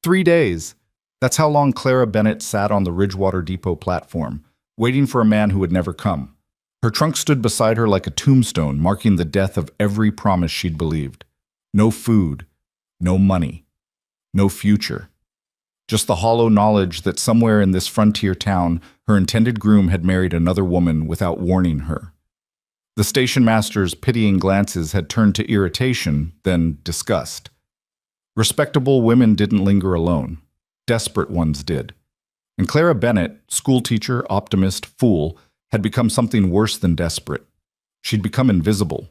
3 days. That's how long Clara Bennett sat on the Ridgewater Depot platform, waiting for a man who would never come. Her trunk stood beside her like a tombstone, marking the death of every promise she'd believed. No food, no money, no future. Just the hollow knowledge that somewhere in this frontier town, her intended groom had married another woman without warning her. The station master's pitying glances had turned to irritation, then disgust. Respectable women didn't linger alone. Desperate ones did. And Clara Bennett, schoolteacher, optimist, fool, had become something worse than desperate. She'd become invisible.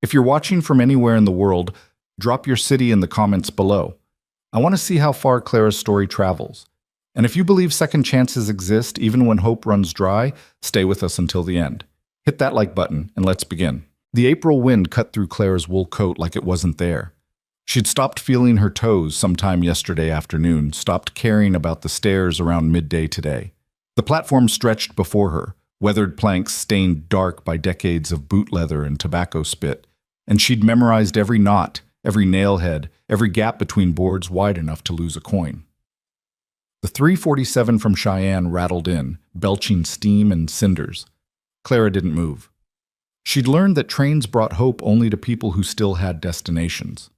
If you're watching from anywhere in the world, drop your city in the comments below. I want to see how far Clara's story travels. And if you believe second chances exist even when hope runs dry, stay with us until the end. Hit that like button and let's begin. The April wind cut through Clara's wool coat like it wasn't there. She'd stopped feeling her toes sometime yesterday afternoon, stopped caring about the stairs around midday today. The platform stretched before her, weathered planks stained dark by decades of boot leather and tobacco spit, and she'd memorized every knot, every nail head, every gap between boards wide enough to lose a coin. The 347 from Cheyenne rattled in, belching steam and cinders. Clara didn't move. She'd learned that trains brought hope only to people who still had destinations.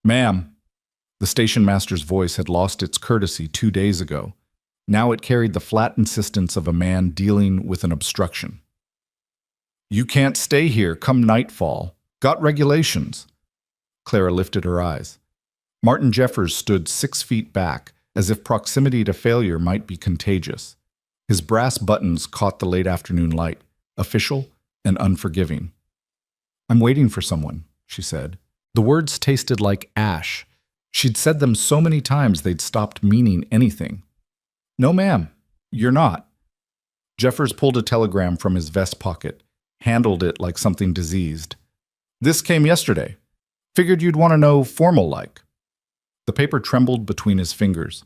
"Ma'am." The station master's voice had lost its courtesy 2 days ago. Now it carried the flat insistence of a man dealing with an obstruction. "You can't stay here come nightfall. Got regulations." Clara lifted her eyes. Martin Jeffers stood 6 feet back, as if proximity to failure might be contagious. His brass buttons caught the late afternoon light, official and unforgiving. "I'm waiting for someone," she said. The words tasted like ash. She'd said them so many times they'd stopped meaning anything. "No, ma'am, you're not." Jeffers pulled a telegram from his vest pocket, handled it like something diseased. "This came yesterday. Figured you'd want to know formal-like." The paper trembled between his fingers.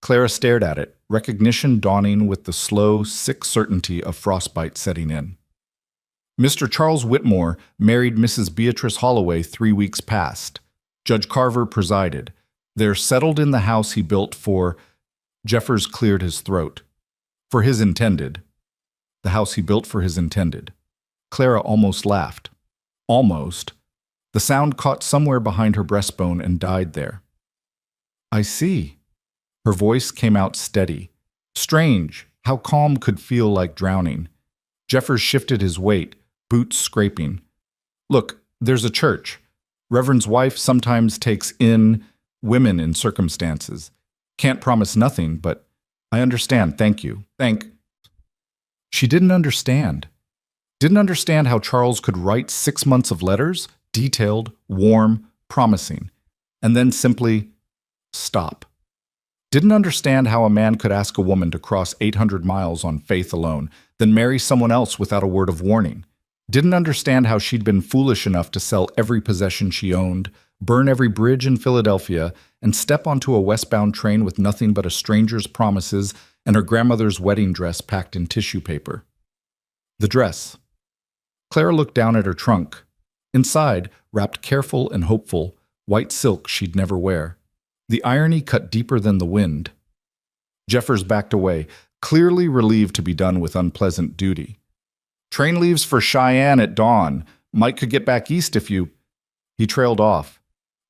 Clara stared at it, recognition dawning with the slow, sick certainty of frostbite setting in. Mr. Charles Whitmore married Mrs. Beatrice Holloway 3 weeks past. Judge Carver presided. They're settled in the house he built for— Jeffers cleared his throat. For his intended. The house he built for his intended. Clara almost laughed. Almost. The sound caught somewhere behind her breastbone and died there. "I see." Her voice came out steady. Strange, how calm could feel like drowning. Jeffers shifted his weight, boots scraping. "Look, there's a church. Reverend's wife sometimes takes in women in circumstances. Can't promise nothing, but I understand, thank you. She didn't understand. Didn't understand how Charles could write 6 months of letters, detailed, warm, promising, and then simply stop. Didn't understand how a man could ask a woman to cross 800 miles on faith alone, then marry someone else without a word of warning. Didn't understand how she'd been foolish enough to sell every possession she owned, burn every bridge in Philadelphia, and step onto a westbound train with nothing but a stranger's promises and her grandmother's wedding dress packed in tissue paper. The dress. Clara looked down at her trunk. Inside, wrapped careful and hopeful, white silk she'd never wear. The irony cut deeper than the wind. Jeffers backed away, clearly relieved to be done with unpleasant duty. "Train leaves for Cheyenne at dawn. Mike could get back east if you—" He trailed off.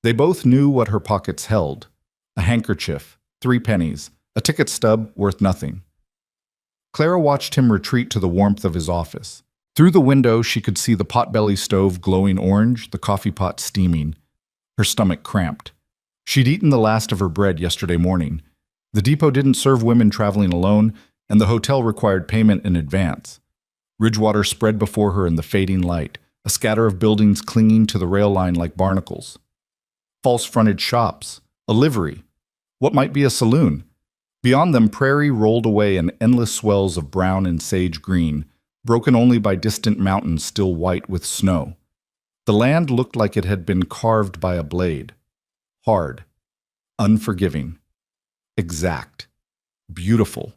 They both knew what her pockets held. A handkerchief, 3 pennies, a ticket stub worth nothing. Clara watched him retreat to the warmth of his office. Through the window, she could see the potbelly stove glowing orange, the coffee pot steaming. Her stomach cramped. She'd eaten the last of her bread yesterday morning. The depot didn't serve women traveling alone, and the hotel required payment in advance. Ridgewater spread before her in the fading light, a scatter of buildings clinging to the rail line like barnacles. False-fronted shops, a livery, what might be a saloon. Beyond them, prairie rolled away in endless swells of brown and sage green, broken only by distant mountains still white with snow. The land looked like it had been carved by a blade. Hard, unforgiving, exact, beautiful,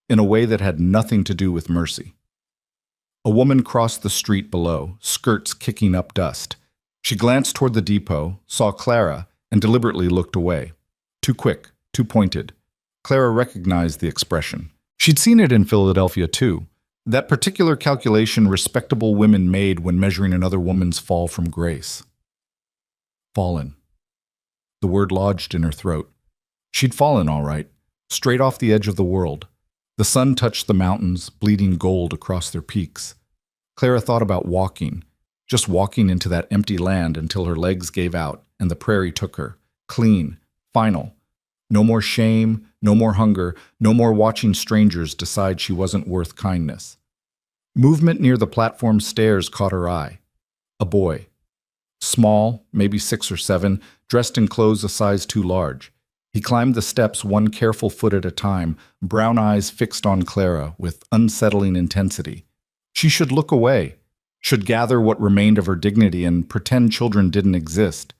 in a way that had nothing to do with mercy. A woman crossed the street below, skirts kicking up dust. She glanced toward the depot, saw Clara, and deliberately looked away. Too quick, too pointed. Clara recognized the expression. She'd seen it in Philadelphia, too. That particular calculation respectable women made when measuring another woman's fall from grace. Fallen. The word lodged in her throat. She'd fallen, all right, straight off the edge of the world. The sun touched the mountains, bleeding gold across their peaks. Clara thought about walking, just walking into that empty land until her legs gave out and the prairie took her, clean, final. No more shame, no more hunger, no more watching strangers decide she wasn't worth kindness. Movement near the platform stairs caught her eye. A boy. Small, maybe 6 or 7, dressed in clothes a size too large. He climbed the steps one careful foot at a time, brown eyes fixed on Clara with unsettling intensity. She should look away, should gather what remained of her dignity and pretend children didn't exist.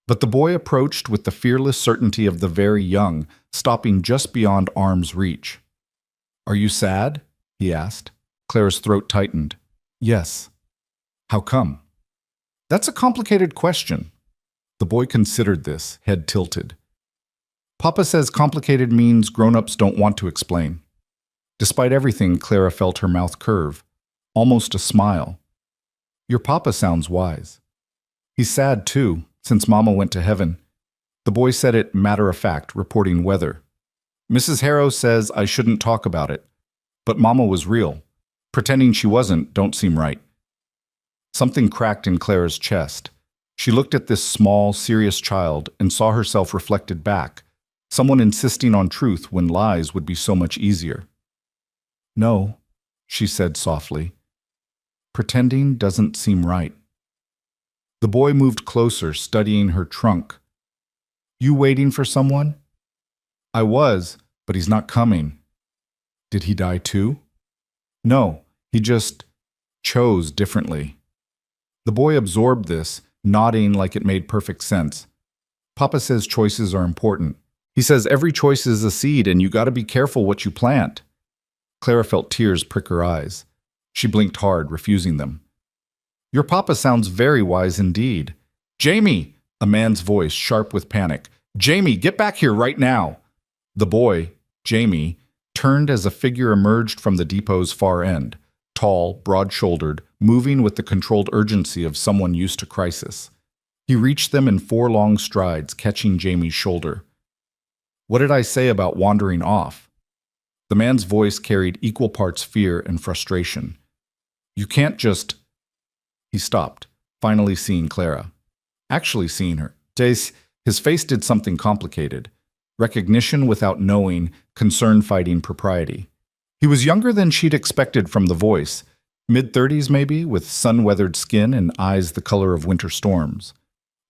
But the boy approached with the fearless certainty of the very young, stopping just beyond arm's reach. "Are you sad?" he asked. Clara's throat tightened. "Yes." "How come?" "That's a complicated question." The boy considered this, head tilted. "Papa says complicated means grown-ups don't want to explain." Despite everything, Clara felt her mouth curve, almost a smile. "Your papa sounds wise." "He's sad, too, since Mama went to heaven." The boy said it matter-of-fact, reporting weather. "Mrs. Harrow says I shouldn't talk about it. But Mama was real. Pretending she wasn't don't seem right." Something cracked in Clara's chest. She looked at this small, serious child and saw herself reflected back, someone insisting on truth when lies would be so much easier. "No," she said softly. "Pretending doesn't seem right." The boy moved closer, studying her trunk. "You waiting for someone?" "I was, but he's not coming." "Did he die too?" "No, he just chose differently." The boy absorbed this, nodding like it made perfect sense. "Papa says choices are important. He says every choice is a seed and you gotta be careful what you plant." Clara felt tears prick her eyes. She blinked hard, refusing them. "Your papa sounds very wise indeed." "Jamie!" A man's voice, sharp with panic. "Jamie, get back here right now!" The boy, Jamie, turned as a figure emerged from the depot's far end, tall, broad-shouldered, moving with the controlled urgency of someone used to crisis. He reached them in 4 long strides, catching Jamie's shoulder. "What did I say about wandering off?" The man's voice carried equal parts fear and frustration. "You can't just—" He stopped, finally seeing Clara. Actually seeing her. His face did something complicated. Recognition without knowing, concern fighting propriety. He was younger than she'd expected from the voice, mid-30s maybe, with sun-weathered skin and eyes the color of winter storms.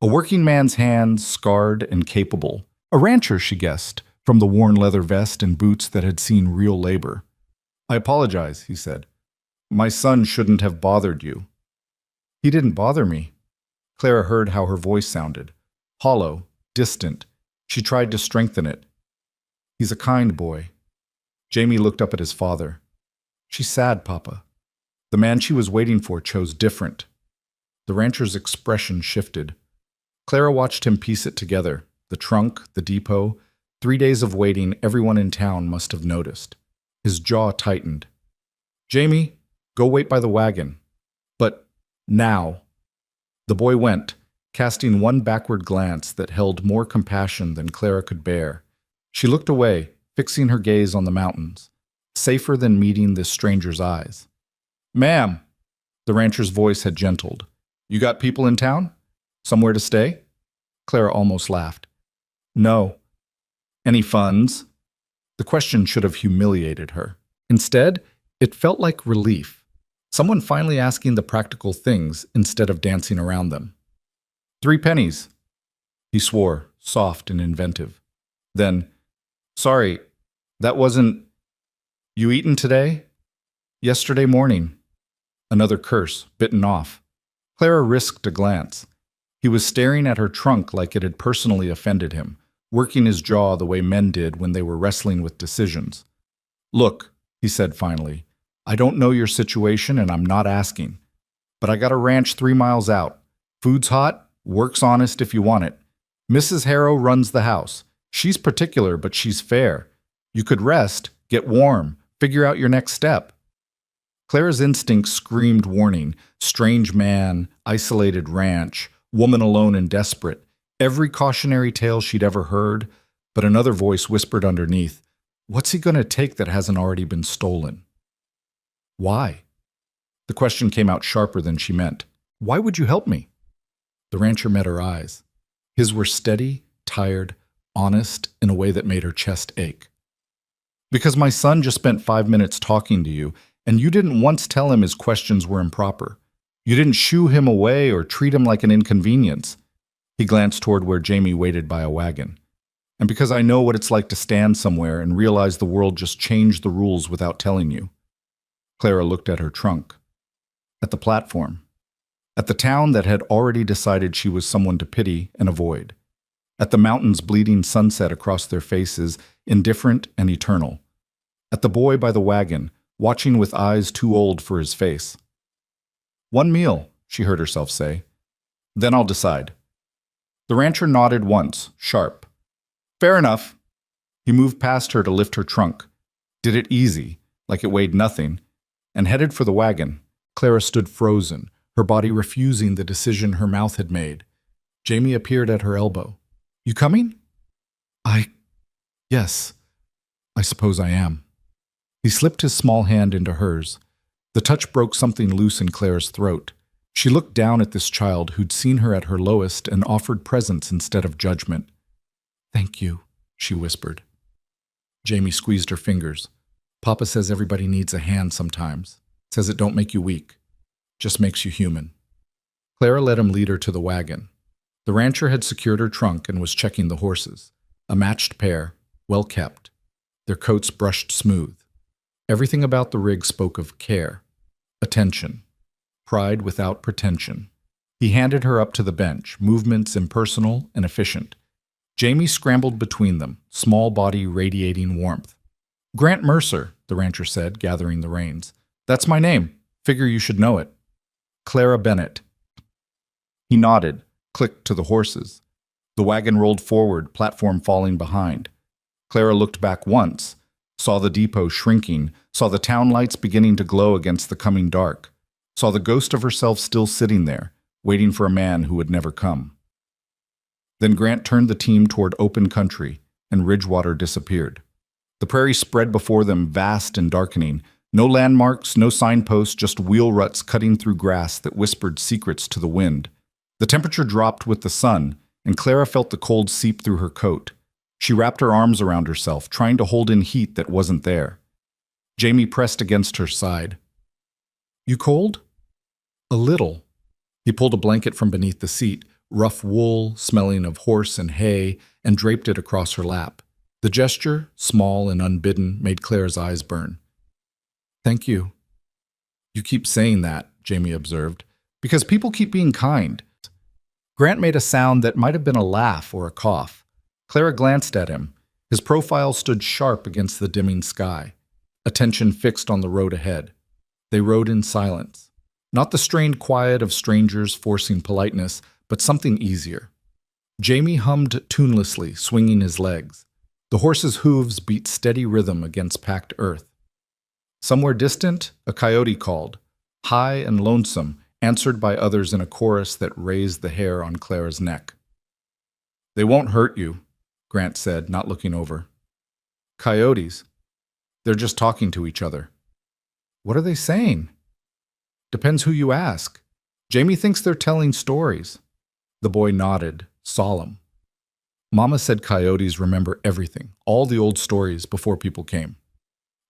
A working man's hands, scarred and capable. A rancher, she guessed, from the worn leather vest and boots that had seen real labor. "I apologize," he said. "My son shouldn't have bothered you." "He didn't bother me." Clara heard how her voice sounded. Hollow, distant. She tried to strengthen it. "He's a kind boy." Jamie looked up at his father. "She's sad, Papa." The man she was waiting for chose different. The rancher's expression shifted. Clara watched him piece it together. The trunk, the depot, 3 days of waiting everyone in town must have noticed. His jaw tightened. "Jamie, go wait by the wagon." "But now." The boy went, casting one backward glance that held more compassion than Clara could bear. She looked away, fixing her gaze on the mountains, safer than meeting this stranger's eyes. "Ma'am," the rancher's voice had gentled. "You got people in town? Somewhere to stay?" Clara almost laughed. "No." "Any funds?" The question should have humiliated her. Instead, it felt like relief. Someone finally asking the practical things instead of dancing around them. 3 pennies. He swore, soft and inventive. Then, "Sorry, that wasn't... You eaten today?" "Yesterday morning." Another curse, bitten off. Clara risked a glance. He was staring at her trunk like it had personally offended him, working his jaw the way men did when they were wrestling with decisions. "Look," he said finally, "I don't know your situation and I'm not asking. But I got a ranch 3 miles out. Food's hot, work's honest if you want it. Mrs. Harrow runs the house. She's particular, but she's fair. You could rest, get warm, figure out your next step. Clara's instinct screamed warning. Strange man, isolated ranch, woman alone and desperate. Every cautionary tale she'd ever heard, but another voice whispered underneath, "What's he going to take that hasn't already been stolen?" Why? The question came out sharper than she meant. Why would you help me? The rancher met her eyes. His were steady, tired, honest, in a way that made her chest ache. Because my son just spent 5 minutes talking to you, and you didn't once tell him his questions were improper. You didn't shoo him away or treat him like an inconvenience. He glanced toward where Jamie waited by a wagon. And because I know what it's like to stand somewhere and realize the world just changed the rules without telling you. Clara looked at her trunk, at the platform, at the town that had already decided she was someone to pity and avoid, at the mountains bleeding sunset across their faces, indifferent and eternal, at the boy by the wagon, watching with eyes too old for his face. "One meal," she heard herself say. "Then I'll decide." The rancher nodded once, sharp. "Fair enough." He moved past her to lift her trunk, did it easy, like it weighed nothing, and headed for the wagon. Clara stood frozen, her body refusing the decision her mouth had made. Jamie appeared at her elbow. "You coming?" Yes, I suppose I am." He slipped his small hand into hers. The touch broke something loose in Clara's throat. She looked down at this child who'd seen her at her lowest and offered presence instead of judgment. "Thank you," she whispered. Jamie squeezed her fingers. "Papa says everybody needs a hand sometimes. Says it don't make you weak. Just makes you human." Clara let him lead her to the wagon. The rancher had secured her trunk and was checking the horses. A matched pair, well kept. Their coats brushed smooth. Everything about the rig spoke of care, attention, pride without pretension. He handed her up to the bench, movements impersonal and efficient. Jamie scrambled between them, small body radiating warmth. "Grant Mercer," the rancher said, gathering the reins. "That's my name. Figure you should know it." "Clara Bennett." He nodded, clicked to the horses. The wagon rolled forward, platform falling behind. Clara looked back once, saw the depot shrinking, saw the town lights beginning to glow against the coming dark, saw the ghost of herself still sitting there, waiting for a man who would never come. Then Grant turned the team toward open country, and Ridgewater disappeared. The prairie spread before them, vast and darkening. No landmarks, no signposts, just wheel ruts cutting through grass that whispered secrets to the wind. The temperature dropped with the sun, and Clara felt the cold seep through her coat. She wrapped her arms around herself, trying to hold in heat that wasn't there. Jamie pressed against her side. "You cold?" "A little." He pulled a blanket from beneath the seat, rough wool, smelling of horse and hay, and draped it across her lap. The gesture, small and unbidden, made Clara's eyes burn. "Thank you." "You keep saying that," Jamie observed, "because people keep being kind." Grant made a sound that might have been a laugh or a cough. Clara glanced at him. His profile stood sharp against the dimming sky, attention fixed on the road ahead. They rode in silence. Not the strained quiet of strangers forcing politeness, but something easier. Jamie hummed tunelessly, swinging his legs. The horse's hooves beat steady rhythm against packed earth. Somewhere distant, a coyote called, high and lonesome, answered by others in a chorus that raised the hair on Clara's neck. "They won't hurt you," Grant said, not looking over. "Coyotes. They're just talking to each other." "What are they saying?" "Depends who you ask. Jamie thinks they're telling stories." The boy nodded, solemn. "Mama said coyotes remember everything, all the old stories before people came."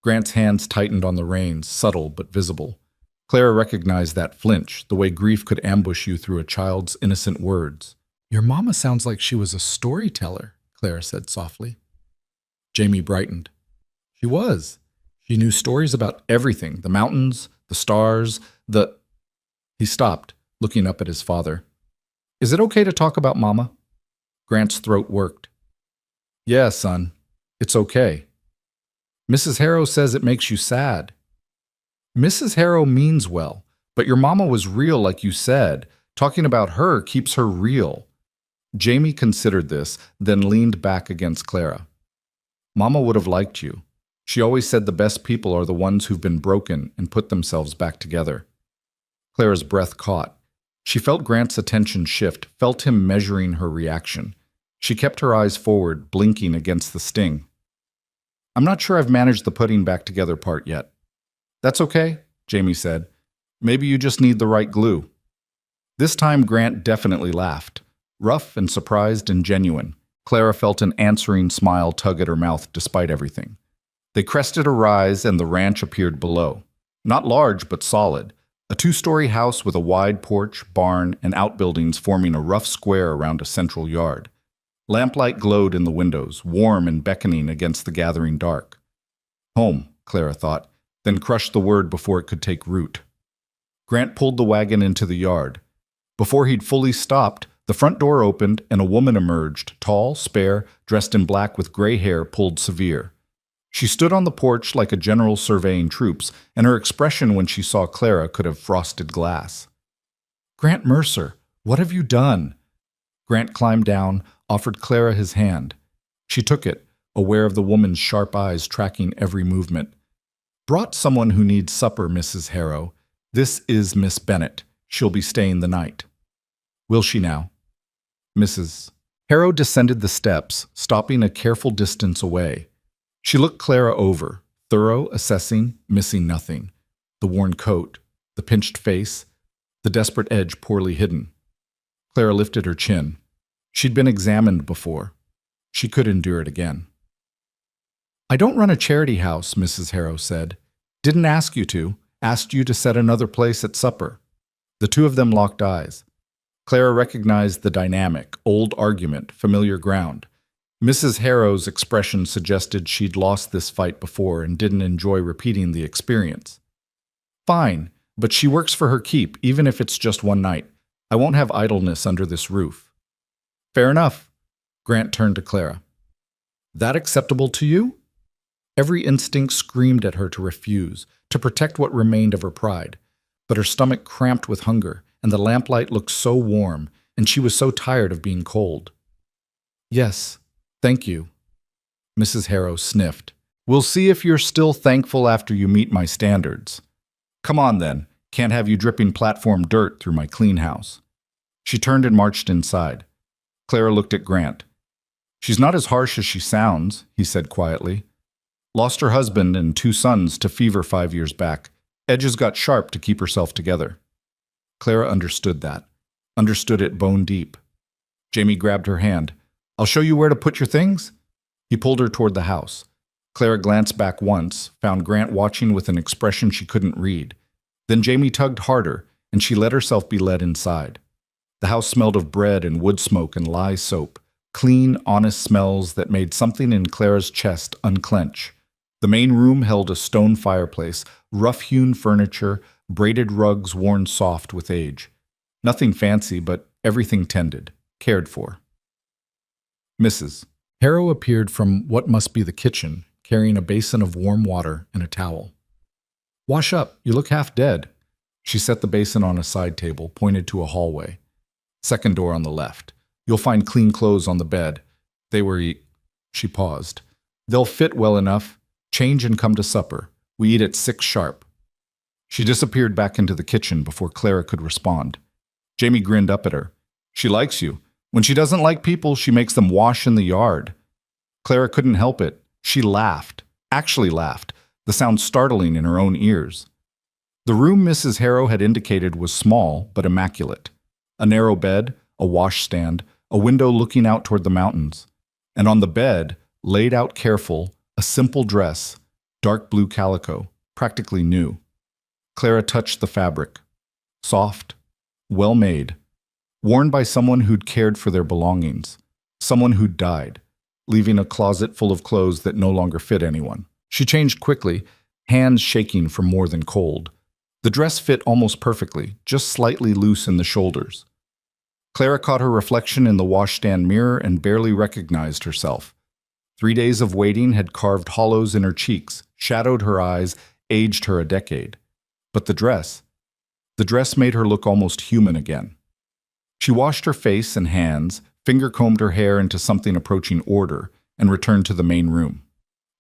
Grant's hands tightened on the reins, subtle but visible. Clara recognized that flinch, the way grief could ambush you through a child's innocent words. "Your mama sounds like she was a storyteller," Clara said softly. Jamie brightened. "She was. She knew stories about everything, the mountains, the stars, the—" He stopped, looking up at his father. "Is it okay to talk about Mama?" Grant's throat worked. "Yeah, son. It's okay. Mrs. Harrow says it makes you sad." "Mrs. Harrow means well, but your mama was real like you said. Talking about her keeps her real." Jamie considered this, then leaned back against Clara. Mama would have liked you. She always said the best people are the ones who've been broken and put themselves back together. Clara's breath caught. She felt Grant's attention shift, felt him measuring her reaction. She kept her eyes forward, blinking against the sting. I'm not sure I've managed the putting back together part yet. That's okay, Jamie said. Maybe you just need the right glue. This time Grant definitely laughed. Rough and surprised and genuine. Clara felt an answering smile tug at her mouth despite everything. They crested a rise and the ranch appeared below. Not large, but solid. A two-story house with a wide porch, barn, and outbuildings forming a rough square around a central yard. Lamplight glowed in the windows, warm and beckoning against the gathering dark. Home, Clara thought, then crushed the word before it could take root. Grant pulled the wagon into the yard. Before he'd fully stopped, the front door opened and a woman emerged, tall, spare, dressed in black with gray hair pulled severe. She stood on the porch like a general surveying troops, and her expression when she saw Clara could have frosted glass. Grant Mercer, what have you done? Grant climbed down, offered Clara his hand. She took it, aware of the woman's sharp eyes tracking every movement. Brought someone who needs supper, Mrs. Harrow. This is Miss Bennett. She'll be staying the night. Will she now? Mrs. Harrow descended the steps, stopping a careful distance away. She looked Clara over, thorough, assessing, missing nothing. The worn coat, the pinched face, the desperate edge poorly hidden. Clara lifted her chin. She'd been examined before. She could endure it again. I don't run a charity house, Mrs. Harrow said. Didn't ask you to. Asked you to set another place at supper. The two of them locked eyes. Clara recognized the dynamic, old argument, familiar ground. Mrs. Harrow's expression suggested she'd lost this fight before and didn't enjoy repeating the experience. Fine, but she works for her keep, even if it's just one night. I won't have idleness under this roof. Fair enough. Grant turned to Clara. That acceptable to you? Every instinct screamed at her to refuse, to protect what remained of her pride. But her stomach cramped with hunger, and the lamplight looked so warm, and she was so tired of being cold. Yes, thank you. Mrs. Harrow sniffed. We'll see if you're still thankful after you meet my standards. Come on then, can't have you dripping platform dirt through my clean house. She turned and marched inside. Clara looked at Grant. She's not as harsh as she sounds, he said quietly. Lost her husband and 2 sons to fever 5 years back. Edges got sharp to keep herself together. Clara understood that. Understood it bone deep. Jamie grabbed her hand. I'll show you where to put your things. He pulled her toward the house. Clara glanced back once, found Grant watching with an expression she couldn't read. Then Jamie tugged harder, and she let herself be led inside. The house smelled of bread and wood smoke and lye soap, clean, honest smells that made something in Clara's chest unclench. The main room held a stone fireplace, rough-hewn furniture, braided rugs worn soft with age. Nothing fancy, but everything tended, cared for. Mrs. Harrow appeared from what must be the kitchen, carrying a basin of warm water and a towel. Wash up, you look half dead. She set the basin on a side table, pointed to a hallway. Second door on the left. You'll find clean clothes on the bed. They were She paused. They'll fit well enough. Change and come to supper. We eat at 6 sharp. She disappeared back into the kitchen before Clara could respond. Jamie grinned up at her. She likes you. When she doesn't like people, she makes them wash in the yard. Clara couldn't help it. She laughed. Actually laughed, the sound startling in her own ears. The room Mrs. Harrow had indicated was small but immaculate. A narrow bed, a washstand, a window looking out toward the mountains. And on the bed, laid out careful, a simple dress, dark blue calico, practically new. Clara touched the fabric. Soft, well-made, worn by someone who'd cared for their belongings, someone who'd died, leaving a closet full of clothes that no longer fit anyone. She changed quickly, hands shaking from more than cold. The dress fit almost perfectly, just slightly loose in the shoulders. Clara caught her reflection in the washstand mirror and barely recognized herself. 3 days of waiting had carved hollows in her cheeks, shadowed her eyes, aged her a decade. But the dress made her look almost human again. She washed her face and hands, finger-combed her hair into something approaching order, and returned to the main room.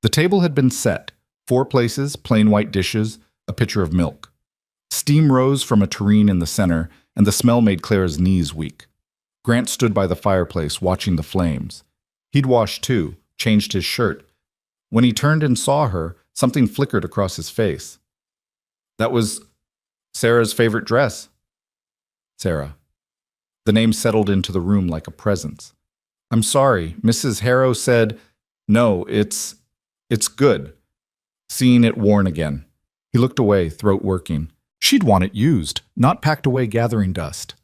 The table had been set, 4 places, plain white dishes, a pitcher of milk. Steam rose from a tureen in the center, and the smell made Clara's knees weak. Grant stood by the fireplace, watching the flames. He'd washed too, changed his shirt. When he turned and saw her, something flickered across his face. That was Sarah's favorite dress. Sarah. The name settled into the room like a presence. I'm sorry, Mrs. Harrow said, no, it's good. Seeing it worn again. He looked away, throat working. She'd want it used, not packed away gathering dust.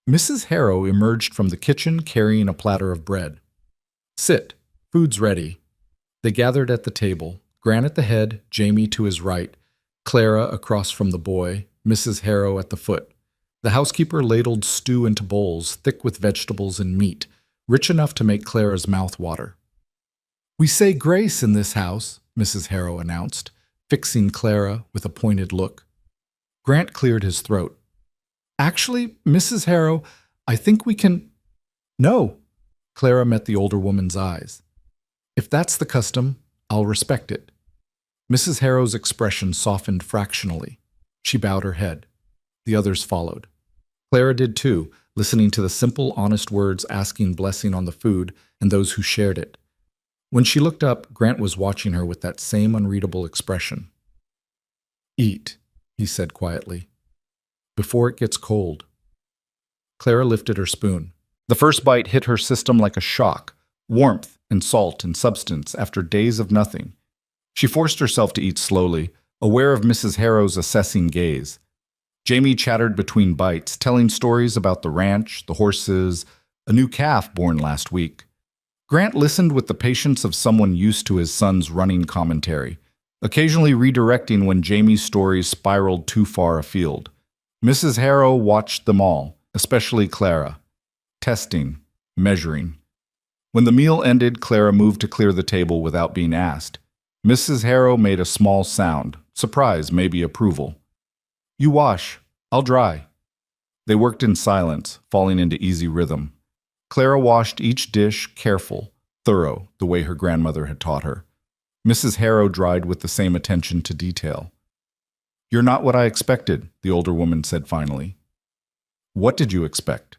Mrs. Harrow emerged from the kitchen carrying a platter of bread. Sit. Food's ready. They gathered at the table, Grant at the head, Jamie to his right, Clara across from the boy, Mrs. Harrow at the foot. The housekeeper ladled stew into bowls, thick with vegetables and meat, rich enough to make Clara's mouth water. We say grace in this house, Mrs. Harrow announced, fixing Clara with a pointed look. Grant cleared his throat. Actually, Mrs. Harrow, I think we can— No. Clara met the older woman's eyes. If that's the custom, I'll respect it. Mrs. Harrow's expression softened fractionally. She bowed her head. The others followed. Clara did too, listening to the simple, honest words asking blessing on the food and those who shared it. When she looked up, Grant was watching her with that same unreadable expression. Eat, he said quietly, before it gets cold. Clara lifted her spoon. The first bite hit her system like a shock, warmth and salt and substance after days of nothing. She forced herself to eat slowly, aware of Mrs. Harrow's assessing gaze. Jamie chattered between bites, telling stories about the ranch, the horses, a new calf born last week. Grant listened with the patience of someone used to his son's running commentary, occasionally redirecting when Jamie's stories spiraled too far afield. Mrs. Harrow watched them all, especially Clara. Testing, measuring. When the meal ended, Clara moved to clear the table without being asked. Mrs. Harrow made a small sound, surprise, maybe approval. You wash, I'll dry. They worked in silence, falling into easy rhythm. Clara washed each dish careful, thorough, the way her grandmother had taught her. Mrs. Harrow dried with the same attention to detail. You're not what I expected, the older woman said finally. What did you expect?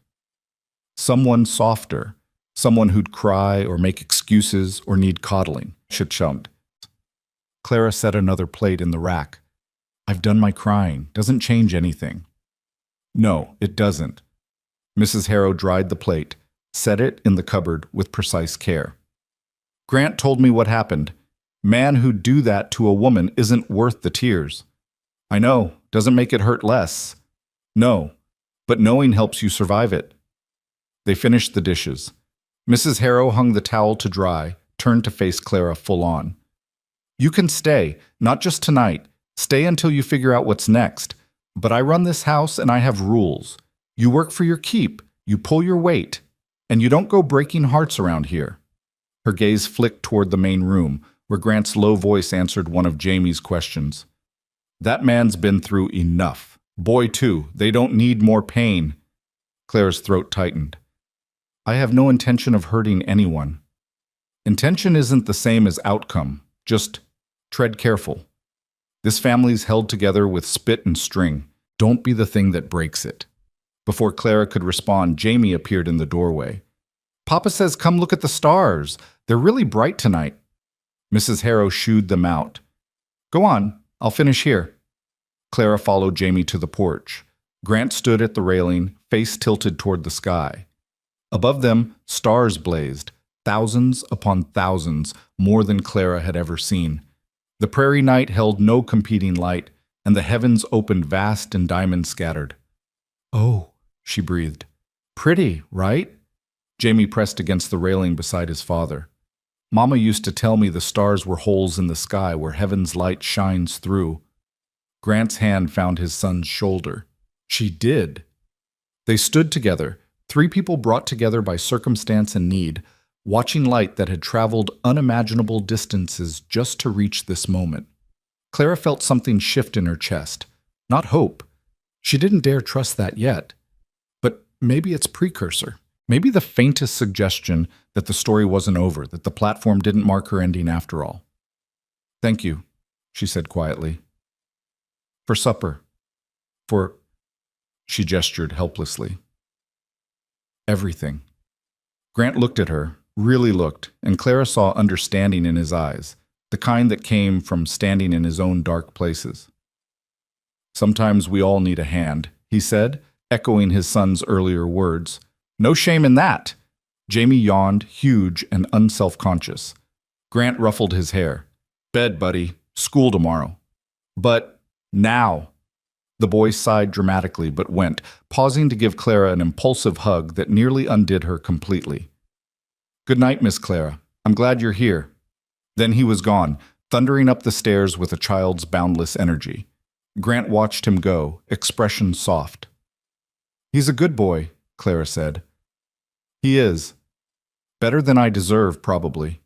Someone softer, someone who'd cry or make excuses or need coddling, she chummed. Clara set another plate in the rack. I've done my crying. Doesn't change anything. No, it doesn't. Mrs. Harrow dried the plate, set it in the cupboard with precise care. Grant told me what happened. Man who'd do that to a woman isn't worth the tears. I know, doesn't make it hurt less. No, but knowing helps you survive it. They finished the dishes. Mrs. Harrow hung the towel to dry, turned to face Clara full on. You can stay, not just tonight. Stay until you figure out what's next. But I run this house and I have rules. You work for your keep, you pull your weight, and you don't go breaking hearts around here. Her gaze flicked toward the main room, where Grant's low voice answered one of Jamie's questions. That man's been through enough. Boy, too, they don't need more pain. Clara's throat tightened. I have no intention of hurting anyone. Intention isn't the same as outcome. Just tread careful. This family's held together with spit and string. Don't be the thing that breaks it. Before Clara could respond, Jamie appeared in the doorway. Papa says come look at the stars. They're really bright tonight. Mrs. Harrow shooed them out. Go on, I'll finish here. Clara followed Jamie to the porch. Grant stood at the railing, face tilted toward the sky. Above them, stars blazed, thousands upon thousands, more than Clara had ever seen. The prairie night held no competing light, and the heavens opened vast and diamond scattered. Oh, she breathed. Pretty, right? Jamie pressed against the railing beside his father. Mama used to tell me the stars were holes in the sky where heaven's light shines through. Grant's hand found his son's shoulder. She did. They stood together, 3 people brought together by circumstance and need, watching light that had traveled unimaginable distances just to reach this moment. Clara felt something shift in her chest. Not hope. She didn't dare trust that yet. But maybe it's precursor. Maybe the faintest suggestion that the story wasn't over, that the platform didn't mark her ending after all. "Thank you," she said quietly. "For supper. For—" she gestured helplessly. "Everything." Grant looked at her, really looked, and Clara saw understanding in his eyes, the kind that came from standing in his own dark places. "Sometimes we all need a hand," he said, echoing his son's earlier words. "No shame in that." Jamie yawned, huge and unself-conscious. Grant ruffled his hair. "Bed, buddy. School tomorrow." "But now." The boy sighed dramatically but went, pausing to give Clara an impulsive hug that nearly undid her completely. "Good night, Miss Clara. I'm glad you're here." Then he was gone, thundering up the stairs with a child's boundless energy. Grant watched him go, expression soft. "He's a good boy," Clara said. "He is. Better than I deserve, probably."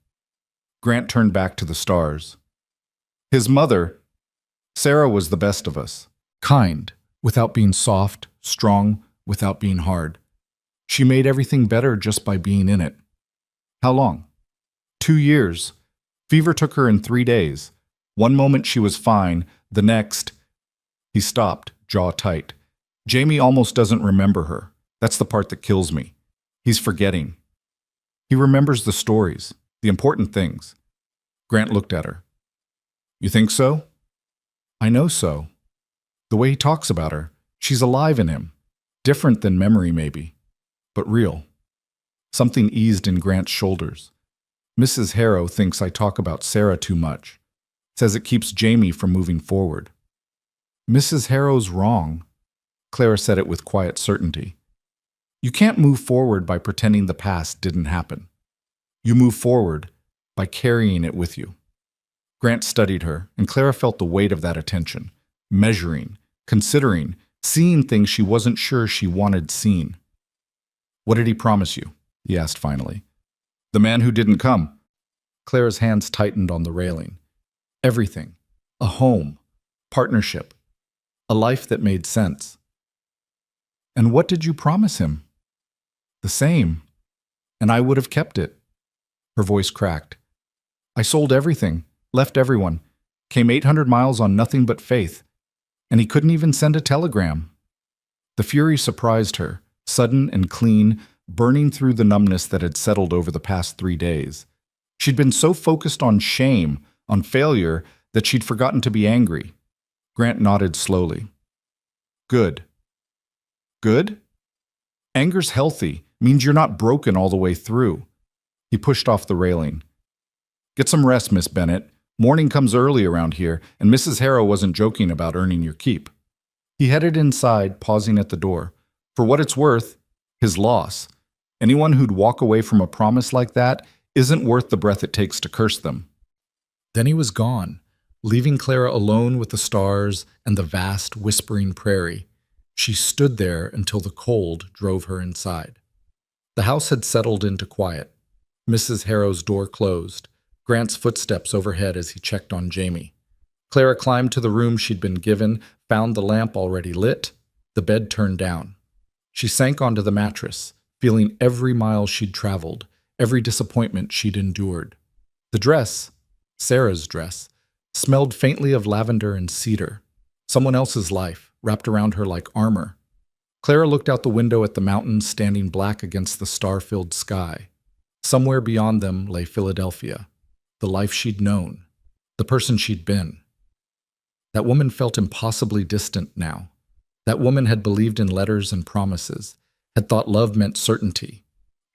Grant turned back to the stars. His mother, Sarah, was the best of us. Kind, without being soft, strong, without being hard. She made everything better just by being in it. How long? 2 years. Fever took her in 3 days. One moment she was fine, the next— He stopped, jaw tight. Jamie almost doesn't remember her. That's the part that kills me. He's forgetting. He remembers the stories, the important things. Grant looked at her. "You think so?" "I know so. The way he talks about her, she's alive in him. Different than memory, maybe, but real." Something eased in Grant's shoulders. "Mrs. Harrow thinks I talk about Sarah too much. Says it keeps Jamie from moving forward." "Mrs. Harrow's wrong." Clara said it with quiet certainty. "You can't move forward by pretending the past didn't happen. You move forward by carrying it with you." Grant studied her, and Clara felt the weight of that attention, measuring, considering, seeing things she wasn't sure she wanted seen. "What did he promise you?" he asked finally. "The man who didn't come." Clara's hands tightened on the railing. "Everything. A home. Partnership. A life that made sense." "And what did you promise him?" "The same. And I would have kept it." Her voice cracked. "I sold everything, left everyone, came 800 miles on nothing but faith, and he couldn't even send a telegram." The fury surprised her, sudden and clean, burning through the numbness that had settled over the past 3 days. She'd been so focused on shame, on failure, that she'd forgotten to be angry. Grant nodded slowly. "Good." "Good? Anger's healthy, means you're not broken all the way through." He pushed off the railing. "Get some rest, Miss Bennett. Morning comes early around here, and Mrs. Harrow wasn't joking about earning your keep." He headed inside, pausing at the door. For what it's worth, his loss. Anyone who'd walk away from a promise like that isn't worth the breath it takes to curse them. Then he was gone, leaving Clara alone with the stars and the vast, whispering prairie. She stood there until the cold drove her inside. The house had settled into quiet. Mrs. Harrow's door closed, Grant's footsteps overhead as he checked on Jamie. Clara climbed to the room she'd been given, found the lamp already lit, the bed turned down. She sank onto the mattress, feeling every mile she'd traveled, every disappointment she'd endured. The dress, Sarah's dress, smelled faintly of lavender and cedar. Someone else's life, wrapped around her like armor. Clara looked out the window at the mountains standing black against the star-filled sky. Somewhere beyond them lay Philadelphia, the life she'd known, the person she'd been. That woman felt impossibly distant now. That woman had believed in letters and promises, had thought love meant certainty.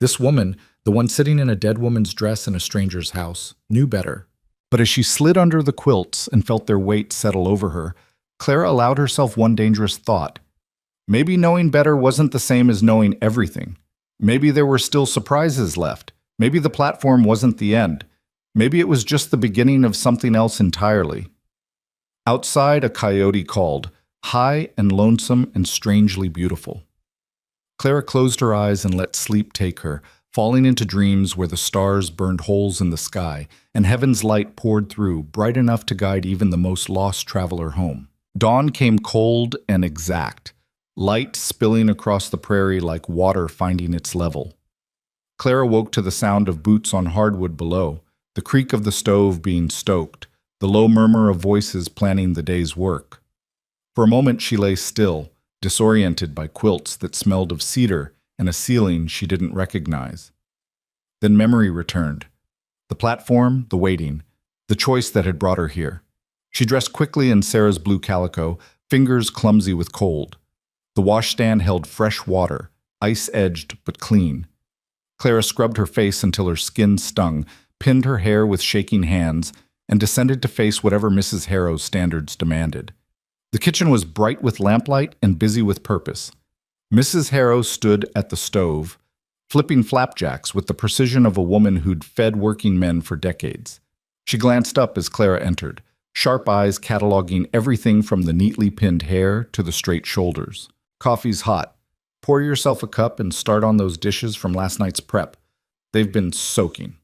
This woman, the one sitting in a dead woman's dress in a stranger's house, knew better. But as she slid under the quilts and felt their weight settle over her, Clara allowed herself one dangerous thought. Maybe knowing better wasn't the same as knowing everything. Maybe there were still surprises left. Maybe the platform wasn't the end. Maybe it was just the beginning of something else entirely. Outside, a coyote called, high and lonesome and strangely beautiful. Clara closed her eyes and let sleep take her, falling into dreams where the stars burned holes in the sky and heaven's light poured through, bright enough to guide even the most lost traveler home. Dawn came cold and exact, light spilling across the prairie like water finding its level. Clara woke to the sound of boots on hardwood below, the creak of the stove being stoked, the low murmur of voices planning the day's work. For a moment she lay still, disoriented by quilts that smelled of cedar and a ceiling she didn't recognize. Then memory returned. The platform, the waiting, the choice that had brought her here. She dressed quickly in Sarah's blue calico, fingers clumsy with cold. The washstand held fresh water, ice-edged but clean. Clara scrubbed her face until her skin stung, pinned her hair with shaking hands, and descended to face whatever Mrs. Harrow's standards demanded. The kitchen was bright with lamplight and busy with purpose. Mrs. Harrow stood at the stove, flipping flapjacks with the precision of a woman who'd fed working men for decades. She glanced up as Clara entered, sharp eyes cataloging everything from the neatly pinned hair to the straight shoulders. "Coffee's hot. Pour yourself a cup and start on those dishes from last night's prep. They've been soaking."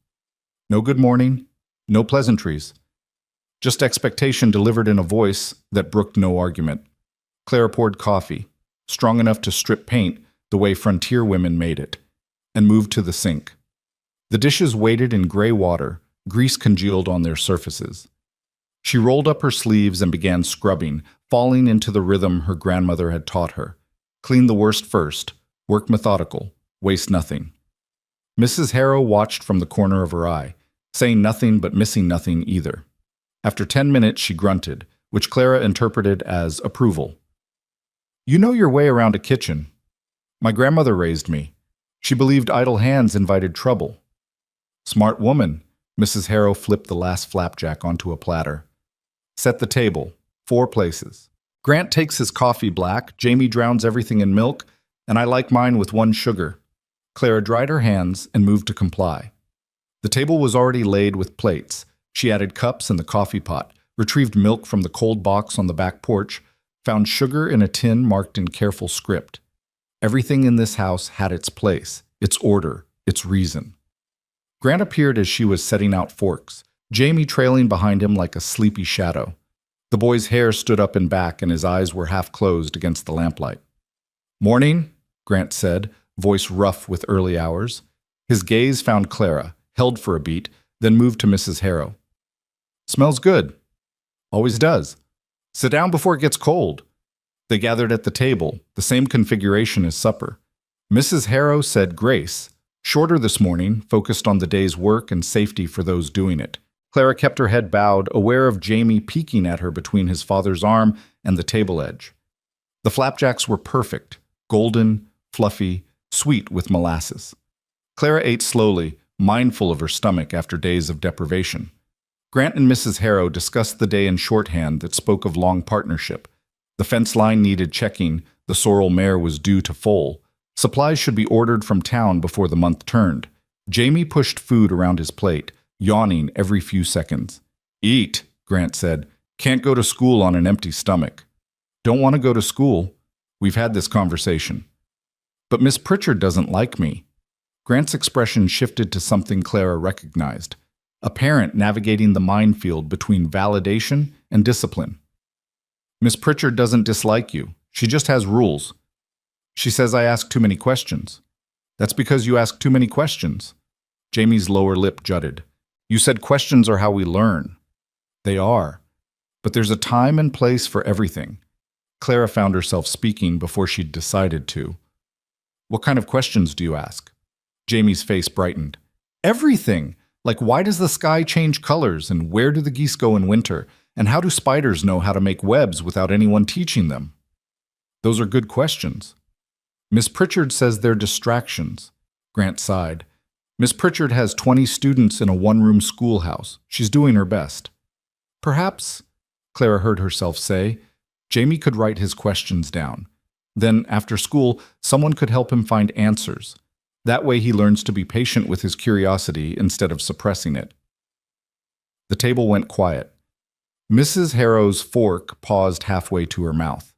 No good morning, no pleasantries. Just expectation delivered in a voice that brooked no argument. Clara poured coffee, strong enough to strip paint the way frontier women made it, and moved to the sink. The dishes waited in gray water, grease congealed on their surfaces. She rolled up her sleeves and began scrubbing, falling into the rhythm her grandmother had taught her. Clean the worst first, work methodical, waste nothing. Mrs. Harrow watched from the corner of her eye, saying nothing but missing nothing either. After 10 minutes she grunted, which Clara interpreted as approval. "You know your way around a kitchen. My grandmother raised me. She believed idle hands invited trouble." "Smart woman." Mrs. Harrow flipped the last flapjack onto a platter. "Set the table. 4 places. Grant takes his coffee black, Jamie drowns everything in milk, and I like mine with 1 sugar." Clara dried her hands and moved to comply. The table was already laid with plates. She added cups in the coffee pot, retrieved milk from the cold box on the back porch, found sugar in a tin marked in careful script. Everything in this house had its place, its order, its reason. Grant appeared as she was setting out forks, Jamie trailing behind him like a sleepy shadow. The boy's hair stood up and back and his eyes were half closed against the lamplight. "Morning," Grant said, voice rough with early hours. His gaze found Clara, held for a beat, then moved to Mrs. Harrow. "Smells good. Always does. Sit down before it gets cold." They gathered at the table, the same configuration as supper. Mrs. Harrow said grace, shorter this morning, focused on the day's work and safety for those doing it. Clara kept her head bowed, aware of Jamie peeking at her between his father's arm and the table edge. The flapjacks were perfect, golden, fluffy, sweet with molasses. Clara ate slowly, mindful of her stomach after days of deprivation. Grant and Mrs. Harrow discussed the day in shorthand that spoke of long partnership. The fence line needed checking, the sorrel mare was due to foal. Supplies should be ordered from town before the month turned. Jamie pushed food around his plate, yawning every few seconds. "Eat," Grant said. "Can't go to school on an empty stomach." "Don't want to go to school. We've had this conversation." "But Miss Pritchard doesn't like me." Grant's expression shifted to something Clara recognized. A parent navigating the minefield between validation and discipline. "Miss Pritchard doesn't dislike you. She just has rules. She says I ask too many questions." "That's because you ask too many questions." Jamie's lower lip jutted. "You said questions are how we learn." "They are. But there's a time and place for everything." Clara found herself speaking before she'd decided to. "What kind of questions do you ask?" Jamie's face brightened. "Everything! Like, why does the sky change colors, and where do the geese go in winter, and how do spiders know how to make webs without anyone teaching them?" "Those are good questions." "Miss Pritchard says they're distractions." Grant sighed. "Miss Pritchard has 20 students in a one-room schoolhouse. She's doing her best." "Perhaps," Clara heard herself say, Jamie could write his questions down. Then, after school, someone could help him find answers. That way he learns to be patient with his curiosity instead of suppressing it. The table went quiet. Mrs. Harrow's fork paused halfway to her mouth.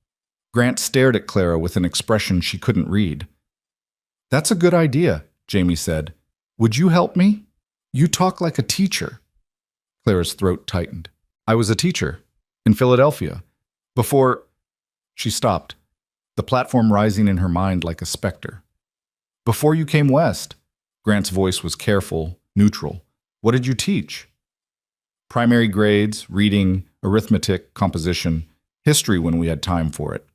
Grant stared at Clara with an expression she couldn't read. "That's a good idea," Jamie said. "Would you help me? You talk like a teacher." Clara's throat tightened. "I was a teacher. In Philadelphia. Before—" She stopped. the platform rising in her mind like a specter. Before you came west, Grant's voice was careful, neutral. What did you teach? Primary grades, reading, arithmetic, composition, history when we had time for it.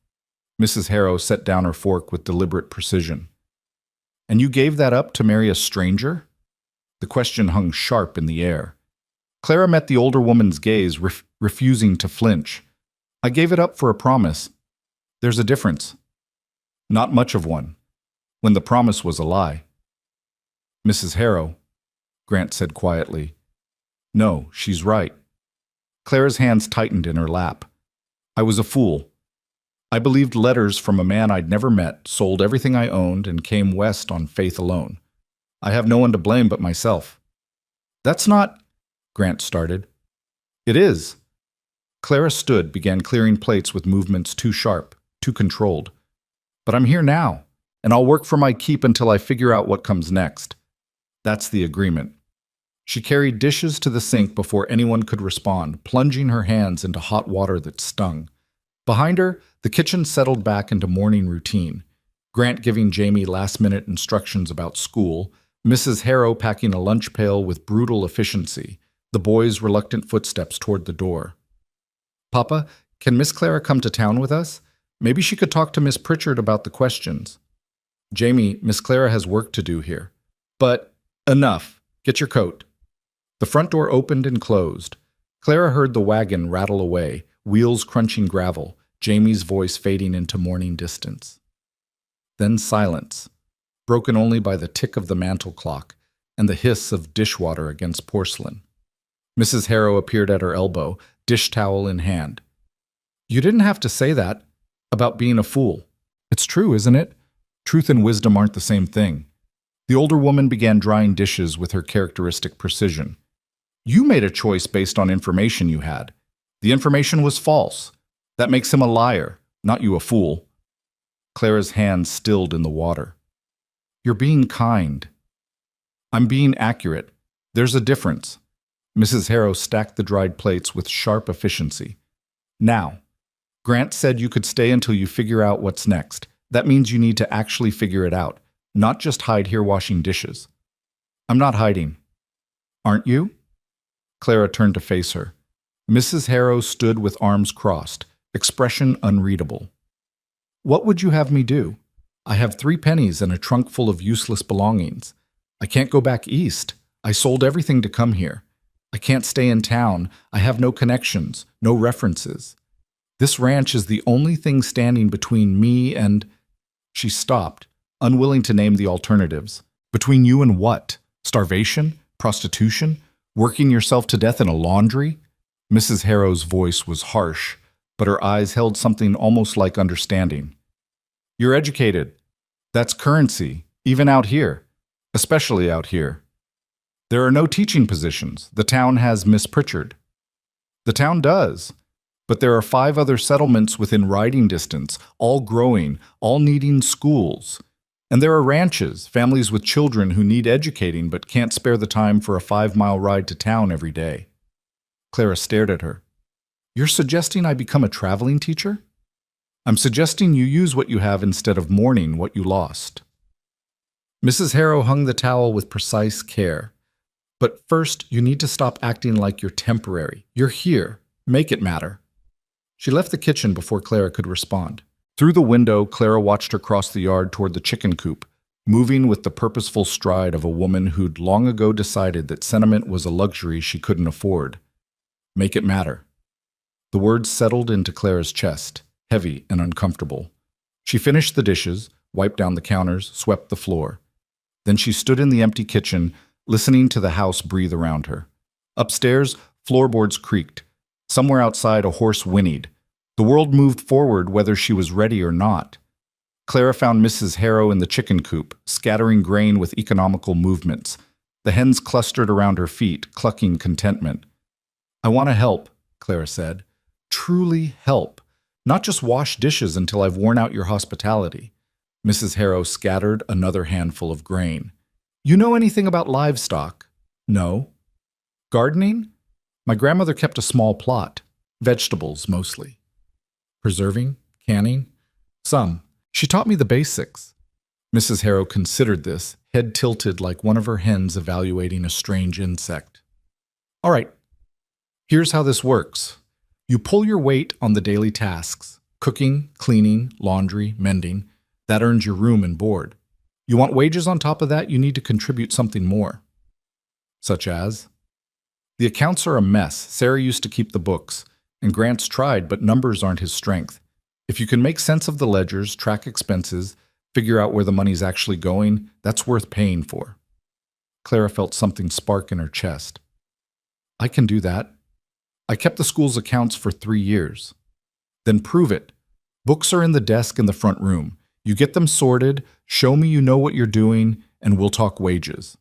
Mrs. Harrow set down her fork with deliberate precision. And you gave that up to marry a stranger? The question hung sharp in the air. Clara met the older woman's gaze, refusing to flinch. I gave it up for a promise. There's a difference. Not much of one, when the promise was a lie. Mrs. Harrow, Grant said quietly. No, she's right. Clara's hands tightened in her lap. I was a fool. I believed letters from a man I'd never met, sold everything I owned, and came west on faith alone. I have no one to blame but myself. That's not, Grant started. It is. Clara stood, began clearing plates with movements too sharp, too controlled. But I'm here now, and I'll work for my keep until I figure out what comes next. That's the agreement. She carried dishes to the sink before anyone could respond, plunging her hands into hot water that stung. Behind her, the kitchen settled back into morning routine. Grant giving Jamie last-minute instructions about school, Mrs. Harrow packing a lunch pail with brutal efficiency, the boys' reluctant footsteps toward the door. Papa, can Miss Clara come to town with us? Maybe she could talk to Miss Pritchard about the questions. Jamie, Miss Clara has work to do here. But enough. Get your coat. The front door opened and closed. Clara heard the wagon rattle away, wheels crunching gravel, Jamie's voice fading into morning distance. Then silence, broken only by the tick of the mantel clock and the hiss of dishwater against porcelain. Mrs. Harrow appeared at her elbow, dish towel in hand. You didn't have to say that about being a fool. It's true, isn't it? Truth and wisdom aren't the same thing. The older woman began drying dishes with her characteristic precision. You made a choice based on information you had. The information was false. That makes him a liar, not you a fool. Clara's hands stilled in the water. You're being kind. I'm being accurate. There's a difference. Mrs. Harrow stacked the dried plates with sharp efficiency. Now, Grant said you could stay until you figure out what's next. That means you need to actually figure it out, not just hide here washing dishes. I'm not hiding. Aren't you? Clara turned to face her. Mrs. Harrow stood with arms crossed, expression unreadable. What would you have me do? I have 3 pennies and a trunk full of useless belongings. I can't go back east. I sold everything to come here. I can't stay in town. I have no connections, no references. This ranch is the only thing standing between me and… She stopped, unwilling to name the alternatives. Between you and what? Starvation? Prostitution? Working yourself to death in a laundry? Mrs. Harrow's voice was harsh, but her eyes held something almost like understanding. You're educated. That's currency, even out here, especially out here. There are no teaching positions. The town has Miss Pritchard. The town does, but there are 5 other settlements within riding distance, all growing, all needing schools. And there are ranches, families with children who need educating but can't spare the time for a 5-mile ride to town every day. Clara stared at her. You're suggesting I become a traveling teacher? I'm suggesting you use what you have instead of mourning what you lost. Mrs. Harrow hung the towel with precise care. But first, you need to stop acting like you're temporary. You're here. Make it matter. She left the kitchen before Clara could respond. Through the window, Clara watched her cross the yard toward the chicken coop, moving with the purposeful stride of a woman who'd long ago decided that sentiment was a luxury she couldn't afford. Make it matter. The words settled into Clara's chest, heavy and uncomfortable. She finished the dishes, wiped down the counters, swept the floor. Then she stood in the empty kitchen, listening to the house breathe around her. Upstairs, floorboards creaked. Somewhere outside, a horse whinnied. The world moved forward whether she was ready or not. Clara found Mrs. Harrow in the chicken coop, scattering grain with economical movements. The hens clustered around her feet, clucking contentment. I want to help, Clara said. Truly help. Not just wash dishes until I've worn out your hospitality. Mrs. Harrow scattered another handful of grain. You know anything about livestock? No. Gardening? My grandmother kept a small plot. Vegetables, mostly. Preserving? Canning? Some. She taught me the basics. Mrs. Harrow considered this, head tilted like one of her hens evaluating a strange insect. All right, here's how this works. You pull your weight on the daily tasks: cooking, cleaning, laundry, mending. That earns your room and board. You want wages on top of that, you need to contribute something more. Such as? The accounts are a mess. Sarah used to keep the books, and Grant's tried, but numbers aren't his strength. If you can make sense of the ledgers, track expenses, figure out where the money's actually going, that's worth paying for. Clara felt something spark in her chest. I can do that. I kept the school's accounts for 3 years. Then prove it. Books are in the desk in the front room. You get them sorted, show me you know what you're doing, and we'll talk wages.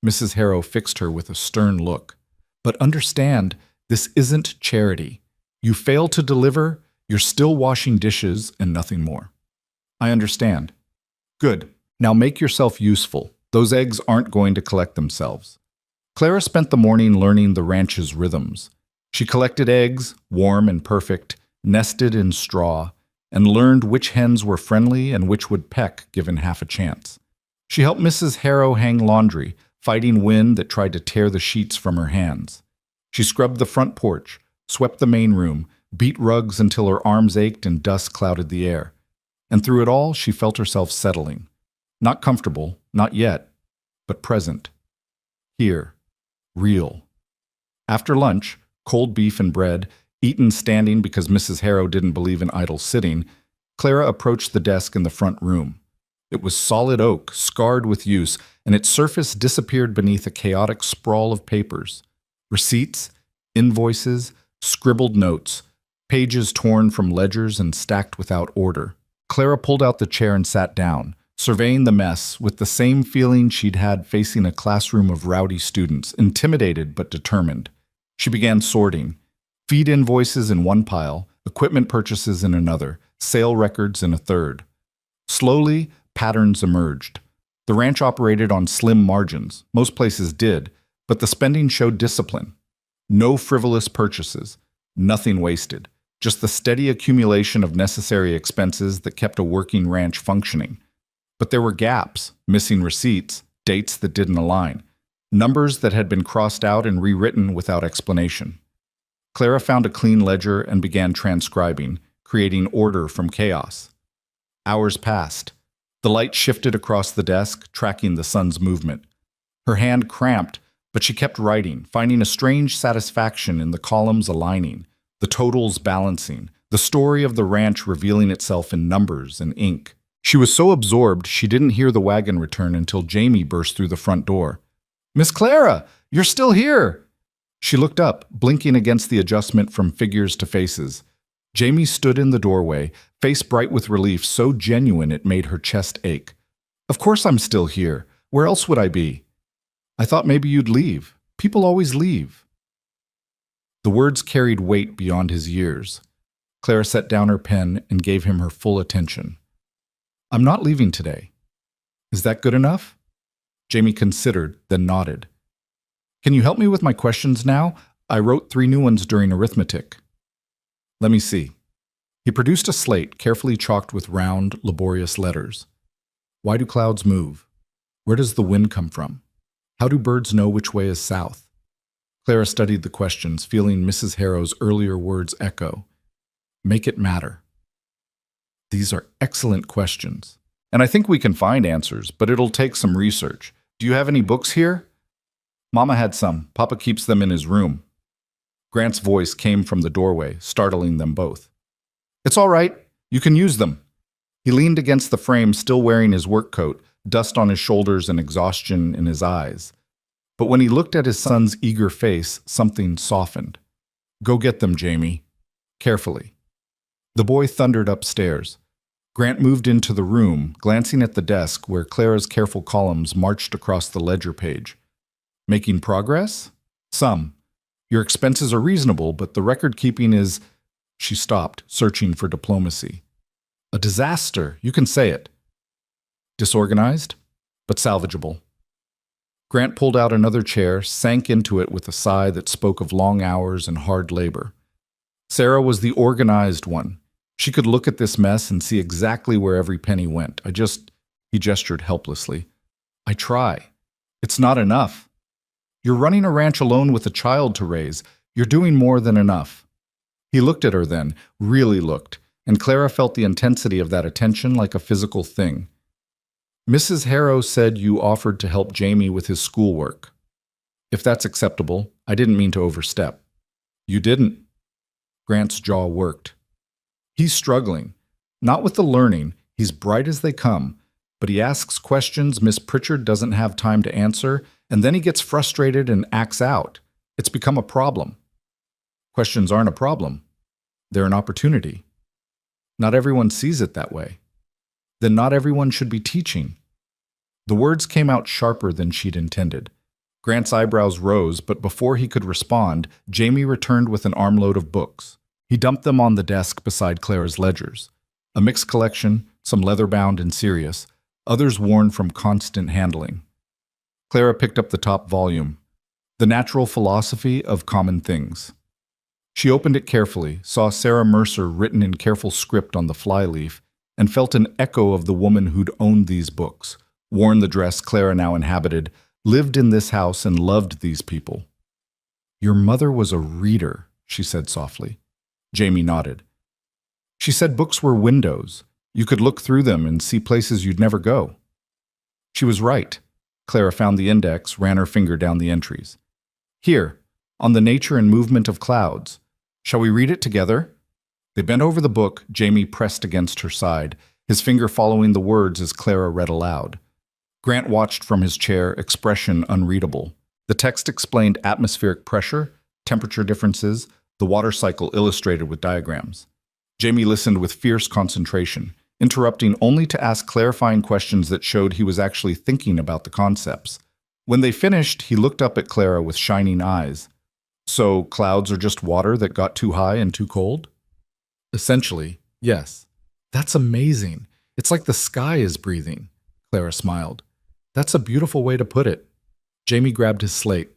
Mrs. Harrow fixed her with a stern look. But understand, this isn't charity. You fail to deliver, you're still washing dishes and nothing more. I understand. Good. Now make yourself useful. Those eggs aren't going to collect themselves. Clara spent the morning learning the ranch's rhythms. She collected eggs, warm and perfect, nested in straw, and learned which hens were friendly and which would peck given half a chance. She helped Mrs. Harrow hang laundry, fighting wind that tried to tear the sheets from her hands. She scrubbed the front porch, swept the main room, beat rugs until her arms ached and dust clouded the air. And through it all, she felt herself settling. Not comfortable, not yet, but present. Here. Real. After lunch, cold beef and bread, eaten standing because Mrs. Harrow didn't believe in idle sitting, Clara approached the desk in the front room. It was solid oak, scarred with use, and its surface disappeared beneath a chaotic sprawl of papers. Receipts, invoices, scribbled notes, pages torn from ledgers and stacked without order. Clara pulled out the chair and sat down, surveying the mess with the same feeling she'd had facing a classroom of rowdy students, intimidated but determined. She began sorting. Feed invoices in one pile, equipment purchases in another, sale records in a third. Slowly, patterns emerged. The ranch operated on slim margins. Most places did, but the spending showed discipline. No frivolous purchases, nothing wasted, just the steady accumulation of necessary expenses that kept a working ranch functioning. But there were gaps, missing receipts, dates that didn't align, numbers that had been crossed out and rewritten without explanation. Clara found a clean ledger and began transcribing, creating order from chaos. Hours passed. The light shifted across the desk, tracking the sun's movement. Her hand cramped, but she kept writing, finding a strange satisfaction in the columns aligning, the totals balancing, the story of the ranch revealing itself in numbers and ink. She was so absorbed she didn't hear the wagon return until Jamie burst through the front door. "Miss Clara, you're still here!" She looked up, blinking against the adjustment from figures to faces. Jamie stood in the doorway, face bright with relief so genuine it made her chest ache. "Of course I'm still here. Where else would I be?" "I thought maybe you'd leave. People always leave." The words carried weight beyond his years. Clara set down her pen and gave him her full attention. "I'm not leaving today. Is that good enough?" Jamie considered, then nodded. "Can you help me with my questions now? I wrote 3 new ones during arithmetic." "Let me see." He produced a slate carefully chalked with round, laborious letters. "Why do clouds move? Where does the wind come from? How do birds know which way is south?" Clara studied the questions, feeling Mrs. Harrow's earlier words echo. Make it matter. These are excellent questions. And I think we can find answers, but it'll take some research. Do you have any books here? Mama had some. Papa keeps them in his room. Grant's voice came from the doorway, startling them both. "It's all right. You can use them." He leaned against the frame, still wearing his work coat, dust on his shoulders and exhaustion in his eyes. But when he looked at his son's eager face, something softened. "Go get them, Jamie." Carefully. The boy thundered upstairs. Grant moved into the room, glancing at the desk where Clara's careful columns marched across the ledger page. "Making progress?" "Some. Your expenses are reasonable, but the record-keeping is—" She stopped, searching for diplomacy. "A disaster, you can say it." "Disorganized, but salvageable." Grant pulled out another chair, sank into it with a sigh that spoke of long hours and hard labor. Sarah was the organized one. She could look at this mess and see exactly where every penny went. He gestured helplessly. I try. It's not enough. You're running a ranch alone with a child to raise. You're doing more than enough. He looked at her then, really looked, and Clara felt the intensity of that attention like a physical thing. Mrs. Harrow said you offered to help Jamie with his schoolwork. If that's acceptable, I didn't mean to overstep. You didn't. Grant's jaw worked. He's struggling. Not with the learning. He's bright as they come. But he asks questions Miss Pritchard doesn't have time to answer, and then he gets frustrated and acts out. It's become a problem. Questions aren't a problem. They're an opportunity. Not everyone sees it that way. Then not everyone should be teaching. The words came out sharper than she'd intended. Grant's eyebrows rose, but before he could respond, Jamie returned with an armload of books. He dumped them on the desk beside Clara's ledgers. A mixed collection, some leather-bound and serious, others worn from constant handling. Clara picked up the top volume, The Natural Philosophy of Common Things. She opened it carefully, saw Sarah Mercer written in careful script on the flyleaf, and felt an echo of the woman who'd owned these books, worn the dress Clara now inhabited, lived in this house and loved these people. Your mother was a reader, she said softly. Jamie nodded. She said books were windows. You could look through them and see places you'd never go. She was right. Clara found the index, ran her finger down the entries. Here, on the nature and movement of clouds. Shall we read it together? They bent over the book, Jamie pressed against her side, his finger following the words as Clara read aloud. Grant watched from his chair, expression unreadable. The text explained atmospheric pressure, temperature differences, the water cycle illustrated with diagrams. Jamie listened with fierce concentration, interrupting only to ask clarifying questions that showed he was actually thinking about the concepts. When they finished, he looked up at Clara with shining eyes. So, clouds are just water that got too high and too cold? Essentially, yes. That's amazing. It's like the sky is breathing. Clara smiled. That's a beautiful way to put it. Jamie grabbed his slate.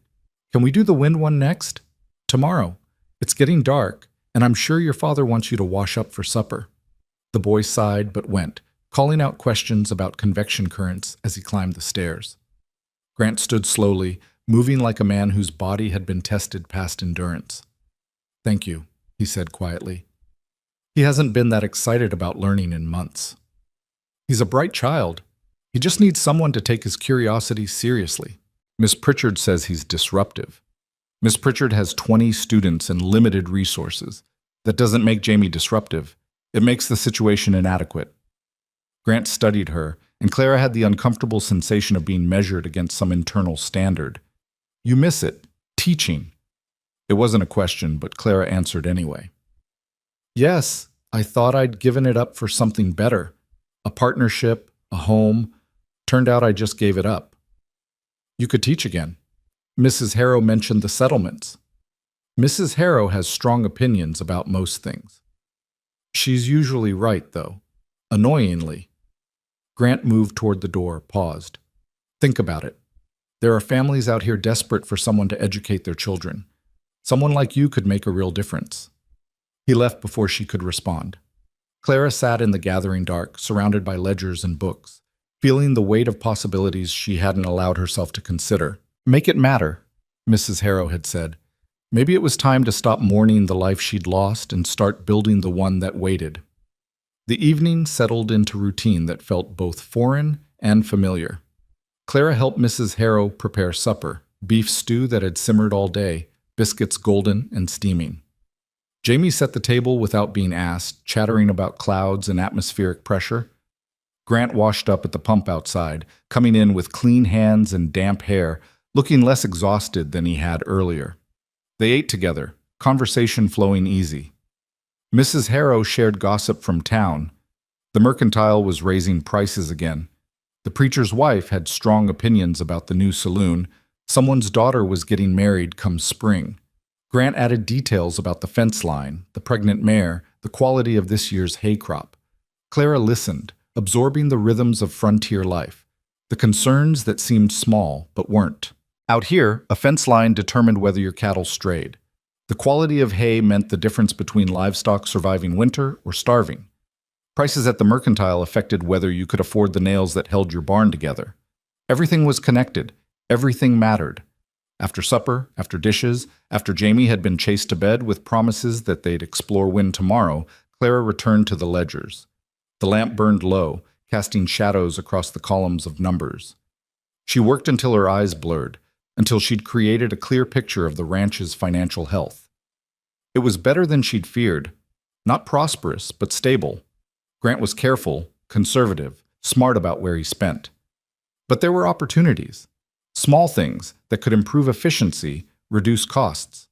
Can we do the wind one next? Tomorrow. It's getting dark, and I'm sure your father wants you to wash up for supper. The boy sighed but went, calling out questions about convection currents as he climbed the stairs. Grant stood slowly, moving like a man whose body had been tested past endurance. Thank you, he said quietly. He hasn't been that excited about learning in months. He's a bright child. He just needs someone to take his curiosity seriously. Miss Pritchard says he's disruptive. Miss Pritchard has 20 students and limited resources. That doesn't make Jamie disruptive. It makes the situation inadequate. Grant studied her, and Clara had the uncomfortable sensation of being measured against some internal standard. You miss it. Teaching. It wasn't a question, but Clara answered anyway. Yes, I thought I'd given it up for something better. A partnership, a home. Turned out I just gave it up. You could teach again. Mrs. Harrow mentioned the settlements. Mrs. Harrow has strong opinions about most things. She's usually right, though. Annoyingly. Grant moved toward the door, paused. Think about it. There are families out here desperate for someone to educate their children. Someone like you could make a real difference. He left before she could respond. Clara sat in the gathering dark, surrounded by ledgers and books, feeling the weight of possibilities she hadn't allowed herself to consider. Make it matter, Mrs. Harrow had said. Maybe it was time to stop mourning the life she'd lost and start building the one that waited. The evening settled into routine that felt both foreign and familiar. Clara helped Mrs. Harrow prepare supper, beef stew that had simmered all day, biscuits golden and steaming. Jamie set the table without being asked, chattering about clouds and atmospheric pressure. Grant washed up at the pump outside, coming in with clean hands and damp hair, looking less exhausted than he had earlier. They ate together, conversation flowing easy. Mrs. Harrow shared gossip from town. The mercantile was raising prices again. The preacher's wife had strong opinions about the new saloon. Someone's daughter was getting married come spring. Grant added details about the fence line, the pregnant mare, the quality of this year's hay crop. Clara listened, absorbing the rhythms of frontier life, the concerns that seemed small but weren't. Out here, a fence line determined whether your cattle strayed. The quality of hay meant the difference between livestock surviving winter or starving. Prices at the mercantile affected whether you could afford the nails that held your barn together. Everything was connected. Everything mattered. After supper, after dishes, after Jamie had been chased to bed with promises that they'd explore Wind tomorrow, Clara returned to the ledgers. The lamp burned low, casting shadows across the columns of numbers. She worked until her eyes blurred, until she'd created a clear picture of the ranch's financial health. It was better than she'd feared. Not prosperous, but stable. Grant was careful, conservative, smart about where he spent. But there were opportunities. Small things that could improve efficiency, reduce costs.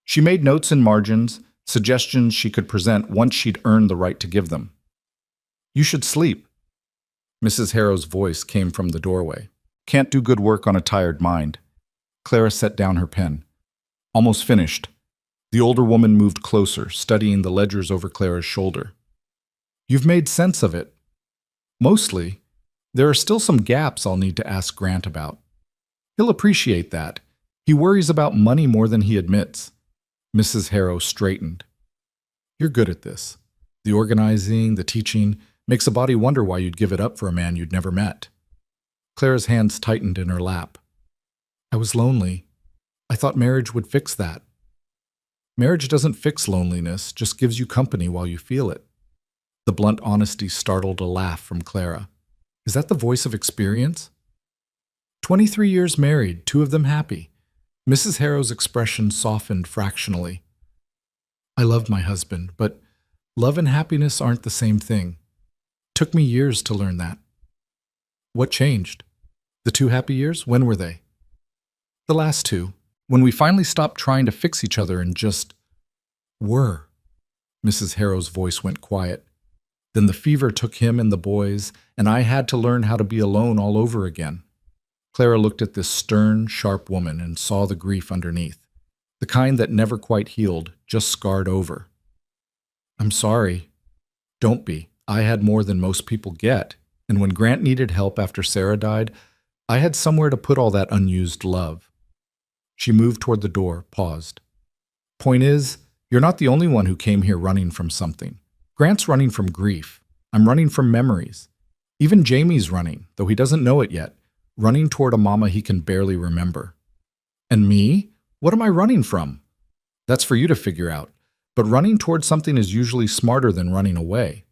She made notes in margins, suggestions she could present once she'd earned the right to give them. "You should sleep." Mrs. Harrow's voice came from the doorway. "Can't do good work on a tired mind." Clara set down her pen. "Almost finished." The older woman moved closer, studying the ledgers over Clara's shoulder. "You've made sense of it." "Mostly. There are still some gaps I'll need to ask Grant about. He'll appreciate that. He worries about money more than he admits." Mrs. Harrow straightened. "You're good at this. The organizing, the teaching, makes a body wonder why you'd give it up for a man you'd never met." Clara's hands tightened in her lap. "I was lonely. I thought marriage would fix that." "Marriage doesn't fix loneliness, just gives you company while you feel it." The blunt honesty startled a laugh from Clara. "Is that the voice of experience?" 23 years married, 2 of them happy." Mrs. Harrow's expression softened fractionally. "I loved my husband, but love and happiness aren't the same thing. Took me years to learn that." "What changed? The 2 happy years? When were they?" "The last 2, when we finally stopped trying to fix each other and just were." Mrs. Harrow's voice went quiet. "Then the fever took him and the boys, and I had to learn how to be alone all over again." Clara looked at this stern, sharp woman and saw the grief underneath, the kind that never quite healed, just scarred over. "I'm sorry." "Don't be. I had more than most people get, and when Grant needed help after Sarah died, I had somewhere to put all that unused love." She moved toward the door, paused. "Point is, you're not the only one who came here running from something. Grant's running from grief. I'm running from memories. Even Jamie's running, though he doesn't know it yet, running toward a mama he can barely remember. And me? What am I running from? That's for you to figure out, but running toward something is usually smarter than running away."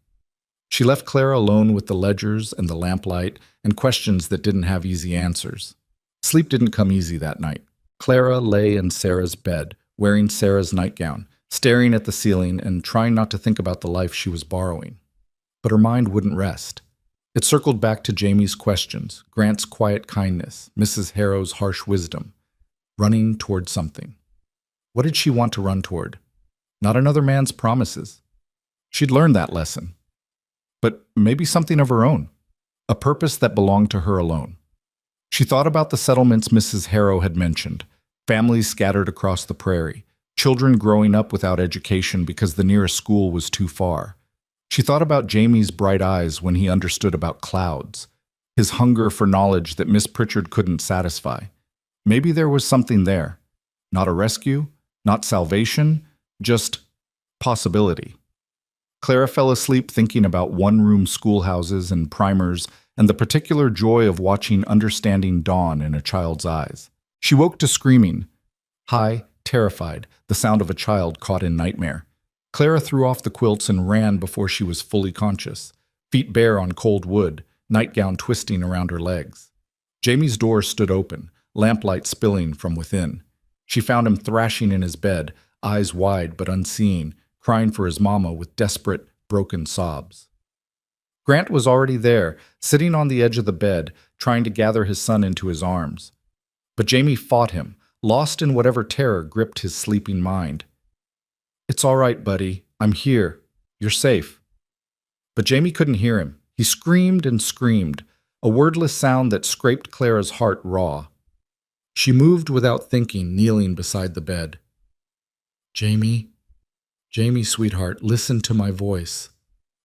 She left Clara alone with the ledgers and the lamplight and questions that didn't have easy answers. Sleep didn't come easy that night. Clara lay in Sarah's bed, wearing Sarah's nightgown, staring at the ceiling and trying not to think about the life she was borrowing. But her mind wouldn't rest. It circled back to Jamie's questions, Grant's quiet kindness, Mrs. Harrow's harsh wisdom, running toward something. What did she want to run toward? Not another man's promises. She'd learned that lesson. But maybe something of her own, a purpose that belonged to her alone. She thought about the settlements Mrs. Harrow had mentioned, families scattered across the prairie, children growing up without education because the nearest school was too far. She thought about Jamie's bright eyes when he understood about clouds, his hunger for knowledge that Miss Pritchard couldn't satisfy. Maybe there was something there. Not a rescue, not salvation, just possibility. Clara fell asleep thinking about one-room schoolhouses and primers and the particular joy of watching understanding dawn in a child's eyes. She woke to screaming, high, terrified, the sound of a child caught in nightmare. Clara threw off the quilts and ran before she was fully conscious, feet bare on cold wood, nightgown twisting around her legs. Jamie's door stood open, lamplight spilling from within. She found him thrashing in his bed, eyes wide but unseeing, crying for his mama with desperate, broken sobs. Grant was already there, sitting on the edge of the bed, trying to gather his son into his arms. But Jamie fought him, lost in whatever terror gripped his sleeping mind. "It's all right, buddy. I'm here. You're safe." But Jamie couldn't hear him. He screamed and screamed, a wordless sound that scraped Clara's heart raw. She moved without thinking, kneeling beside the bed. "Jamie, Jamie, sweetheart, listen to my voice."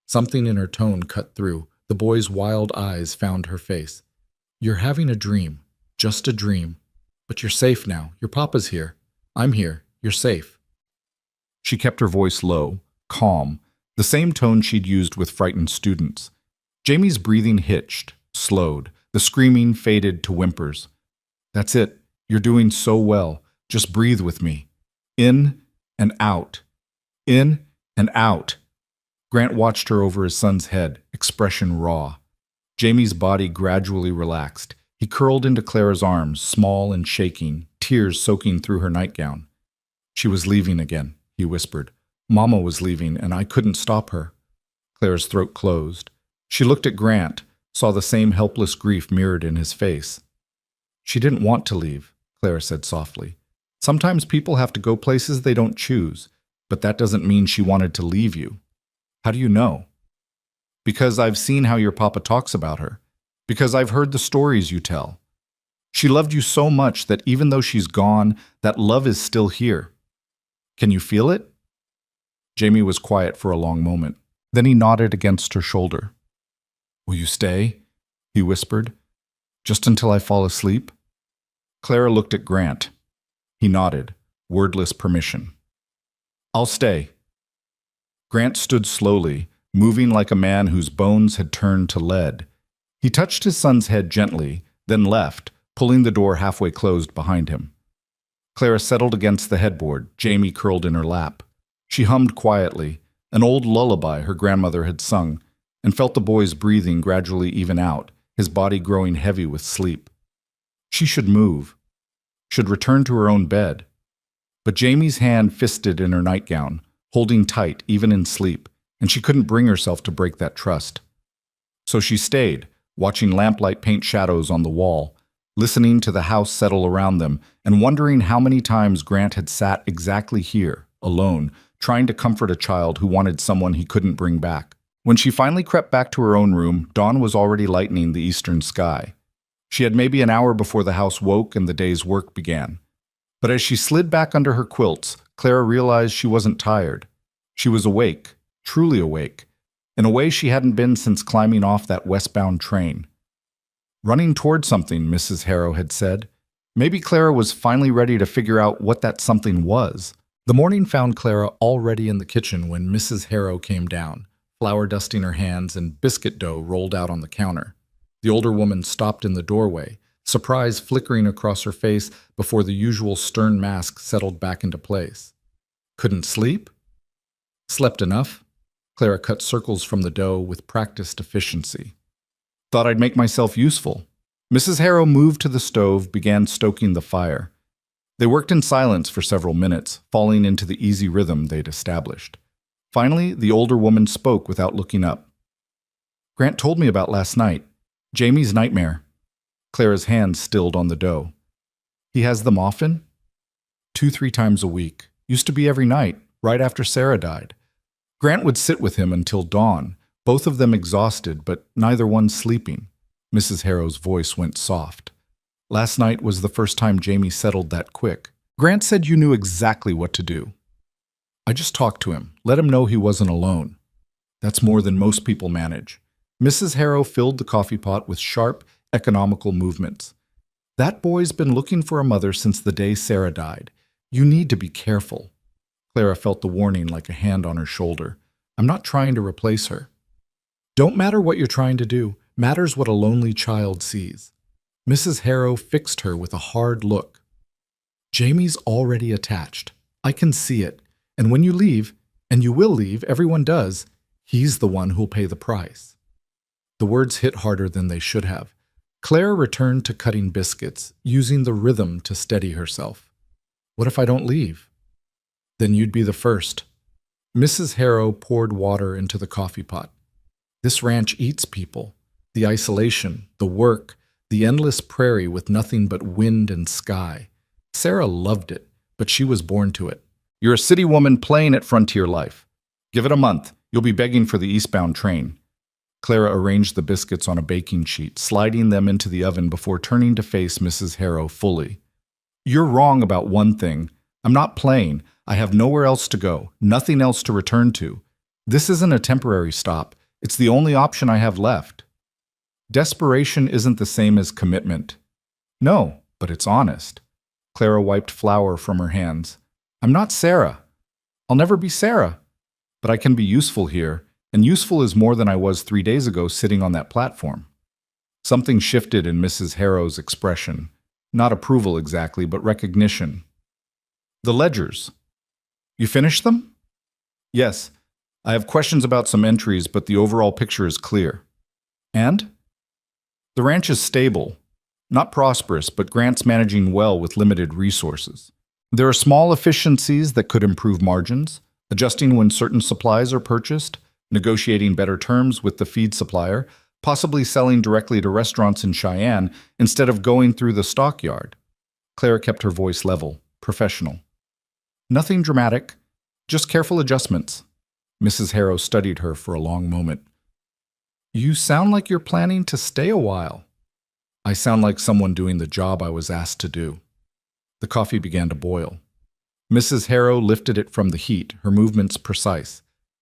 Something in her tone cut through. The boy's wild eyes found her face. "You're having a dream, just a dream. But you're safe now. Your papa's here. I'm here. You're safe." She kept her voice low, calm, the same tone she'd used with frightened students. Jamie's breathing hitched, slowed. The screaming faded to whimpers. "That's it. You're doing so well. Just breathe with me. In and out. In and out." Grant watched her over his son's head, expression raw. Jamie's body gradually relaxed. He curled into Clara's arms, small and shaking, tears soaking through her nightgown. "She was leaving again," he whispered. "Mama was leaving, and I couldn't stop her." Clara's throat closed. She looked at Grant, saw the same helpless grief mirrored in his face. "She didn't want to leave," Clara said softly. "Sometimes people have to go places they don't choose, but that doesn't mean she wanted to leave you." "How do you know?" "Because I've seen how your papa talks about her. Because I've heard the stories you tell. She loved you so much that even though she's gone, that love is still here. Can you feel it?" Jamie was quiet for a long moment. Then he nodded against her shoulder. "Will you stay?" he whispered. "Just until I fall asleep?" Clara looked at Grant. He nodded, wordless permission. "I'll stay." Grant stood slowly, moving like a man whose bones had turned to lead. He touched his son's head gently, then left, pulling the door halfway closed behind him. Clara settled against the headboard, Jamie curled in her lap. She hummed quietly, an old lullaby her grandmother had sung, and felt the boy's breathing gradually even out, his body growing heavy with sleep. She should move, should return to her own bed. But Jamie's hand fisted in her nightgown, holding tight even in sleep, and she couldn't bring herself to break that trust. So she stayed, watching lamplight paint shadows on the wall, listening to the house settle around them, and wondering how many times Grant had sat exactly here, alone, trying to comfort a child who wanted someone he couldn't bring back. When she finally crept back to her own room, dawn was already lightening the eastern sky. She had maybe an hour before the house woke and the day's work began. But as she slid back under her quilts, Clara realized she wasn't tired. She was awake, truly awake, in a way she hadn't been since climbing off that westbound train. Running toward something, Mrs. Harrow had said. Maybe Clara was finally ready to figure out what that something was. The morning found Clara already in the kitchen when Mrs. Harrow came down, flour dusting her hands and biscuit dough rolled out on the counter. The older woman stopped in the doorway, surprise flickering across her face before the usual stern mask settled back into place. Couldn't sleep? Slept enough. Clara cut circles from the dough with practiced efficiency. Thought I'd make myself useful. Mrs. Harrow moved to the stove, began stoking the fire. They worked in silence for several minutes, falling into the easy rhythm they'd established. Finally, the older woman spoke without looking up. "Grant told me about last night. Jamie's nightmare." Clara's hand stilled on the dough. "He has them often?" 2-3 times a week. Used to be every night, right after Sarah died. Grant would sit with him until dawn, both of them exhausted, but neither one sleeping. Mrs. Harrow's voice went soft. "Last night was the first time Jamie settled that quick. Grant said you knew exactly what to do. I just talked to him, let him know he wasn't alone. That's more than most people manage." Mrs. Harrow filled the coffee pot with sharp, economical movements. "That boy's been looking for a mother since the day Sarah died. You need to be careful." Clara felt the warning like a hand on her shoulder. "I'm not trying to replace her." "Don't matter what you're trying to do. Matters what a lonely child sees." Mrs. Harrow fixed her with a hard look. "Jamie's already attached. I can see it. And when you leave, and you will leave, everyone does, he's the one who'll pay the price." The words hit harder than they should have. Clara returned to cutting biscuits, using the rhythm to steady herself. "What if I don't leave?" "Then you'd be the first." Mrs. Harrow poured water into the coffee pot. "This ranch eats people. The isolation, the work, the endless prairie with nothing but wind and sky. Sarah loved it, but she was born to it. You're a city woman playing at frontier life. Give it a month. You'll be begging for the eastbound train." Clara arranged the biscuits on a baking sheet, sliding them into the oven before turning to face Mrs. Harrow fully. "You're wrong about one thing. I'm not playing. I have nowhere else to go, nothing else to return to. This isn't a temporary stop. It's the only option I have left." Desperation isn't the same as commitment. "No, but it's honest." Clara wiped flour from her hands. "I'm not Sarah." I'll never be Sarah, but I can be useful here, and useful is more than I was 3 days ago sitting on that platform. Something shifted in Mrs. Harrow's expression. Not approval exactly, but recognition. The ledgers. You finished them? Yes. I have questions about some entries, but the overall picture is clear. And? The ranch is stable. Not prosperous, but Grant's managing well with limited resources. There are small efficiencies that could improve margins, adjusting when certain supplies are purchased, negotiating better terms with the feed supplier, possibly selling directly to restaurants in Cheyenne instead of going through the stockyard. Clara kept her voice level, professional. Nothing dramatic, just careful adjustments. Mrs. Harrow studied her for a long moment. You sound like you're planning to stay a while. I sound like someone doing the job I was asked to do. The coffee began to boil. Mrs. Harrow lifted it from the heat, her movements precise.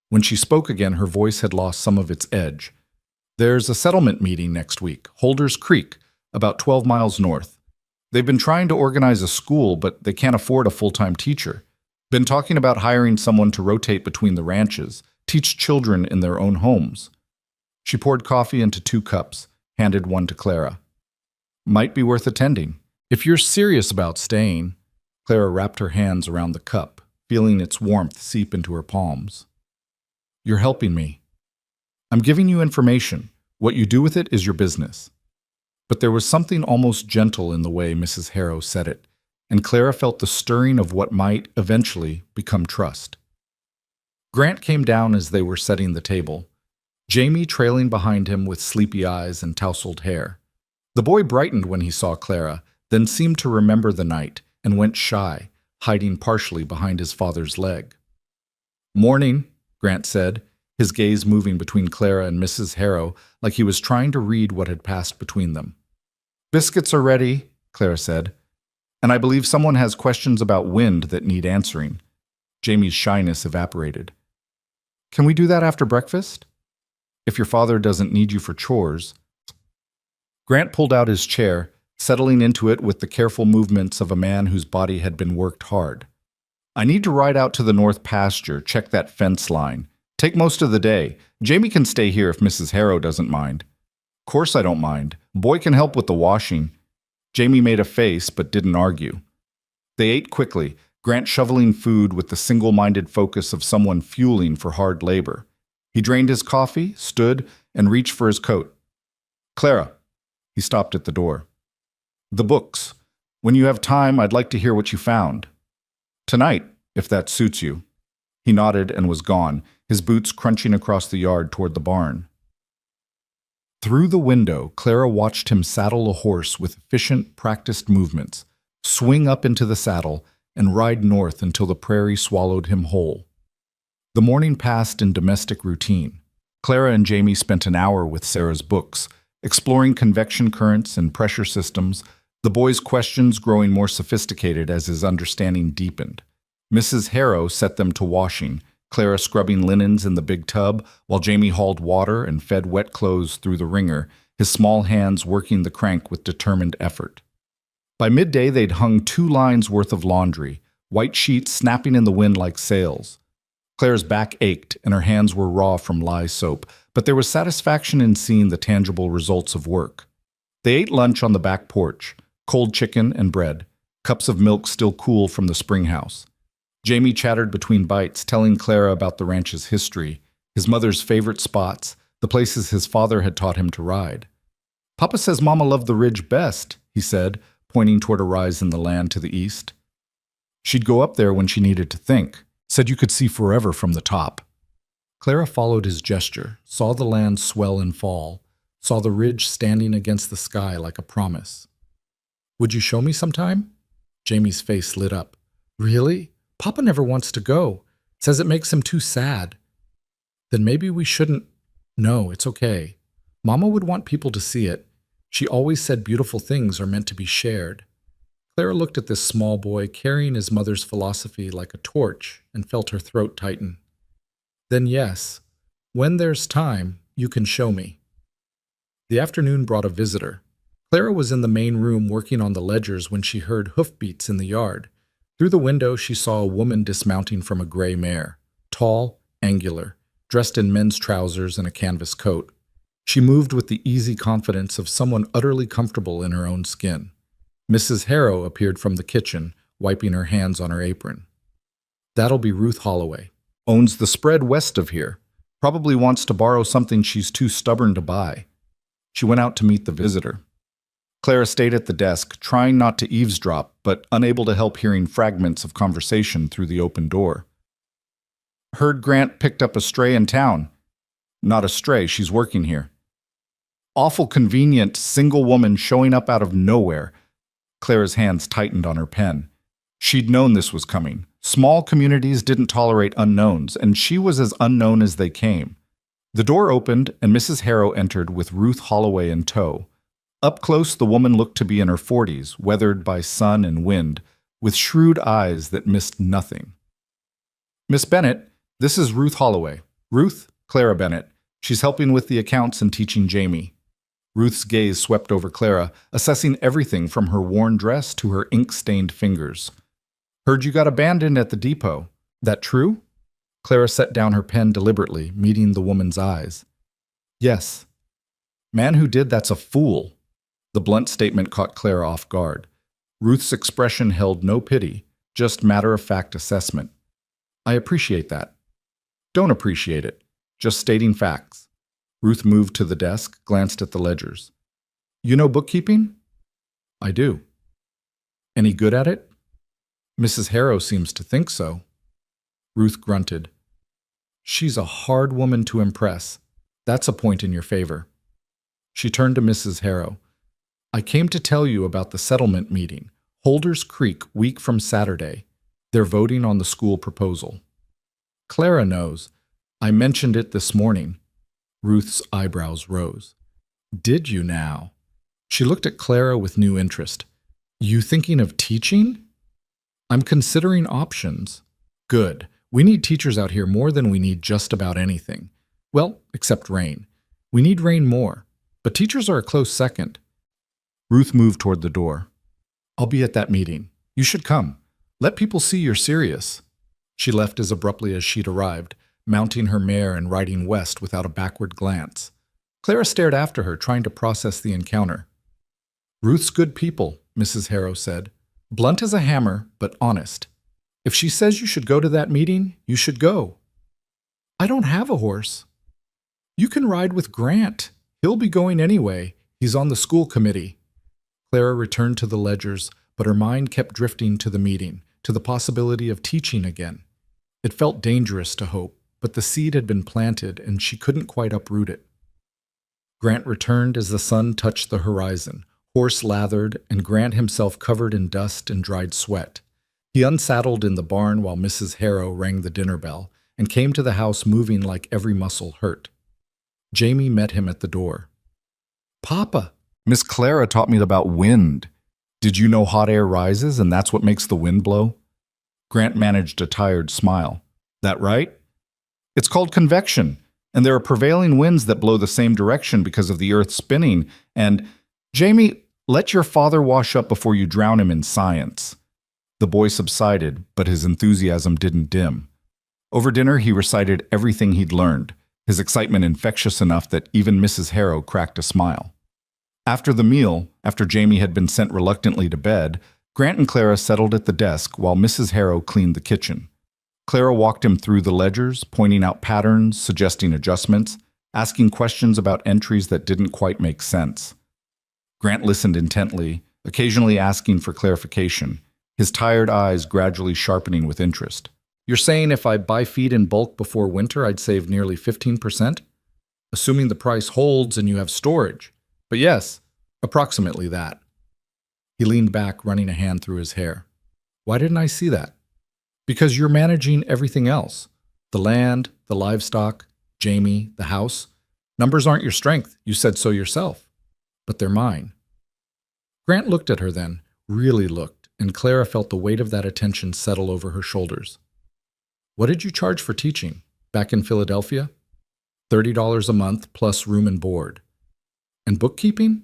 When she spoke again, her voice had lost some of its edge. There's a settlement meeting next week, Holders Creek, about 12 miles north. They've been trying to organize a school, but they can't afford a full-time teacher. Been talking about hiring someone to rotate between the ranches, teach children in their own homes. She poured coffee into 2 cups, handed one to Clara. Might be worth attending. If you're serious about staying. Clara wrapped her hands around the cup, feeling its warmth seep into her palms. You're helping me. I'm giving you information. What you do with it is your business. But there was something almost gentle in the way Mrs. Harrow said it, and Clara felt the stirring of what might eventually become trust. Grant came down as they were setting the table, Jamie trailing behind him with sleepy eyes and tousled hair. The boy brightened when he saw Clara, then seemed to remember the night and went shy, hiding partially behind his father's leg. Morning, Grant said, his gaze moving between Clara and Mrs. Harrow like he was trying to read what had passed between them. Biscuits are ready, Clara said, and I believe someone has questions about wind that need answering. Jamie's shyness evaporated. Can we do that after breakfast? If your father doesn't need you for chores. Grant pulled out his chair, settling into it with the careful movements of a man whose body had been worked hard. I need to ride out to the north pasture, check that fence line. Take most of the day. Jamie can stay here if Mrs. Harrow doesn't mind. Course I don't mind. Boy can help with the washing. Jamie made a face but didn't argue. They ate quickly, Grant shoveling food with the single-minded focus of someone fueling for hard labor. He drained his coffee, stood, and reached for his coat. Clara. He stopped at the door. The books. When you have time, I'd like to hear what you found. Tonight, if that suits you. He nodded and was gone, his boots crunching across the yard toward the barn. Through the window, Clara watched him saddle a horse with efficient, practiced movements, swing up into the saddle, and ride north until the prairie swallowed him whole. The morning passed in domestic routine. Clara and Jamie spent an hour with Sarah's books, exploring convection currents and pressure systems, the boy's questions growing more sophisticated as his understanding deepened. Mrs. Harrow set them to washing, Clara scrubbing linens in the big tub, while Jamie hauled water and fed wet clothes through the wringer, his small hands working the crank with determined effort. By midday, they'd hung 2 lines worth of laundry, white sheets snapping in the wind like sails. Claire's back ached, and her hands were raw from lye soap, but there was satisfaction in seeing the tangible results of work. They ate lunch on the back porch, cold chicken and bread, cups of milk still cool from the spring house. Jamie chattered between bites, telling Clara about the ranch's history, his mother's favorite spots, the places his father had taught him to ride. Papa says Mama loved the ridge best, he said, pointing toward a rise in the land to the east. She'd go up there when she needed to think, said you could see forever from the top. Clara followed his gesture, saw the land swell and fall, saw the ridge standing against the sky like a promise. Would you show me sometime? Jamie's face lit up. Really? Papa never wants to go. Says it makes him too sad. Then maybe we shouldn't. No, it's okay. Mama would want people to see it. She always said beautiful things are meant to be shared. Clara looked at this small boy carrying his mother's philosophy like a torch and felt her throat tighten. Then yes, when there's time, you can show me. The afternoon brought a visitor. Clara was in the main room working on the ledgers when she heard hoofbeats in the yard. Through the window, she saw a woman dismounting from a gray mare, tall, angular, dressed in men's trousers and a canvas coat. She moved with the easy confidence of someone utterly comfortable in her own skin. Mrs. Harrow appeared from the kitchen, wiping her hands on her apron. That'll be Ruth Holloway. Owns the spread west of here. Probably wants to borrow something she's too stubborn to buy. She went out to meet the visitor. Clara stayed at the desk, trying not to eavesdrop, but unable to help hearing fragments of conversation through the open door. Heard Grant picked up a stray in town. Not a stray, she's working here. Awful convenient, single woman showing up out of nowhere. Clara's hands tightened on her pen. She'd known this was coming. Small communities didn't tolerate unknowns, and she was as unknown as they came. The door opened, and Mrs. Harrow entered with Ruth Holloway in tow. Up close, the woman looked to be in her 40s, weathered by sun and wind, with shrewd eyes that missed nothing. Miss Bennett, this is Ruth Holloway. Ruth, Clara Bennett. She's helping with the accounts and teaching Jamie. Ruth's gaze swept over Clara, assessing everything from her worn dress to her ink-stained fingers. Heard you got abandoned at the depot. That true? Clara set down her pen deliberately, meeting the woman's eyes. Yes. Man who did that's a fool. The blunt statement caught Clara off guard. Ruth's expression held no pity, just matter-of-fact assessment. I appreciate that. Don't appreciate it. Just stating facts. Ruth moved to the desk, glanced at the ledgers. You know bookkeeping? I do. Any good at it? Mrs. Harrow seems to think so. Ruth grunted. She's a hard woman to impress. That's a point in your favor. She turned to Mrs. Harrow. I came to tell you about the settlement meeting. Holders Creek, week from Saturday. They're voting on the school proposal. Clara knows. I mentioned it this morning. Ruth's eyebrows rose. Did you now? She looked at Clara with new interest. You thinking of teaching? I'm considering options. Good. We need teachers out here more than we need just about anything. Well, except rain. We need rain more, but teachers are a close second. Ruth moved toward the door. I'll be at that meeting. You should come. Let people see you're serious. She left as abruptly as she'd arrived, mounting her mare and riding west without a backward glance. Clara stared after her, trying to process the encounter. Ruth's good people, Mrs. Harrow said. Blunt as a hammer, but honest. If she says you should go to that meeting, you should go. I don't have a horse. You can ride with Grant. He'll be going anyway. He's on the school committee. Clara returned to the ledgers, but her mind kept drifting to the meeting, to the possibility of teaching again. It felt dangerous to hope, but the seed had been planted and she couldn't quite uproot it. Grant returned as the sun touched the horizon, horse lathered and Grant himself covered in dust and dried sweat. He unsaddled in the barn while Mrs. Harrow rang the dinner bell and came to the house moving like every muscle hurt. Jamie met him at the door. Papa, Miss Clara taught me about wind. Did you know hot air rises and that's what makes the wind blow? Grant managed a tired smile. That right? It's called convection, and there are prevailing winds that blow the same direction because of the earth spinning, and, Jamie, let your father wash up before you drown him in science. The boy subsided, but his enthusiasm didn't dim. Over dinner, he recited everything he'd learned, his excitement infectious enough that even Mrs. Harrow cracked a smile. After the meal, after Jamie had been sent reluctantly to bed, Grant and Clara settled at the desk while Mrs. Harrow cleaned the kitchen. Clara walked him through the ledgers, pointing out patterns, suggesting adjustments, asking questions about entries that didn't quite make sense. Grant listened intently, occasionally asking for clarification, his tired eyes gradually sharpening with interest. You're saying if I buy feed in bulk before winter, I'd save nearly 15%? Assuming the price holds and you have storage. But yes, approximately that. He leaned back, running a hand through his hair. Why didn't I see that? Because you're managing everything else. The land, the livestock, Jamie, the house. Numbers aren't your strength. You said so yourself. But they're mine. Grant looked at her then, really looked, and Clara felt the weight of that attention settle over her shoulders. What did you charge for teaching? Back in Philadelphia? $30 a month plus room and board. And bookkeeping?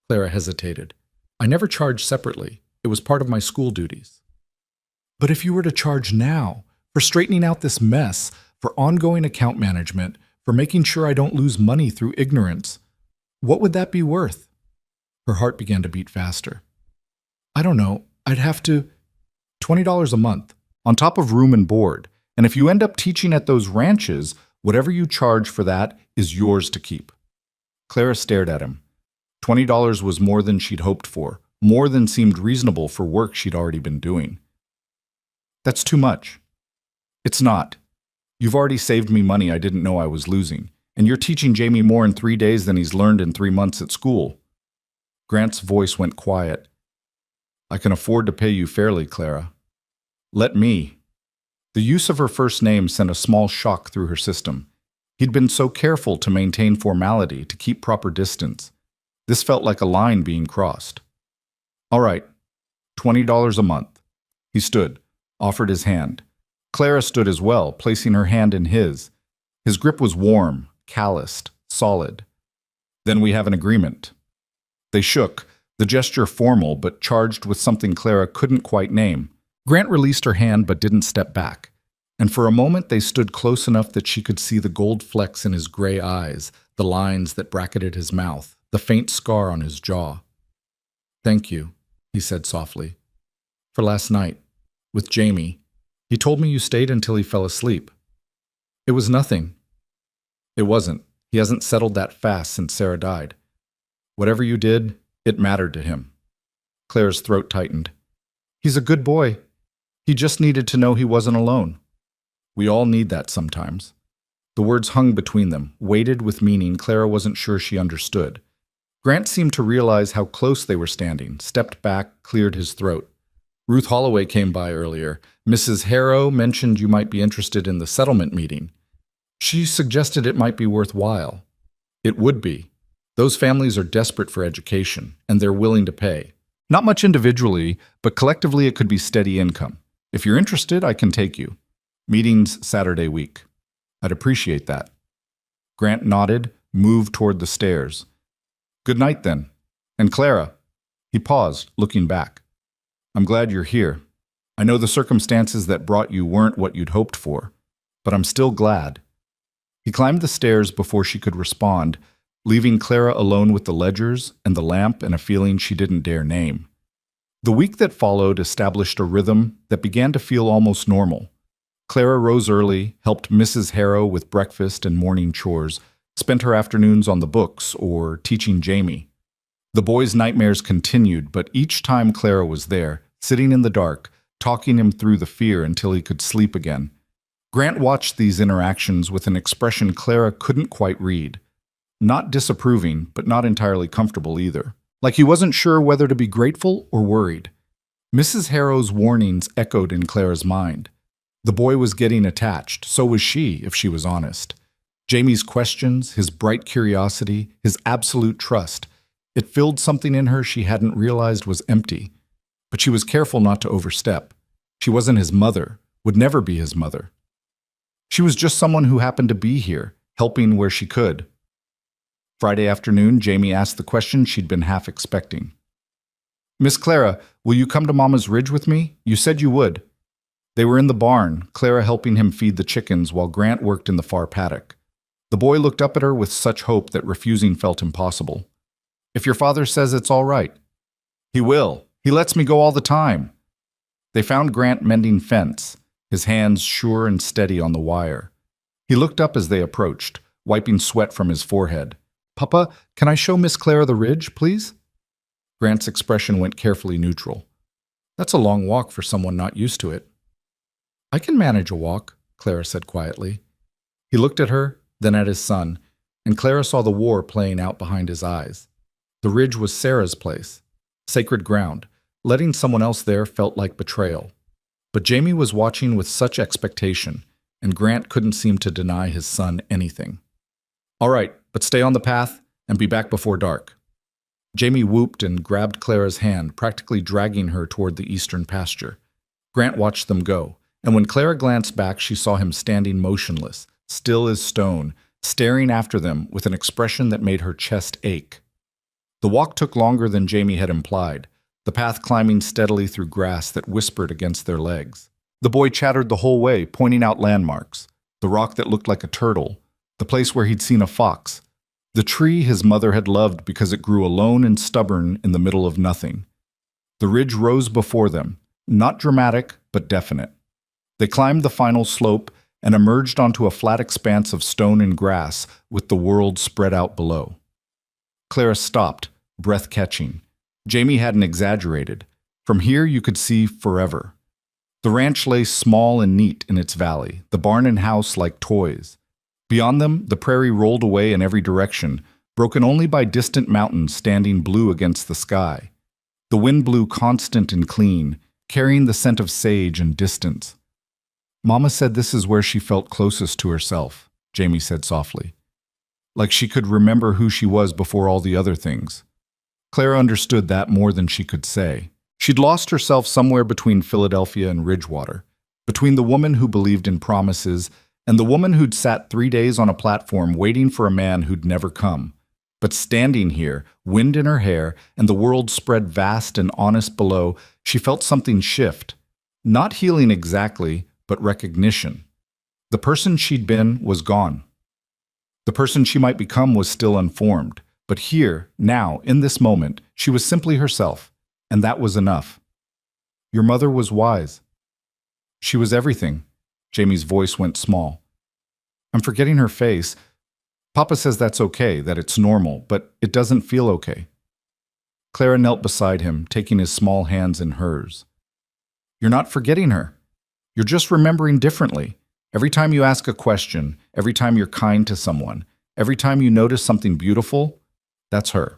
Clara hesitated. I never charged separately. It was part of my school duties. But if you were to charge now, for straightening out this mess, for ongoing account management, for making sure I don't lose money through ignorance, what would that be worth? Her heart began to beat faster. I don't know. I'd have to... $20 a month, on top of room and board. And if you end up teaching at those ranches, whatever you charge for that is yours to keep. Clara stared at him. $20 was more than she'd hoped for, more than seemed reasonable for work she'd already been doing. That's too much. It's not. You've already saved me money I didn't know I was losing, and you're teaching Jamie more in 3 days than he's learned in 3 months at school. Grant's voice went quiet. I can afford to pay you fairly, Clara. Let me. The use of her first name sent a small shock through her system. He'd been so careful to maintain formality, to keep proper distance. This felt like a line being crossed. All right, $20 a month. He stood, offered his hand. Clara stood as well, placing her hand in his. His grip was warm, calloused, solid. Then we have an agreement. They shook, the gesture formal but charged with something Clara couldn't quite name. Grant released her hand but didn't step back, and for a moment they stood close enough that she could see the gold flecks in his gray eyes, the lines that bracketed his mouth, the faint scar on his jaw. Thank you, he said softly. For last night, with Jamie. He told me you stayed until he fell asleep. It was nothing. It wasn't. He hasn't settled that fast since Sarah died. Whatever you did, it mattered to him. Claire's throat tightened. He's a good boy. He just needed to know he wasn't alone. We all need that sometimes. The words hung between them, weighted with meaning Clara wasn't sure she understood. Grant seemed to realize how close they were standing, stepped back, cleared his throat. Ruth Holloway came by earlier. Mrs. Harrow mentioned you might be interested in the settlement meeting. She suggested it might be worthwhile. It would be. Those families are desperate for education, and they're willing to pay. Not much individually, but collectively it could be steady income. If you're interested, I can take you. Meetings Saturday week. I'd appreciate that. Grant nodded, moved toward the stairs. Good night, then. And Clara. He paused, looking back. I'm glad you're here. I know the circumstances that brought you weren't what you'd hoped for, but I'm still glad. He climbed the stairs before she could respond, leaving Clara alone with the ledgers and the lamp and a feeling she didn't dare name. The week that followed established a rhythm that began to feel almost normal. Clara rose early, helped Mrs. Harrow with breakfast and morning chores, spent her afternoons on the books or teaching Jamie. The boy's nightmares continued, but each time Clara was there, sitting in the dark, talking him through the fear until he could sleep again. Grant watched these interactions with an expression Clara couldn't quite read. Not disapproving, but not entirely comfortable either. Like he wasn't sure whether to be grateful or worried. Mrs. Harrow's warnings echoed in Clara's mind. The boy was getting attached, so was she, if she was honest. Jamie's questions, his bright curiosity, his absolute trust, it filled something in her she hadn't realized was empty. But she was careful not to overstep. She wasn't his mother, would never be his mother. She was just someone who happened to be here, helping where she could. Friday afternoon, Jamie asked the question she'd been half expecting. Miss Clara, will you come to Mama's Ridge with me? You said you would. They were in the barn, Clara helping him feed the chickens while Grant worked in the far paddock. The boy looked up at her with such hope that refusing felt impossible. If your father says it's all right. He will. He lets me go all the time. They found Grant mending fence, his hands sure and steady on the wire. He looked up as they approached, wiping sweat from his forehead. Papa, can I show Miss Clara the ridge, please? Grant's expression went carefully neutral. That's a long walk for someone not used to it. I can manage a walk, Clara said quietly. He looked at her, then at his son, and Clara saw the war playing out behind his eyes. The ridge was Sarah's place, sacred ground. Letting someone else there felt like betrayal. But Jamie was watching with such expectation, and Grant couldn't seem to deny his son anything. All right, but stay on the path and be back before dark. Jamie whooped and grabbed Clara's hand, practically dragging her toward the eastern pasture. Grant watched them go, and when Clara glanced back, she saw him standing motionless, still as stone, staring after them with an expression that made her chest ache. The walk took longer than Jamie had implied, the path climbing steadily through grass that whispered against their legs. The boy chattered the whole way, pointing out landmarks. The rock that looked like a turtle, the place where he'd seen a fox, the tree his mother had loved because it grew alone and stubborn in the middle of nothing. The ridge rose before them, not dramatic, but definite. They climbed the final slope and emerged onto a flat expanse of stone and grass with the world spread out below. Clara stopped, breath catching. Jamie hadn't exaggerated. From here you could see forever. The ranch lay small and neat in its valley, the barn and house like toys. Beyond them, the prairie rolled away in every direction, broken only by distant mountains standing blue against the sky. The wind blew constant and clean, carrying the scent of sage and distance. Mama said this is where she felt closest to herself, Jamie said softly. Like she could remember who she was before all the other things. Clara understood that more than she could say. She'd lost herself somewhere between Philadelphia and Ridgewater, between the woman who believed in promises and the woman who'd sat 3 days on a platform waiting for a man who'd never come. But standing here, wind in her hair, and the world spread vast and honest below, she felt something shift. Not healing exactly, but recognition. The person she'd been was gone. The person she might become was still unformed. But here, now, in this moment, she was simply herself. And that was enough. Your mother was wise. She was everything. Jamie's voice went small. I'm forgetting her face. Papa says that's okay, that it's normal, but it doesn't feel okay. Clara knelt beside him, taking his small hands in hers. You're not forgetting her. You're just remembering differently. Every time you ask a question, every time you're kind to someone, every time you notice something beautiful, that's her.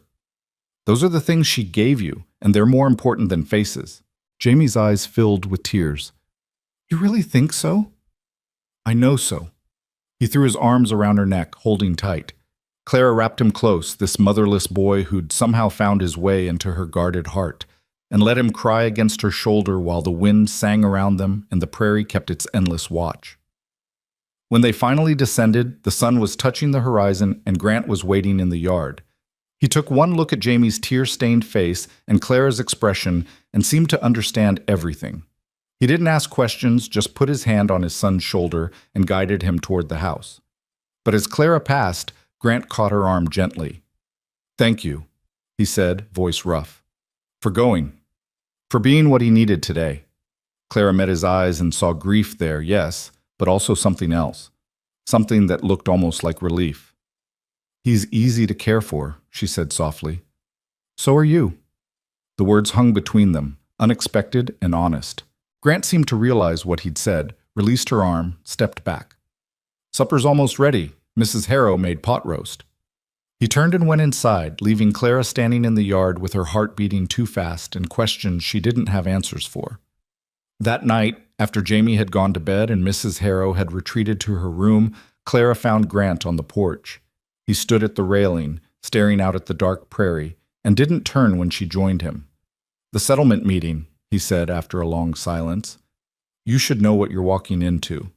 Those are the things she gave you, and they're more important than faces. Jamie's eyes filled with tears. You really think so? I know so. He threw his arms around her neck, holding tight. Clara wrapped him close, this motherless boy who'd somehow found his way into her guarded heart, and let him cry against her shoulder while the wind sang around them and the prairie kept its endless watch. When they finally descended, the sun was touching the horizon and Grant was waiting in the yard. He took one look at Jamie's tear-stained face and Clara's expression and seemed to understand everything. He didn't ask questions, just put his hand on his son's shoulder and guided him toward the house. But as Clara passed, Grant caught her arm gently. Thank you, he said, voice rough. For going. For being what he needed today. Clara met his eyes and saw grief there, yes, but also something else. Something that looked almost like relief. He's easy to care for, she said softly. So are you. The words hung between them, unexpected and honest. Grant seemed to realize what he'd said, released her arm, stepped back. Supper's almost ready. Mrs. Harrow made pot roast. He turned and went inside, leaving Clara standing in the yard with her heart beating too fast and questions she didn't have answers for. That night, after Jamie had gone to bed and Mrs. Harrow had retreated to her room, Clara found Grant on the porch. He stood at the railing, staring out at the dark prairie, and didn't turn when she joined him. The settlement meeting, he said after a long silence. You should know what you're walking into.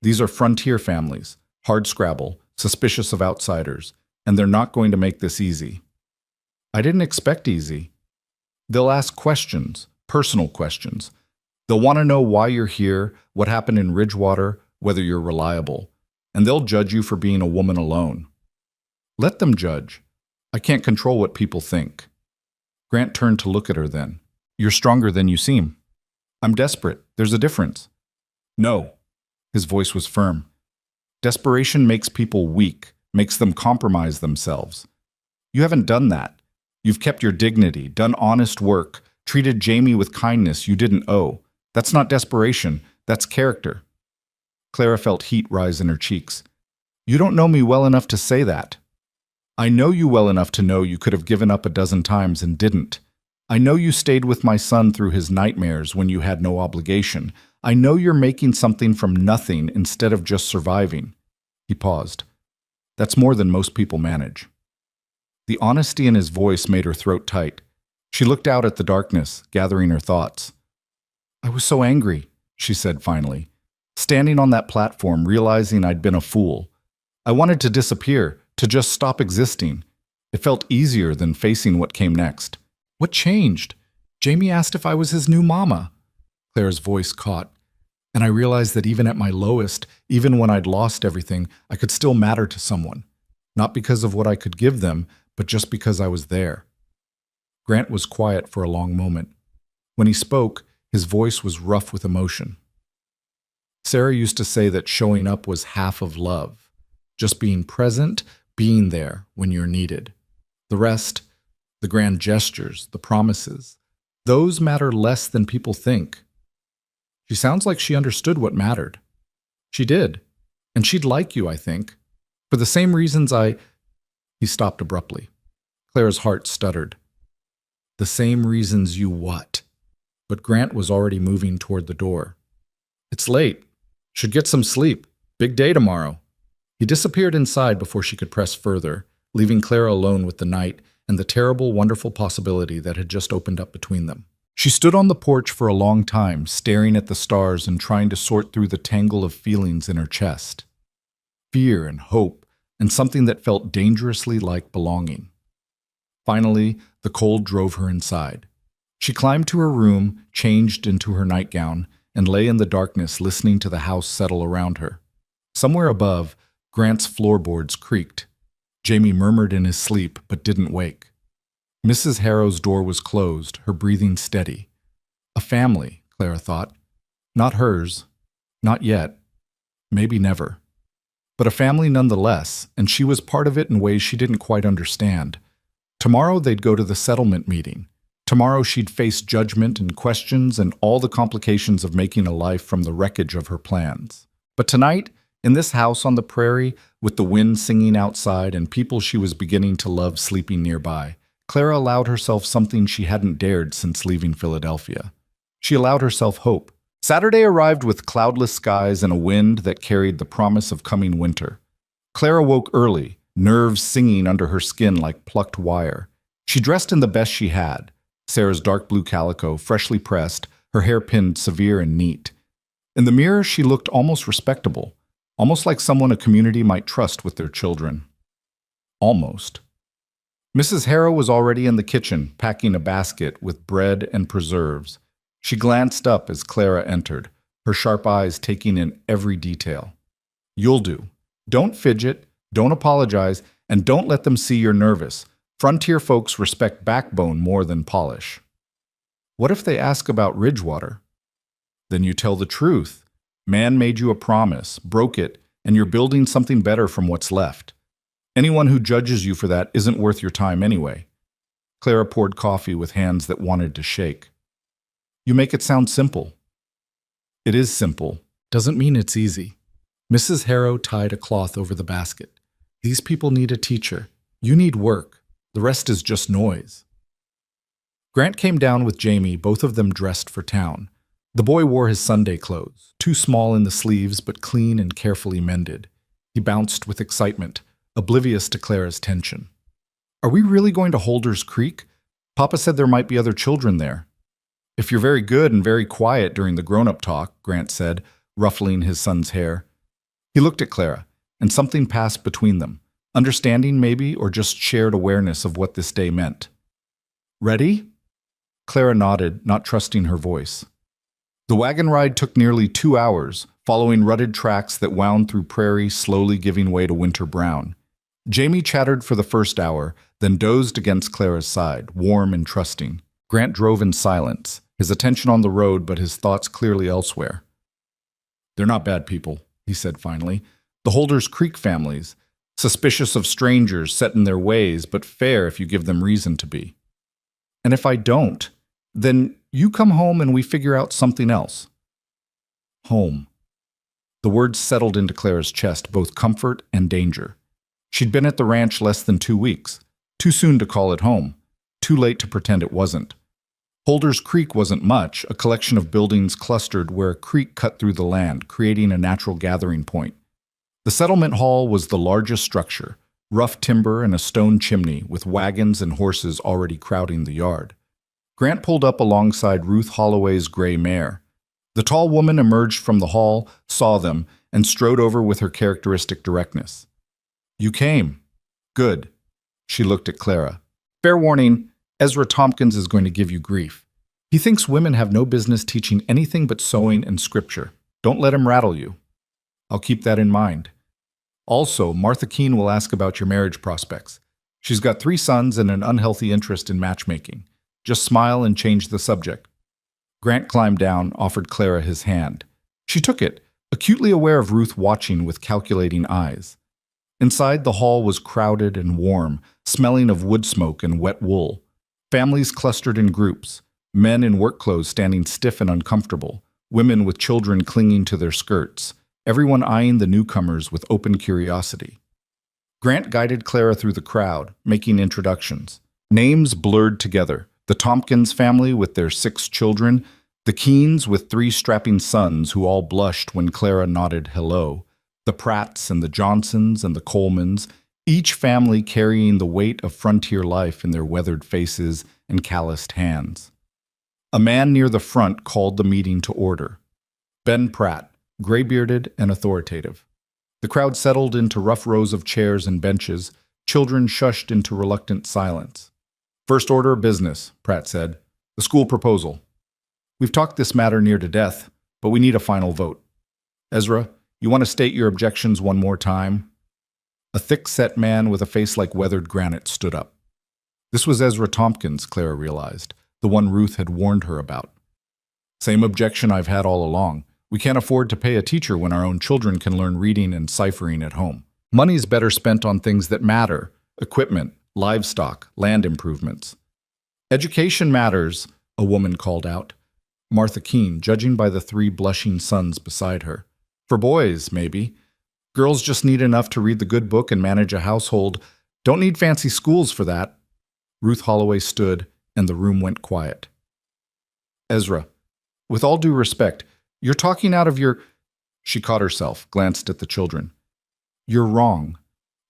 These are frontier families, hardscrabble, suspicious of outsiders, and they're not going to make this easy. I didn't expect easy. They'll ask questions, personal questions. They'll want to know why you're here, what happened in Ridgewater, whether you're reliable, and they'll judge you for being a woman alone. Let them judge. I can't control what people think. Grant turned to look at her then. You're stronger than you seem. I'm desperate. There's a difference. No. His voice was firm. Desperation makes people weak, makes them compromise themselves. You haven't done that. You've kept your dignity, done honest work, treated Jamie with kindness you didn't owe. That's not desperation. That's character. Clara felt heat rise in her cheeks. You don't know me well enough to say that. I know you well enough to know you could have given up a dozen times and didn't. I know you stayed with my son through his nightmares when you had no obligation. I know you're making something from nothing instead of just surviving. He paused. That's more than most people manage. The honesty in his voice made her throat tight. She looked out at the darkness, gathering her thoughts. I was so angry, she said finally, standing on that platform, realizing I'd been a fool. I wanted to disappear, to just stop existing. It felt easier than facing what came next. What changed? Jamie asked if I was his new mama. Clara's voice caught. And I realized that even at my lowest, even when I'd lost everything, I could still matter to someone. Not because of what I could give them, but just because I was there. Grant was quiet for a long moment. When he spoke, his voice was rough with emotion. Sarah used to say that showing up was half of love. Just being present, being there when you're needed. The rest, the grand gestures, the promises, those matter less than people think. She sounds like she understood what mattered. She did. And she'd like you, I think. For the same reasons He stopped abruptly. Clara's heart stuttered. The same reasons you what? But Grant was already moving toward the door. It's late. Should get some sleep. Big day tomorrow. He disappeared inside before she could press further, leaving Clara alone with the night and the terrible, wonderful possibility that had just opened up between them. She stood on the porch for a long time, staring at the stars and trying to sort through the tangle of feelings in her chest. Fear and hope, and something that felt dangerously like belonging. Finally, the cold drove her inside. She climbed to her room, changed into her nightgown, and lay in the darkness listening to the house settle around her. Somewhere above, Grant's floorboards creaked. Jamie murmured in his sleep, but didn't wake. Mrs. Harrow's door was closed, her breathing steady. A family, Clara thought. Not hers. Not yet. Maybe never. But a family nonetheless, and she was part of it in ways she didn't quite understand. Tomorrow they'd go to the settlement meeting. Tomorrow she'd face judgment and questions and all the complications of making a life from the wreckage of her plans. But tonight, in this house on the prairie, with the wind singing outside and people she was beginning to love sleeping nearby, Clara allowed herself something she hadn't dared since leaving Philadelphia. She allowed herself hope. Saturday arrived with cloudless skies and a wind that carried the promise of coming winter. Clara woke early, nerves singing under her skin like plucked wire. She dressed in the best she had, Sarah's dark blue calico, freshly pressed, her hair pinned severe and neat. In the mirror, she looked almost respectable, almost like someone a community might trust with their children. Almost. Mrs. Harrow was already in the kitchen, packing a basket with bread and preserves. She glanced up as Clara entered, her sharp eyes taking in every detail. You'll do. Don't fidget, don't apologize, and don't let them see you're nervous. Frontier folks respect backbone more than polish. What if they ask about Ridgewater? Then you tell the truth. Man made you a promise, broke it, and you're building something better from what's left. Anyone who judges you for that isn't worth your time anyway. Clara poured coffee with hands that wanted to shake. You make it sound simple. It is simple. Doesn't mean it's easy. Mrs. Harrow tied a cloth over the basket. These people need a teacher. You need work. The rest is just noise. Grant came down with Jamie, both of them dressed for town. The boy wore his Sunday clothes, too small in the sleeves but clean and carefully mended. He bounced with excitement, oblivious to Clara's tension. Are we really going to Holders Creek? Papa said there might be other children there. If you're very good and very quiet during the grown-up talk, Grant said, ruffling his son's hair. He looked at Clara, and something passed between them, understanding maybe or just shared awareness of what this day meant. Ready? Clara nodded, not trusting her voice. The wagon ride took nearly 2 hours, following rutted tracks that wound through prairie, slowly giving way to winter brown. Jamie chattered for the first hour, then dozed against Clara's side, warm and trusting. Grant drove in silence, his attention on the road but his thoughts clearly elsewhere. They're not bad people, he said finally. The Holders Creek families, suspicious of strangers, set in their ways, but fair if you give them reason to be. And if I don't, then you come home and we figure out something else. Home. The words settled into Clara's chest, both comfort and danger. She'd been at the ranch less than 2 weeks. Too soon to call it home. Too late to pretend it wasn't. Holders Creek wasn't much, a collection of buildings clustered where a creek cut through the land, creating a natural gathering point. The settlement hall was the largest structure, rough timber and a stone chimney, with wagons and horses already crowding the yard. Grant pulled up alongside Ruth Holloway's gray mare. The tall woman emerged from the hall, saw them, and strode over with her characteristic directness. You came. Good. She looked at Clara. Fair warning, Ezra Tompkins is going to give you grief. He thinks women have no business teaching anything but sewing and scripture. Don't let him rattle you. I'll keep that in mind. Also, Martha Keene will ask about your marriage prospects. She's got 3 sons and an unhealthy interest in matchmaking. Just smile and change the subject. Grant climbed down, offered Clara his hand. She took it, acutely aware of Ruth watching with calculating eyes. Inside, the hall was crowded and warm, smelling of wood smoke and wet wool. Families clustered in groups, men in work clothes standing stiff and uncomfortable, women with children clinging to their skirts, everyone eyeing the newcomers with open curiosity. Grant guided Clara through the crowd, making introductions. Names blurred together. The Tompkins family with their 6 children, the Keenes with 3 strapping sons who all blushed when Clara nodded hello, the Pratts and the Johnsons and the Colemans, each family carrying the weight of frontier life in their weathered faces and calloused hands. A man near the front called the meeting to order. Ben Pratt, gray-bearded and authoritative. The crowd settled into rough rows of chairs and benches, children shushed into reluctant silence. First order of business, Pratt said. The school proposal. We've talked this matter near to death, but we need a final vote. Ezra, you want to state your objections one more time? A thick-set man with a face like weathered granite stood up. This was Ezra Tompkins, Clara realized, the one Ruth had warned her about. Same objection I've had all along. We can't afford to pay a teacher when our own children can learn reading and ciphering at home. Money's better spent on things that matter, equipment, livestock, land improvements. Education matters, a woman called out. Martha Keene, judging by the 3 blushing sons beside her. For boys, maybe. Girls just need enough to read the good book and manage a household. Don't need fancy schools for that. Ruth Holloway stood, and the room went quiet. Ezra, with all due respect, you're talking out of your... She caught herself, glanced at the children. You're wrong.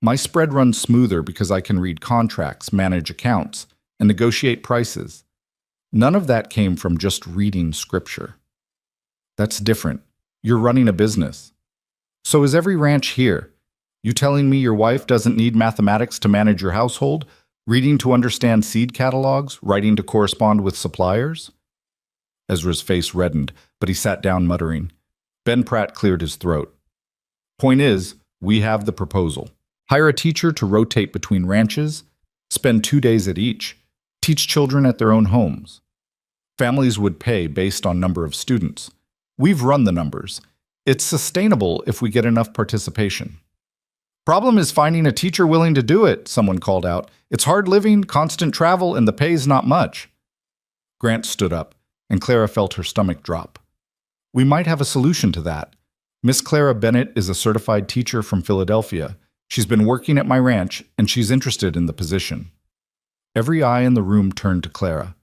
My spread runs smoother because I can read contracts, manage accounts, and negotiate prices. None of that came from just reading scripture. That's different. You're running a business. So is every ranch here. You telling me your wife doesn't need mathematics to manage your household, reading to understand seed catalogs, writing to correspond with suppliers? Ezra's face reddened, but he sat down muttering. Ben Pratt cleared his throat. Point is, we have the proposal. Hire a teacher to rotate between ranches, spend 2 days at each, teach children at their own homes. Families would pay based on number of students. We've run the numbers. It's sustainable if we get enough participation. Problem is finding a teacher willing to do it, someone called out. It's hard living, constant travel, and the pay's not much. Grant stood up, and Clara felt her stomach drop. We might have a solution to that. Miss Clara Bennett is a certified teacher from Philadelphia. She's been working at my ranch, and she's interested in the position. Every eye in the room turned to Clara.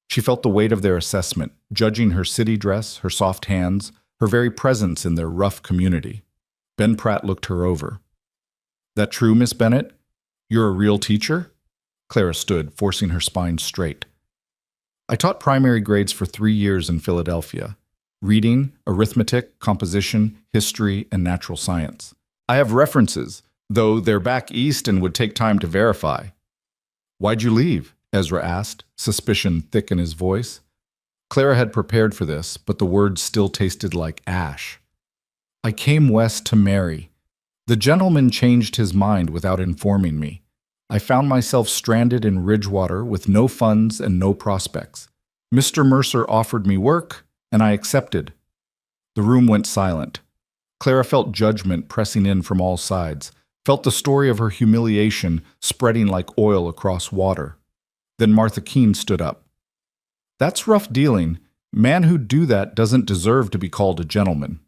She felt the weight of their assessment, judging her city dress, her soft hands, her very presence in their rough community. Ben Pratt looked her over. That true, Miss Bennett? You're a real teacher? Clara stood, forcing her spine straight. I taught primary grades for 3 years in Philadelphia. Reading, arithmetic, composition, history, and natural science. I have references, though they're back east and would take time to verify. Why'd you leave? Ezra asked, suspicion thick in his voice. Clara had prepared for this, but the words still tasted like ash. I came west to marry. The gentleman changed his mind without informing me. I found myself stranded in Ridgewater with no funds and no prospects. Mr. Mercer offered me work, and I accepted. The room went silent. Clara felt judgment pressing in from all sides, felt the story of her humiliation spreading like oil across water. Then Martha Keene stood up. That's rough dealing. Man who'd do that doesn't deserve to be called a gentleman.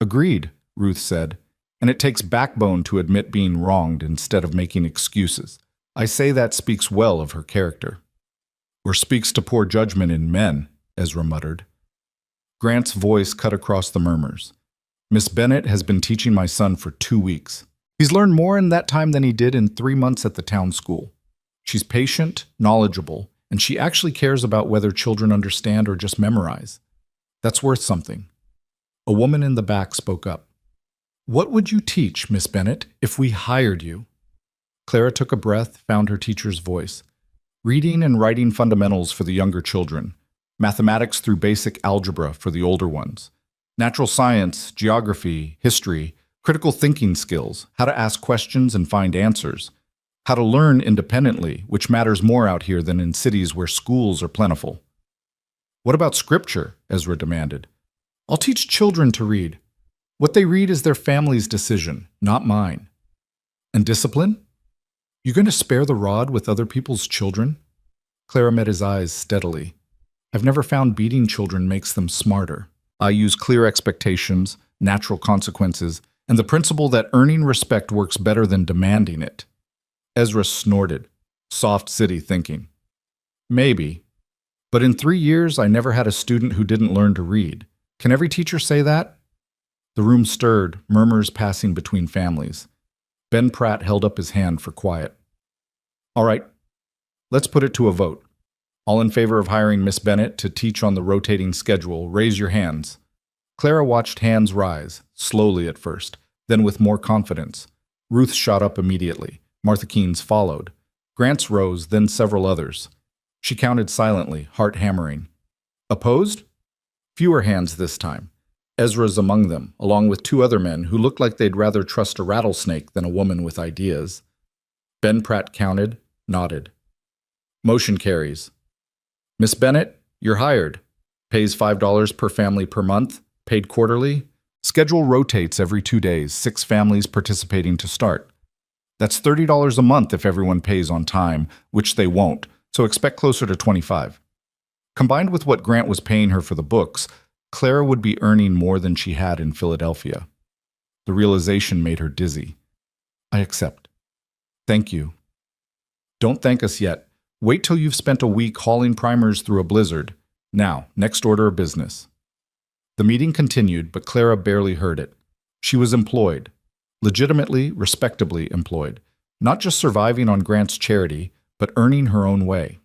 Agreed, Ruth said, and it takes backbone to admit being wronged instead of making excuses. I say that speaks well of her character. Or speaks to poor judgment in men, Ezra muttered. Grant's voice cut across the murmurs. Miss Bennett has been teaching my son for 2 weeks. He's learned more in that time than he did in 3 months at the town school. She's patient, knowledgeable, and she actually cares about whether children understand or just memorize. That's worth something. A woman in the back spoke up. What would you teach, Miss Bennett, if we hired you? Clara took a breath, found her teacher's voice. Reading and writing fundamentals for the younger children. Mathematics through basic algebra for the older ones. Natural science, geography, history, critical thinking skills, how to ask questions and find answers, how to learn independently, which matters more out here than in cities where schools are plentiful. What about scripture? Ezra demanded. I'll teach children to read. What they read is their family's decision, not mine. And discipline? You going to spare the rod with other people's children? Clara met his eyes steadily. I've never found beating children makes them smarter. I use clear expectations, natural consequences, and the principle that earning respect works better than demanding it. Ezra snorted, soft city thinking. Maybe. But in 3 years, I never had a student who didn't learn to read. Can every teacher say that? The room stirred, murmurs passing between families. Ben Pratt held up his hand for quiet. All right, let's put it to a vote. All in favor of hiring Miss Bennett to teach on the rotating schedule, raise your hands. Clara watched hands rise, slowly at first, then with more confidence. Ruth shot up immediately. Martha Keynes followed. Grants rose, then several others. She counted silently, heart hammering. Opposed? Fewer hands this time. Ezra's among them, along with 2 other men who looked like they'd rather trust a rattlesnake than a woman with ideas. Ben Pratt counted, nodded. Motion carries. Miss Bennett, you're hired. Pays $5 per family per month, paid quarterly. Schedule rotates every 2 days, 6 families participating to start. That's $30 a month if everyone pays on time, which they won't, so expect closer to $25. Combined with what Grant was paying her for the books, Clara would be earning more than she had in Philadelphia. The realization made her dizzy. I accept. Thank you. Don't thank us yet. Wait till you've spent a week hauling primers through a blizzard. Now, next order of business. The meeting continued, but Clara barely heard it. She was employed. Legitimately, respectably employed. Not just surviving on Grant's charity, but earning her own way.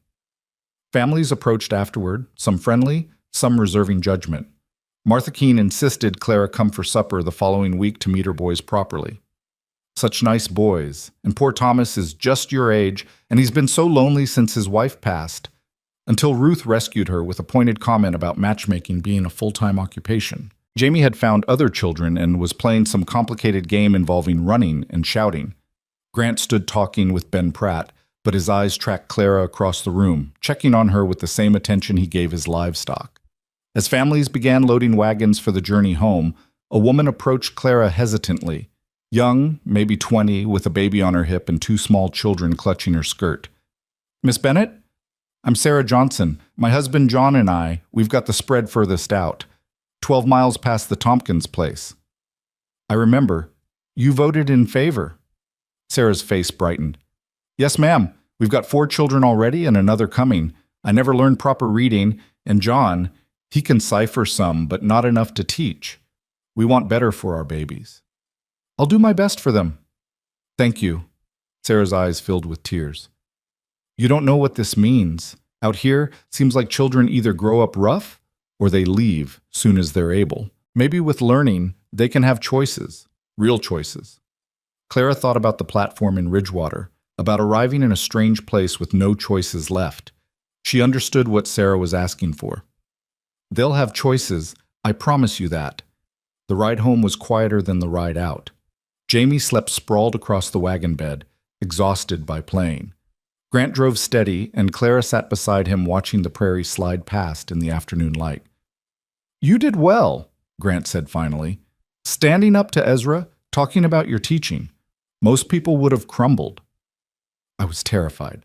Families approached afterward, some friendly, some reserving judgment. Martha Keene insisted Clara come for supper the following week to meet her boys properly. Such nice boys, and poor Thomas is just your age, and he's been so lonely since his wife passed, until Ruth rescued her with a pointed comment about matchmaking being a full-time occupation. Jamie had found other children and was playing some complicated game involving running and shouting. Grant stood talking with Ben Pratt, but his eyes tracked Clara across the room, checking on her with the same attention he gave his livestock. As families began loading wagons for the journey home, a woman approached Clara hesitantly. Young, maybe 20, with a baby on her hip and 2 small children clutching her skirt. Miss Bennett? I'm Sarah Johnson. My husband John and we've got the spread furthest out. 12 miles past the Tompkins place. I remember. You voted in favor. Sarah's face brightened. Yes, ma'am. We've got 4 children already and another coming. I never learned proper reading, and John, he can cipher some, but not enough to teach. We want better for our babies. I'll do my best for them. Thank you. Sarah's eyes filled with tears. You don't know what this means. Out here, seems like children either grow up rough or they leave soon as they're able. Maybe with learning, they can have choices, real choices. Clara thought about the platform in Ridgewater, about arriving in a strange place with no choices left. She understood what Sarah was asking for. They'll have choices, I promise you that. The ride home was quieter than the ride out. Jamie slept sprawled across the wagon bed, exhausted by playing. Grant drove steady, and Clara sat beside him watching the prairie slide past in the afternoon light. You did well, Grant said finally. Standing up to Ezra, talking about your teaching. Most people would have crumbled. I was terrified.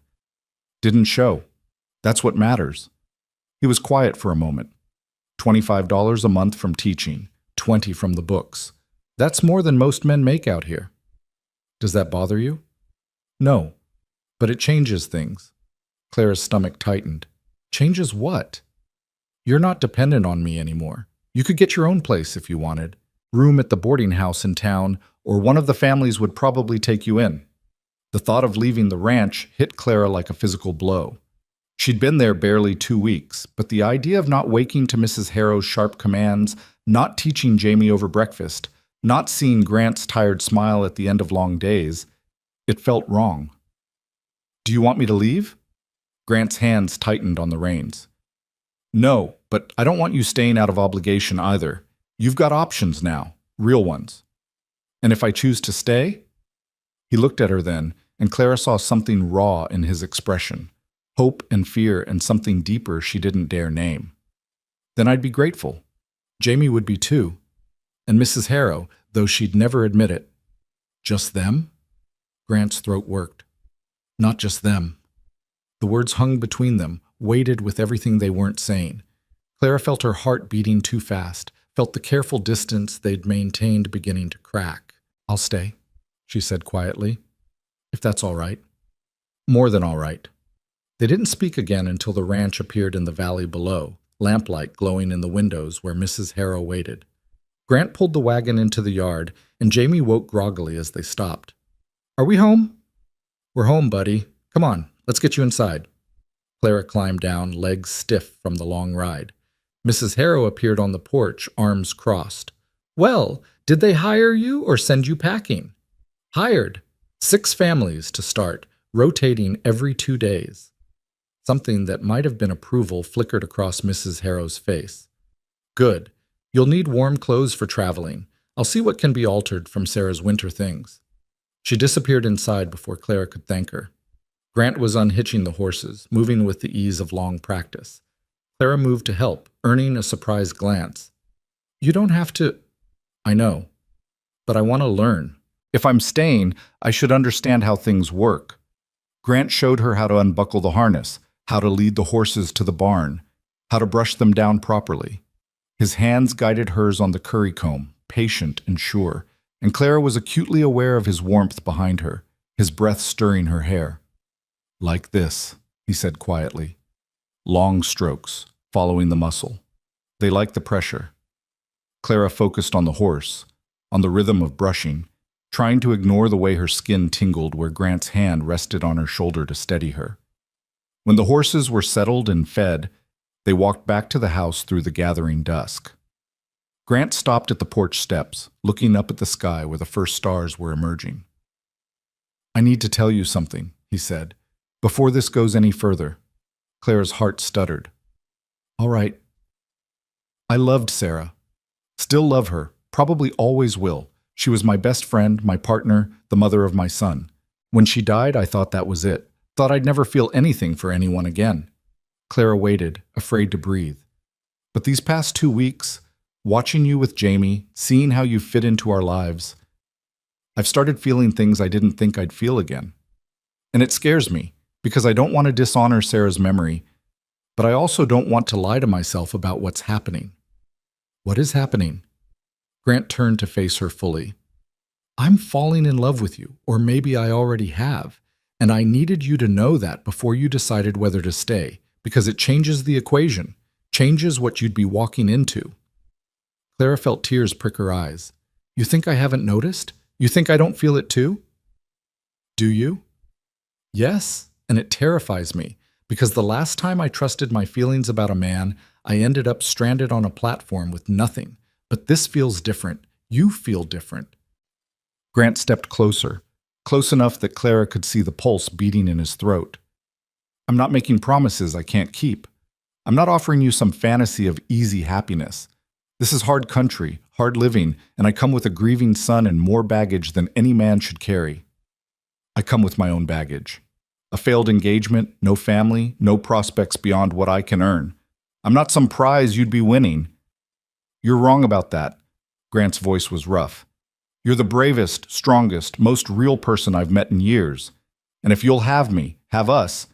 Didn't show. That's what matters. He was quiet for a moment. $25 a month from teaching, $20 from the books. That's more than most men make out here. Does that bother you? No, but it changes things. Clara's stomach tightened. Changes what? You're not dependent on me anymore. You could get your own place if you wanted. Room at the boarding house in town, or one of the families would probably take you in. The thought of leaving the ranch hit Clara like a physical blow. She'd been there barely 2 weeks, but the idea of not waking to Mrs. Harrow's sharp commands, not teaching Jamie over breakfast, not seeing Grant's tired smile at the end of long days, it felt wrong. Do you want me to leave? Grant's hands tightened on the reins. No, but I don't want you staying out of obligation either. You've got options now, real ones. And if I choose to stay? He looked at her then, and Clara saw something raw in his expression, hope and fear and something deeper she didn't dare name. Then I'd be grateful. Jamie would be too. And Mrs. Harrow, though she'd never admit it. Just them? Grant's throat worked. Not just them. The words hung between them, weighted with everything they weren't saying. Clara felt her heart beating too fast, felt the careful distance they'd maintained beginning to crack. I'll stay, she said quietly. If that's all right. More than all right. They didn't speak again until the ranch appeared in the valley below, lamplight glowing in the windows where Mrs. Harrow waited. Grant pulled the wagon into the yard, and Jamie woke groggily as they stopped. Are we home? We're home, buddy. Come on, let's get you inside. Clara climbed down, legs stiff from the long ride. Mrs. Harrow appeared on the porch, arms crossed. Well, did they hire you or send you packing? Hired. 6 families to start, rotating every 2 days. Something that might have been approval flickered across Mrs. Harrow's face. Good. You'll need warm clothes for traveling. I'll see what can be altered from Sarah's winter things. She disappeared inside before Clara could thank her. Grant was unhitching the horses, moving with the ease of long practice. Clara moved to help, earning a surprised glance. You don't have to... I know, but I want to learn. If I'm staying, I should understand how things work. Grant showed her how to unbuckle the harness, how to lead the horses to the barn, how to brush them down properly. His hands guided hers on the curry comb, patient and sure, and Clara was acutely aware of his warmth behind her, his breath stirring her hair. Like this, he said quietly. Long strokes, following the muscle. They liked the pressure. Clara focused on the horse, on the rhythm of brushing, trying to ignore the way her skin tingled where Grant's hand rested on her shoulder to steady her. When the horses were settled and fed, they walked back to the house through the gathering dusk. Grant stopped at the porch steps, looking up at the sky where the first stars were emerging. I need to tell you something, he said, before this goes any further. Clara's heart stuttered. All right. I loved Sarah. Still love her, probably always will. She was my best friend, my partner, the mother of my son. When she died, I thought that was it. Thought I'd never feel anything for anyone again. Clara waited, afraid to breathe. But these past 2 weeks, watching you with Jamie, seeing how you fit into our lives, I've started feeling things I didn't think I'd feel again. And it scares me, because I don't want to dishonor Sarah's memory, but I also don't want to lie to myself about what's happening. What is happening? Grant turned to face her fully. I'm falling in love with you, or maybe I already have, and I needed you to know that before you decided whether to stay, because it changes the equation, changes what you'd be walking into. Clara felt tears prick her eyes. You think I haven't noticed? You think I don't feel it too? Do you? Yes, and it terrifies me, because the last time I trusted my feelings about a man, I ended up stranded on a platform with nothing. But this feels different. You feel different. Grant stepped closer, close enough that Clara could see the pulse beating in his throat. I'm not making promises I can't keep. I'm not offering you some fantasy of easy happiness. This is hard country, hard living, and I come with a grieving son and more baggage than any man should carry. I come with my own baggage. A failed engagement, no family, no prospects beyond what I can earn. I'm not some prize you'd be winning. You're wrong about that. Grant's voice was rough. You're the bravest, strongest, most real person I've met in years. And if you'll have me, have us,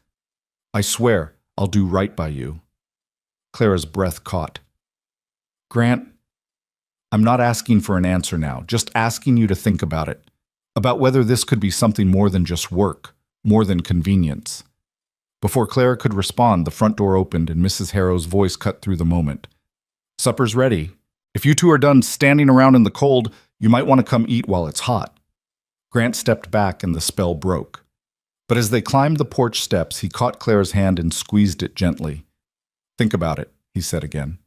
I swear I'll do right by you. Clara's breath caught. Grant, I'm not asking for an answer now, just asking you to think about it, about whether this could be something more than just work, more than convenience. Before Clara could respond, the front door opened and Mrs. Harrow's voice cut through the moment. Supper's ready. If you two are done standing around in the cold, you might want to come eat while it's hot. Grant stepped back and the spell broke. But as they climbed the porch steps, he caught Clara's hand and squeezed it gently. Think about it, he said again.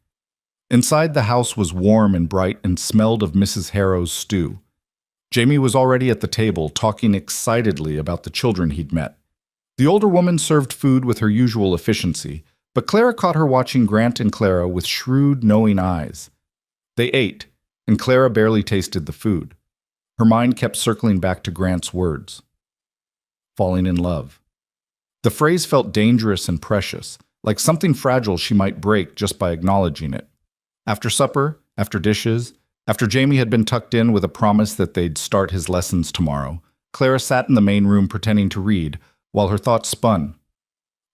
Inside the house was warm and bright and smelled of Mrs. Harrow's stew. Jamie was already at the table, talking excitedly about the children he'd met. The older woman served food with her usual efficiency, but Clara caught her watching Grant and Clara with shrewd, knowing eyes. They ate, and Clara barely tasted the food. Her mind kept circling back to Grant's words. Falling in love. The phrase felt dangerous and precious, like something fragile she might break just by acknowledging it. After supper, after dishes, after Jamie had been tucked in with a promise that they'd start his lessons tomorrow, Clara sat in the main room pretending to read, while her thoughts spun.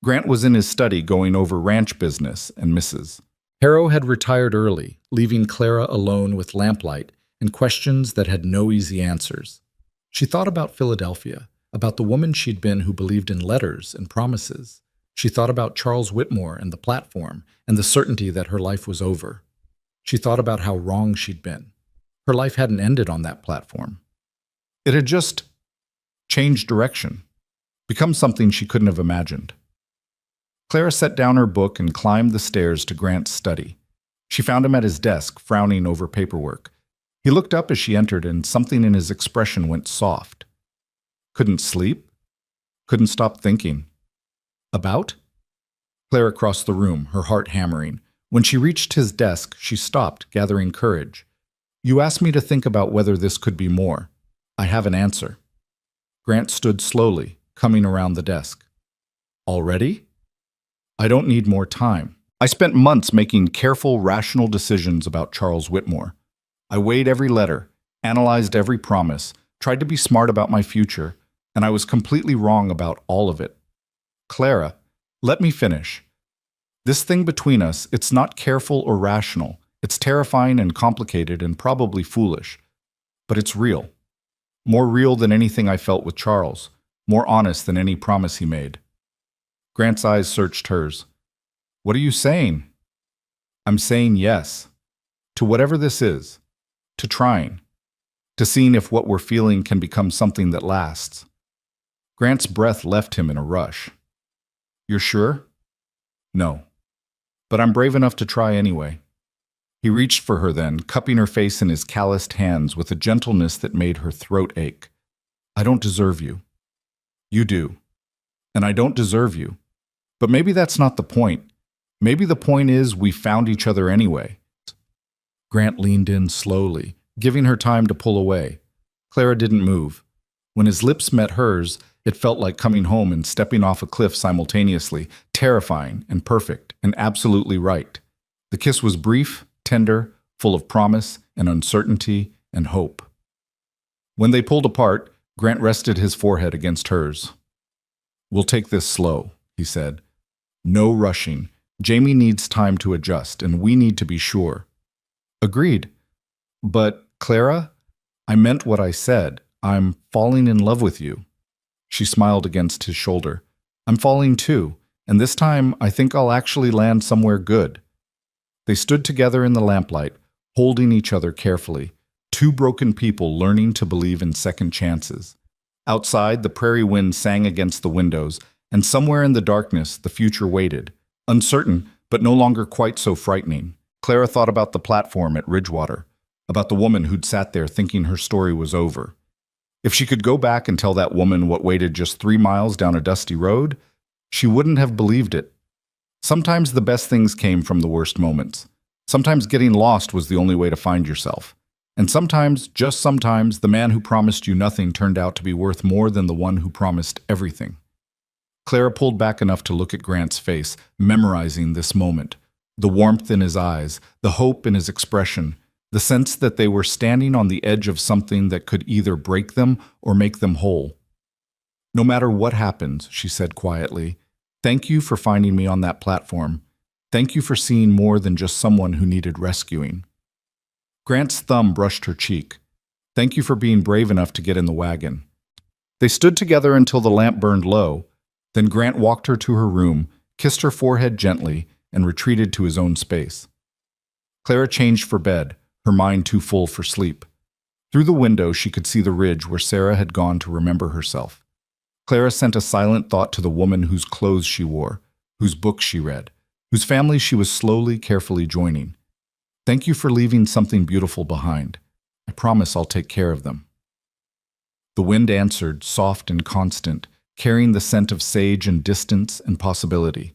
Grant was in his study going over ranch business and Mrs. Harrow had retired early, leaving Clara alone with lamplight and questions that had no easy answers. She thought about Philadelphia, about the woman she'd been who believed in letters and promises. She thought about Charles Whitmore and the platform and the certainty that her life was over. She thought about how wrong she'd been. Her life hadn't ended on that platform. It had just changed direction, become something she couldn't have imagined. Clara set down her book and climbed the stairs to Grant's study. She found him at his desk, frowning over paperwork. He looked up as she entered, and something in his expression went soft. Couldn't sleep? Couldn't stop thinking. About? Clara crossed the room, her heart hammering. When she reached his desk, she stopped, gathering courage. You asked me to think about whether this could be more. I have an answer. Grant stood slowly, coming around the desk. Already? I don't need more time. I spent months making careful, rational decisions about Charles Whitmore. I weighed every letter, analyzed every promise, tried to be smart about my future, and I was completely wrong about all of it. Clara, let me finish. This thing between us, it's not careful or rational. It's terrifying and complicated and probably foolish. But it's real. More real than anything I felt with Charles. More honest than any promise he made. Grant's eyes searched hers. What are you saying? I'm saying yes. To whatever this is. To trying. To seeing if what we're feeling can become something that lasts. Grant's breath left him in a rush. You're sure? No. But I'm brave enough to try anyway. He reached for her then, cupping her face in his calloused hands with a gentleness that made her throat ache. I don't deserve you. You do. And I don't deserve you. But maybe that's not the point. Maybe the point is we found each other anyway. Grant leaned in slowly, giving her time to pull away. Clara didn't move. When his lips met hers, it felt like coming home and stepping off a cliff simultaneously, terrifying and perfect and absolutely right. The kiss was brief, tender, full of promise and uncertainty and hope. When they pulled apart, Grant rested his forehead against hers. We'll take this slow, he said. No rushing. Jamie needs time to adjust, and we need to be sure. Agreed. But, Clara, I meant what I said. I'm falling in love with you. She smiled against his shoulder. I'm falling too, and this time I think I'll actually land somewhere good. They stood together in the lamplight, holding each other carefully, two broken people learning to believe in second chances. Outside, the prairie wind sang against the windows, and somewhere in the darkness, the future waited, uncertain, but no longer quite so frightening. Clara thought about the platform at Ridgewater, about the woman who'd sat there thinking her story was over. If she could go back and tell that woman what waited just 3 miles down a dusty road, she wouldn't have believed it. Sometimes the best things came from the worst moments. Sometimes getting lost was the only way to find yourself. And sometimes, just sometimes, the man who promised you nothing turned out to be worth more than the one who promised everything. Clara pulled back enough to look at Grant's face, memorizing this moment. The warmth in his eyes, the hope in his expression, the sense that they were standing on the edge of something that could either break them or make them whole. No matter what happens, she said quietly, thank you for finding me on that platform. Thank you for seeing more than just someone who needed rescuing. Grant's thumb brushed her cheek. Thank you for being brave enough to get in the wagon. They stood together until the lamp burned low. Then Grant walked her to her room, kissed her forehead gently, and retreated to his own space. Clara changed for bed, her mind too full for sleep. Through the window, she could see the ridge where Sarah had gone to remember herself. Clara sent a silent thought to the woman whose clothes she wore, whose books she read, whose family she was slowly, carefully joining. Thank you for leaving something beautiful behind. I promise I'll take care of them. The wind answered, soft and constant, carrying the scent of sage and distance and possibility.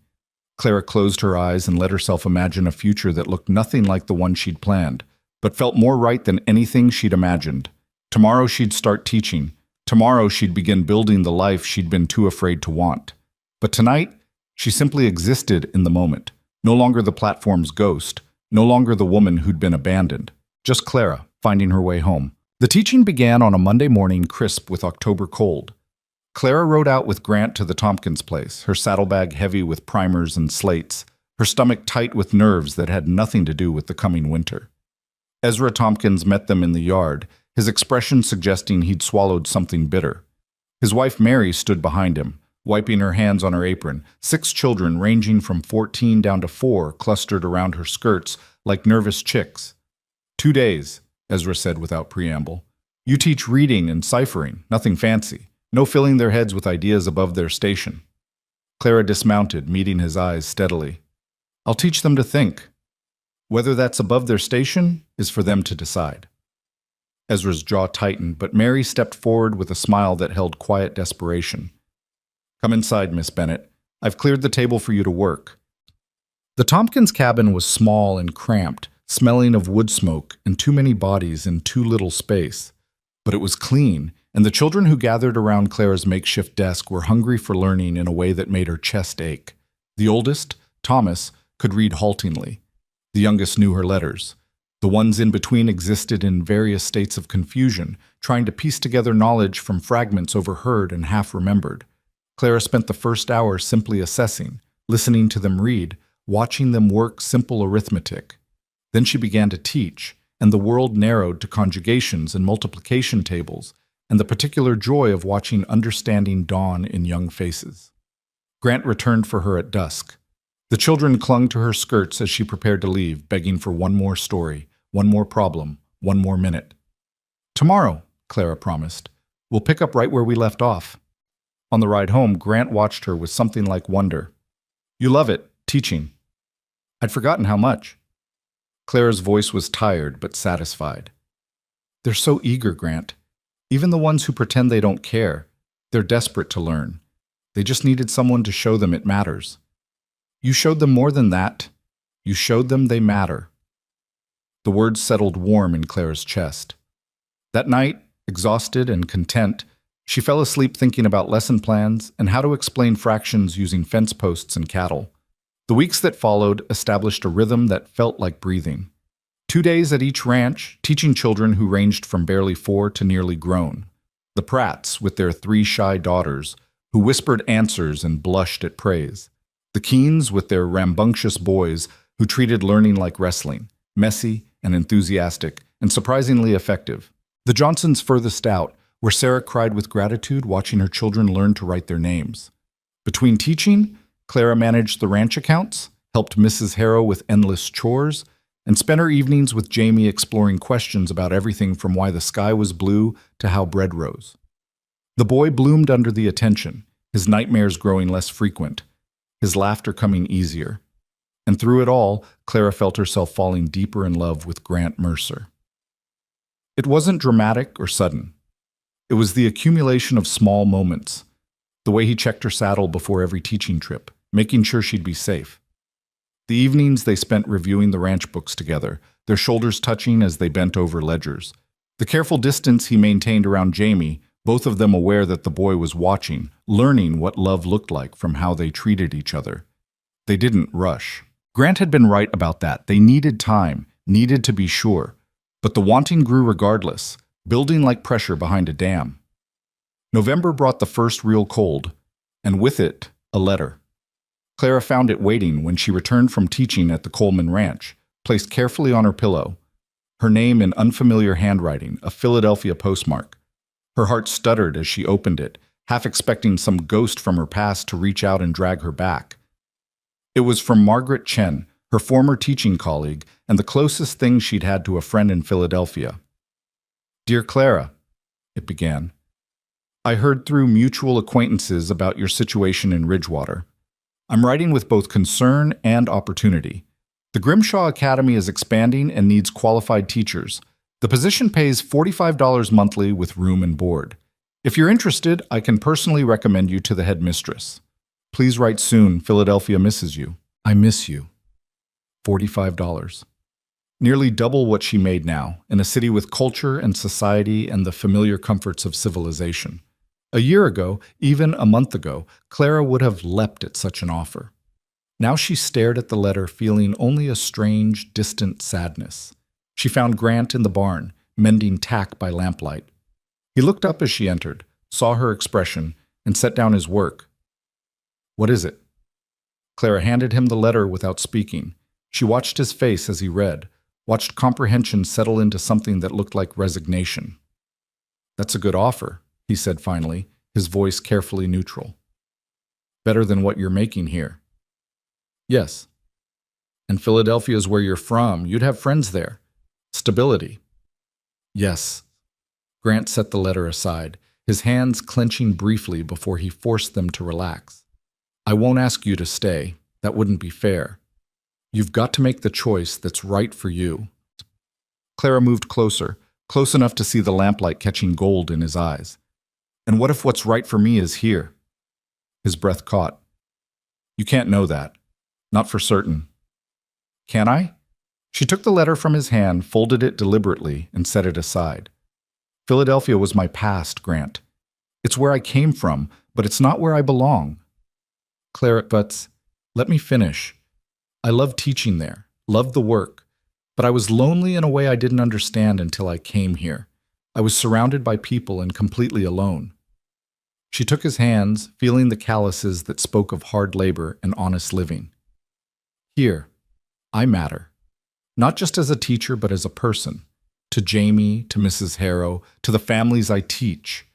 Clara closed her eyes and let herself imagine a future that looked nothing like the one she'd planned, but felt more right than anything she'd imagined. Tomorrow she'd start teaching. Tomorrow she'd begin building the life she'd been too afraid to want. But tonight, she simply existed in the moment. No longer the platform's ghost, no longer the woman who'd been abandoned. Just Clara, finding her way home. The teaching began on a Monday morning crisp with October cold. Clara rode out with Grant to the Tompkins place, her saddlebag heavy with primers and slates, her stomach tight with nerves that had nothing to do with the coming winter. Ezra Tompkins met them in the yard, his expression suggesting he'd swallowed something bitter. His wife Mary stood behind him, wiping her hands on her apron, 6 children ranging from 14 down to 4 clustered around her skirts like nervous chicks. 2 days, Ezra said without preamble. You teach reading and ciphering, nothing fancy. No filling their heads with ideas above their station. Clara dismounted, meeting his eyes steadily. I'll teach them to think. Whether that's above their station is for them to decide. Ezra's jaw tightened, but Mary stepped forward with a smile that held quiet desperation. Come inside, Miss Bennett. I've cleared the table for you to work. The Tompkins cabin was small and cramped, smelling of wood smoke and too many bodies in too little space. But it was clean, and the children who gathered around Clara's makeshift desk were hungry for learning in a way that made her chest ache. The oldest, Thomas, could read haltingly. The youngest knew her letters. The ones in between existed in various states of confusion, trying to piece together knowledge from fragments overheard and half-remembered. Clara spent the first hour simply assessing, listening to them read, watching them work simple arithmetic. Then she began to teach, and the world narrowed to conjugations and multiplication tables, and the particular joy of watching understanding dawn in young faces. Grant returned for her at dusk. The children clung to her skirts as she prepared to leave, begging for one more story, one more problem, one more minute. Tomorrow, Clara promised, we'll pick up right where we left off. On the ride home, Grant watched her with something like wonder. You love it, teaching. I'd forgotten how much. Clara's voice was tired but satisfied. They're so eager, Grant. Even the ones who pretend they don't care, they're desperate to learn. They just needed someone to show them it matters. You showed them more than that. You showed them they matter. The words settled warm in Clara's chest. That night, exhausted and content, she fell asleep thinking about lesson plans and how to explain fractions using fence posts and cattle. The weeks that followed established a rhythm that felt like breathing. 2 days at each ranch, teaching children who ranged from barely 4 to nearly grown. The Pratts, with their 3 shy daughters, who whispered answers and blushed at praise. The Keens, with their rambunctious boys, who treated learning like wrestling, messy and enthusiastic, and surprisingly effective. The Johnsons furthest out, where Sarah cried with gratitude watching her children learn to write their names. Between teaching, Clara managed the ranch accounts, helped Mrs. Harrow with endless chores, and spent her evenings with Jamie exploring questions about everything from why the sky was blue to how bread rose. The boy bloomed under the attention, his nightmares growing less frequent, his laughter coming easier. And through it all, Clara felt herself falling deeper in love with Grant Mercer. It wasn't dramatic or sudden. It was the accumulation of small moments, the way he checked her saddle before every teaching trip, making sure she'd be safe. The evenings they spent reviewing the ranch books together, their shoulders touching as they bent over ledgers. The careful distance he maintained around Jamie, both of them aware that the boy was watching, learning what love looked like from how they treated each other. They didn't rush. Grant had been right about that. They needed time, needed to be sure. But the wanting grew regardless, building like pressure behind a dam. November brought the first real cold, and with it, a letter. Clara found it waiting when she returned from teaching at the Coleman Ranch, placed carefully on her pillow. Her name in unfamiliar handwriting, a Philadelphia postmark. Her heart stuttered as she opened it, half expecting some ghost from her past to reach out and drag her back. It was from Margaret Chen, her former teaching colleague, and the closest thing she'd had to a friend in Philadelphia. Dear Clara, it began, I heard through mutual acquaintances about your situation in Ridgewater. I'm writing with both concern and opportunity. The Grimshaw Academy is expanding and needs qualified teachers. The position pays $45 monthly with room and board. If you're interested, I can personally recommend you to the headmistress. Please write soon. Philadelphia misses you. I miss you. $45. nearly double what she made now, in a city with culture and society and the familiar comforts of civilization. A year ago, even a month ago, Clara would have leapt at such an offer. Now she stared at the letter, feeling only a strange, distant sadness. She found Grant in the barn, mending tack by lamplight. He looked up as she entered, saw her expression, and set down his work. "What is it?" Clara handed him the letter without speaking. She watched his face as he read, watched comprehension settle into something that looked like resignation. "That's a good offer," he said finally, his voice carefully neutral. "Better than what you're making here." "Yes." "And Philadelphia's where you're from. You'd have friends there. Stability." "Yes." Grant set the letter aside, his hands clenching briefly before he forced them to relax. "I won't ask you to stay. That wouldn't be fair. You've got to make the choice that's right for you." Clara moved closer, close enough to see the lamplight catching gold in his eyes. "And what if what's right for me is here?" His breath caught. "You can't know that. Not for certain." "Can I?" She took the letter from his hand, folded it deliberately, and set it aside. "Philadelphia was my past, Grant. It's where I came from, but it's not where I belong." "Clara, but let me finish. I loved teaching there, loved the work, but I was lonely in a way I didn't understand until I came here. I was surrounded by people and completely alone." She took his hands, feeling the calluses that spoke of hard labor and honest living. "Here, I matter. Not just as a teacher, but as a person. To Jamie, to Mrs. Harrow, to the families I teach.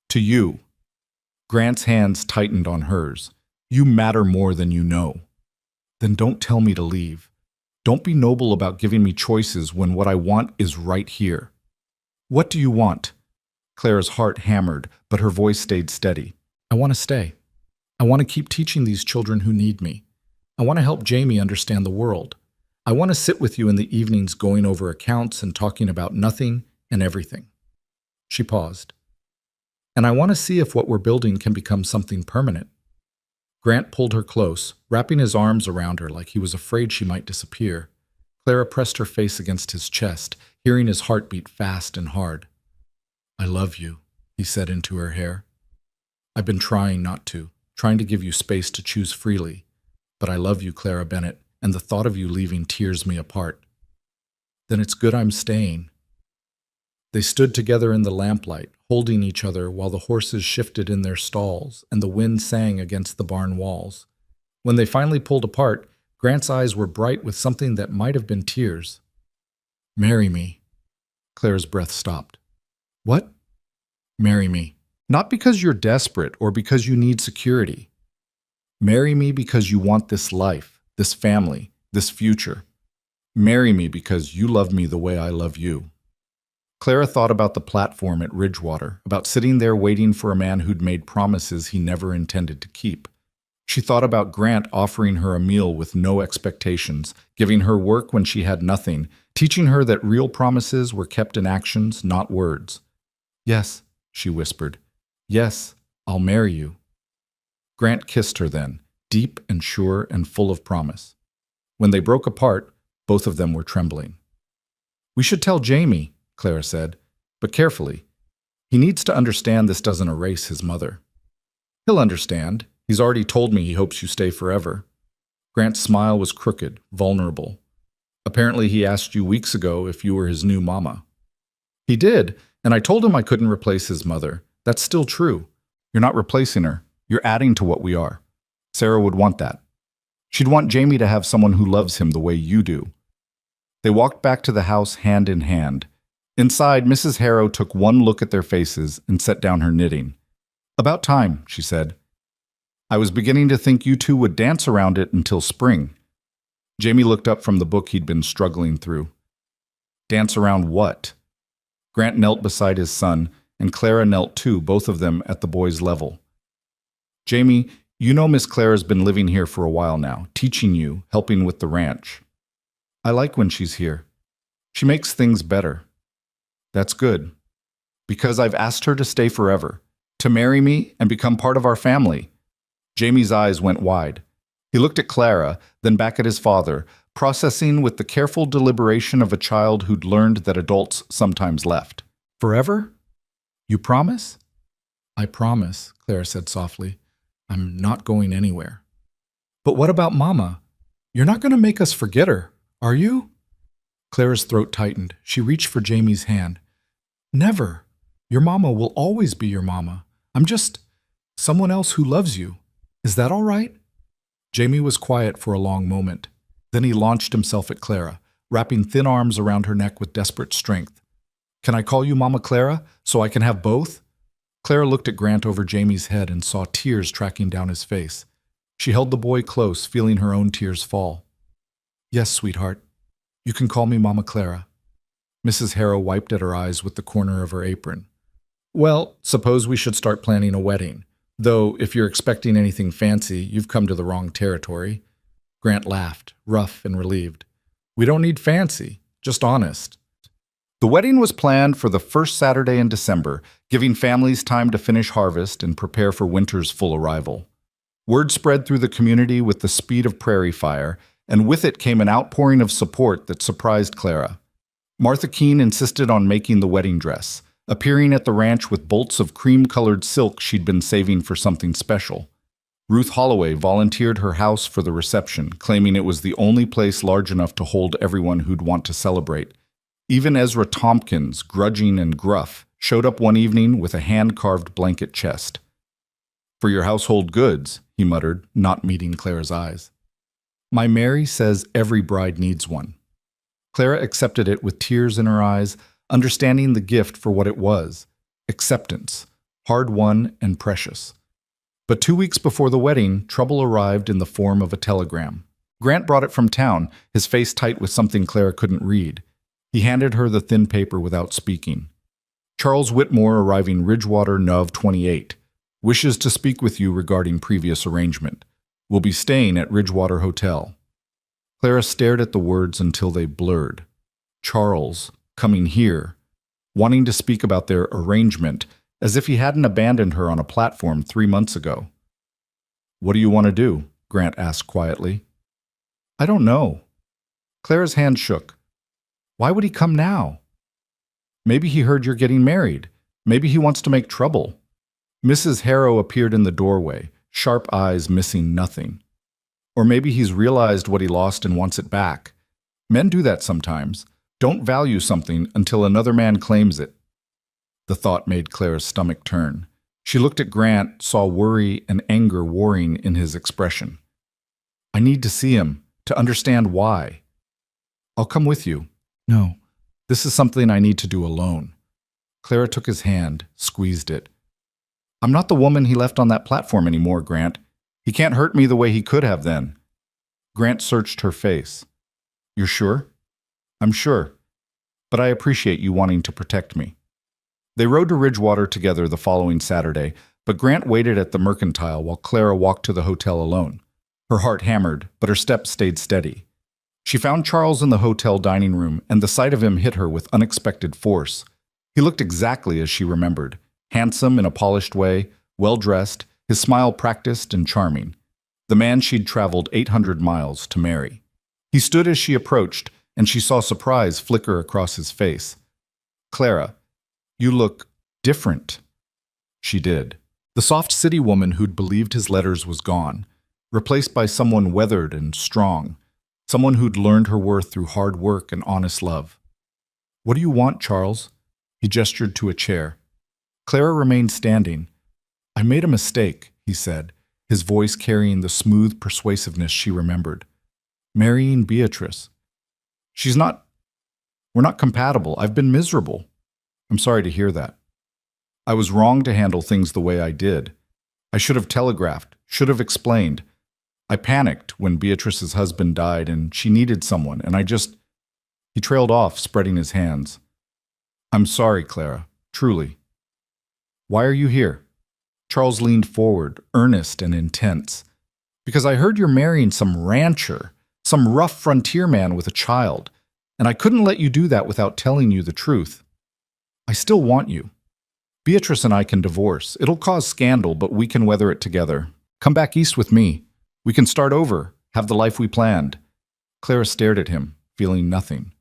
To you." Grant's hands tightened on hers. "You matter more than you know." "Then don't tell me to leave. Don't be noble about giving me choices when what I want is right here." "What do you want?" Clara's heart hammered, but her voice stayed steady. "I want to stay. I want to keep teaching these children who need me. I want to help Jamie understand the world. I want to sit with you in the evenings going over accounts and talking about nothing and everything." She paused. "And I want to see if what we're building can become something permanent." Grant pulled her close, wrapping his arms around her like he was afraid she might disappear. Clara pressed her face against his chest, hearing his heart beat fast and hard. "I love you," he said into her hair. "I've been trying not to, trying to give you space to choose freely. But I love you, Clara Bennett, and the thought of you leaving tears me apart." "Then it's good I'm staying." They stood together in the lamplight, holding each other while the horses shifted in their stalls and the wind sang against the barn walls. When they finally pulled apart, Grant's eyes were bright with something that might have been tears. "Marry me." Clara's breath stopped. "What?" "Marry me. Not because you're desperate or because you need security. Marry me because you want this life, this family, this future. Marry me because you love me the way I love you." Clara thought about the platform at Ridgewater, about sitting there waiting for a man who'd made promises he never intended to keep. She thought about Grant offering her a meal with no expectations, giving her work when she had nothing, teaching her that real promises were kept in actions, not words. "Yes," she whispered. "Yes, I'll marry you." Grant kissed her then, deep and sure and full of promise. When they broke apart, both of them were trembling. "We should tell Jamie," Clara said, "but carefully. He needs to understand this doesn't erase his mother." "He'll understand. He's already told me he hopes you stay forever." Grant's smile was crooked, vulnerable. "Apparently he asked you weeks ago if you were his new mama." "He did, and I told him I couldn't replace his mother. That's still true. You're not replacing her. You're adding to what we are. Sarah would want that. She'd want Jamie to have someone who loves him the way you do." They walked back to the house hand in hand. Inside, Mrs. Harrow took one look at their faces and set down her knitting. "About time," she said. "I was beginning to think you two would dance around it until spring." Jamie looked up from the book he'd been struggling through. "Dance around what?" Grant knelt beside his son, and Clara knelt too, both of them at the boy's level. "Jamie, you know Miss Clara's been living here for a while now, teaching you, helping with the ranch. I like when she's here. She makes things better." "That's good. Because I've asked her to stay forever, to marry me and become part of our family." Jamie's eyes went wide. He looked at Clara, then back at his father, processing with the careful deliberation of a child who'd learned that adults sometimes left. Forever? You promise? I promise, Clara said softly. I'm not going anywhere. But what about Mama? You're not going to make us forget her, are you? Clara's throat tightened. She reached for Jamie's hand. Never. Your mama will always be your mama. I'm just someone else who loves you. Is that all right? Jamie was quiet for a long moment. Then he launched himself at Clara, wrapping thin arms around her neck with desperate strength. Can I call you Mama Clara, so I can have both? Clara looked at Grant over Jamie's head and saw tears tracking down his face. She held the boy close, feeling her own tears fall. Yes, sweetheart. You can call me Mama Clara. Mrs. Harrow wiped at her eyes with the corner of her apron. Well, suppose we should start planning a wedding. Though, if you're expecting anything fancy, you've come to the wrong territory. Grant laughed, rough and relieved. We don't need fancy, just honest. The wedding was planned for the first Saturday in December, giving families time to finish harvest and prepare for winter's full arrival. Word spread through the community with the speed of prairie fire, and with it came an outpouring of support that surprised Clara. Martha Keene insisted on making the wedding dress, appearing at the ranch with bolts of cream-colored silk she'd been saving for something special. Ruth Holloway volunteered her house for the reception, claiming it was the only place large enough to hold everyone who'd want to celebrate. Even Ezra Tompkins, grudging and gruff, showed up one evening with a hand-carved blanket chest. For your household goods, he muttered, not meeting Clara's eyes. My Mary says every bride needs one. Clara accepted it with tears in her eyes, understanding the gift for what it was, acceptance, hard-won and precious. But 2 weeks before the wedding, trouble arrived in the form of a telegram. Grant brought it from town, his face tight with something Clara couldn't read. He handed her the thin paper without speaking. Charles Whitmore arriving Ridgewater Nov 28. Wishes to speak with you regarding previous arrangement. Will be staying at Ridgewater Hotel. Clara stared at the words until they blurred. Charles, coming here, wanting to speak about their arrangement, as if he hadn't abandoned her on a platform 3 months ago. What do you want to do? Grant asked quietly. I don't know. Clara's hand shook. Why would he come now? Maybe he heard you're getting married. Maybe he wants to make trouble. Mrs. Harrow appeared in the doorway, sharp eyes missing nothing. Or maybe he's realized what he lost and wants it back. Men do that sometimes. Don't value something until another man claims it. The thought made Clara's stomach turn. She looked at Grant, saw worry and anger warring in his expression. I need to see him, to understand why. I'll come with you. No, this is something I need to do alone. Clara took his hand, squeezed it. I'm not the woman he left on that platform anymore, Grant. He can't hurt me the way he could have then. Grant searched her face. You're sure? I'm sure. But I appreciate you wanting to protect me. They rode to Ridgewater together the following Saturday, but Grant waited at the Mercantile while Clara walked to the hotel alone. Her heart hammered, but her steps stayed steady. She found Charles in the hotel dining room, and the sight of him hit her with unexpected force. He looked exactly as she remembered, handsome in a polished way, well-dressed, his smile practiced and charming. The man she'd traveled 800 miles to marry. He stood as she approached, and she saw surprise flicker across his face. Clara, you look different. She did. The soft city woman who'd believed his letters was gone, replaced by someone weathered and strong, someone who'd learned her worth through hard work and honest love. What do you want, Charles? He gestured to a chair. Clara remained standing. I made a mistake, he said, his voice carrying the smooth persuasiveness she remembered. Marrying Beatrice. We're not compatible. I've been miserable. I'm sorry to hear that. I was wrong to handle things the way I did. I should have telegraphed, should have explained. I panicked when Beatrice's husband died and she needed someone, and He trailed off, spreading his hands. I'm sorry, Clara, truly. Why are you here? Charles leaned forward, earnest and intense. Because I heard you're marrying some rancher, some rough frontier man with a child, and I couldn't let you do that without telling you the truth. I still want you. Beatrice and I can divorce. It'll cause scandal, but we can weather it together. Come back east with me. We can start over, have the life we planned. Clara stared at him, feeling nothing.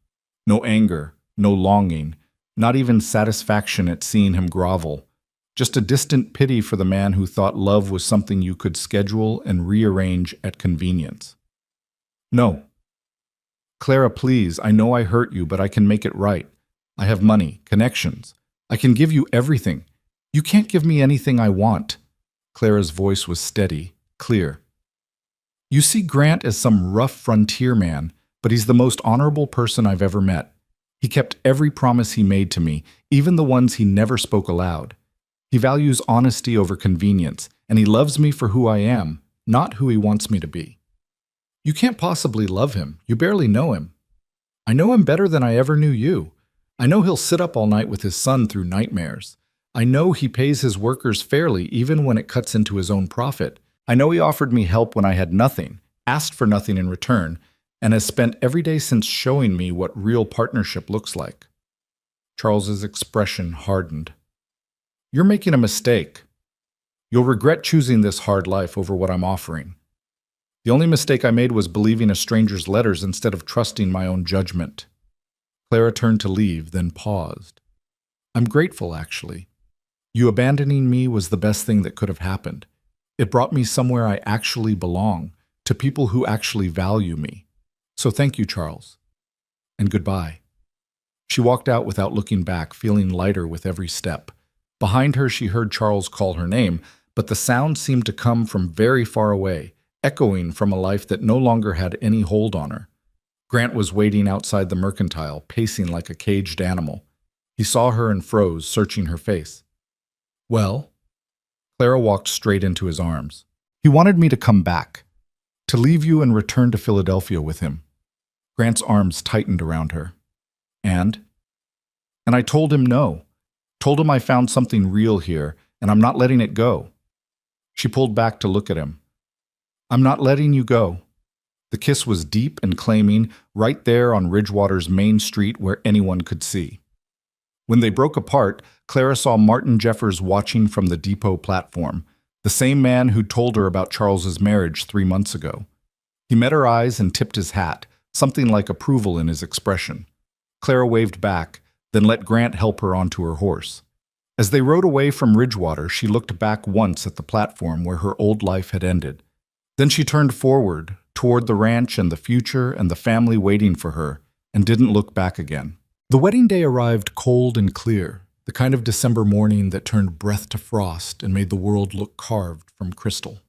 No anger, no longing, not even satisfaction at seeing him grovel. Just a distant pity for the man who thought love was something you could schedule and rearrange at convenience. No. Clara, please, I know I hurt you, but I can make it right. I have money, connections. I can give you everything. You can't give me anything I want. Clara's voice was steady, clear. You see Grant as some rough frontier man, but he's the most honorable person I've ever met. He kept every promise he made to me, even the ones he never spoke aloud. He values honesty over convenience, and he loves me for who I am, not who he wants me to be. You can't possibly love him. You barely know him. I know him better than I ever knew you. I know he'll sit up all night with his son through nightmares. I know he pays his workers fairly even when it cuts into his own profit. I know he offered me help when I had nothing, asked for nothing in return, and has spent every day since showing me what real partnership looks like. Charles's expression hardened. You're making a mistake. You'll regret choosing this hard life over what I'm offering. The only mistake I made was believing a stranger's letters instead of trusting my own judgment. Clara turned to leave, then paused. I'm grateful, actually. You abandoning me was the best thing that could have happened. It brought me somewhere I actually belong, to people who actually value me. So thank you, Charles. And goodbye. She walked out without looking back, feeling lighter with every step. Behind her, she heard Charles call her name, but the sound seemed to come from very far away, echoing from a life that no longer had any hold on her. Grant was waiting outside the mercantile, pacing like a caged animal. He saw her and froze, searching her face. Well? Clara walked straight into his arms. He wanted me to come back, to leave you and return to Philadelphia with him. Grant's arms tightened around her. And I told him no. Told him I found something real here, and I'm not letting it go. She pulled back to look at him. I'm not letting you go. The kiss was deep and claiming, right there on Ridgewater's main street where anyone could see. When they broke apart, Clara saw Martin Jeffers watching from the depot platform, the same man who told her about Charles's marriage 3 months ago. He met her eyes and tipped his hat, something like approval in his expression. Clara waved back, then let Grant help her onto her horse. As they rode away from Ridgewater, she looked back once at the platform where her old life had ended. Then she turned forward, toward the ranch and the future and the family waiting for her, and didn't look back again. The wedding day arrived cold and clear, the kind of December morning that turned breath to frost and made the world look carved from crystal.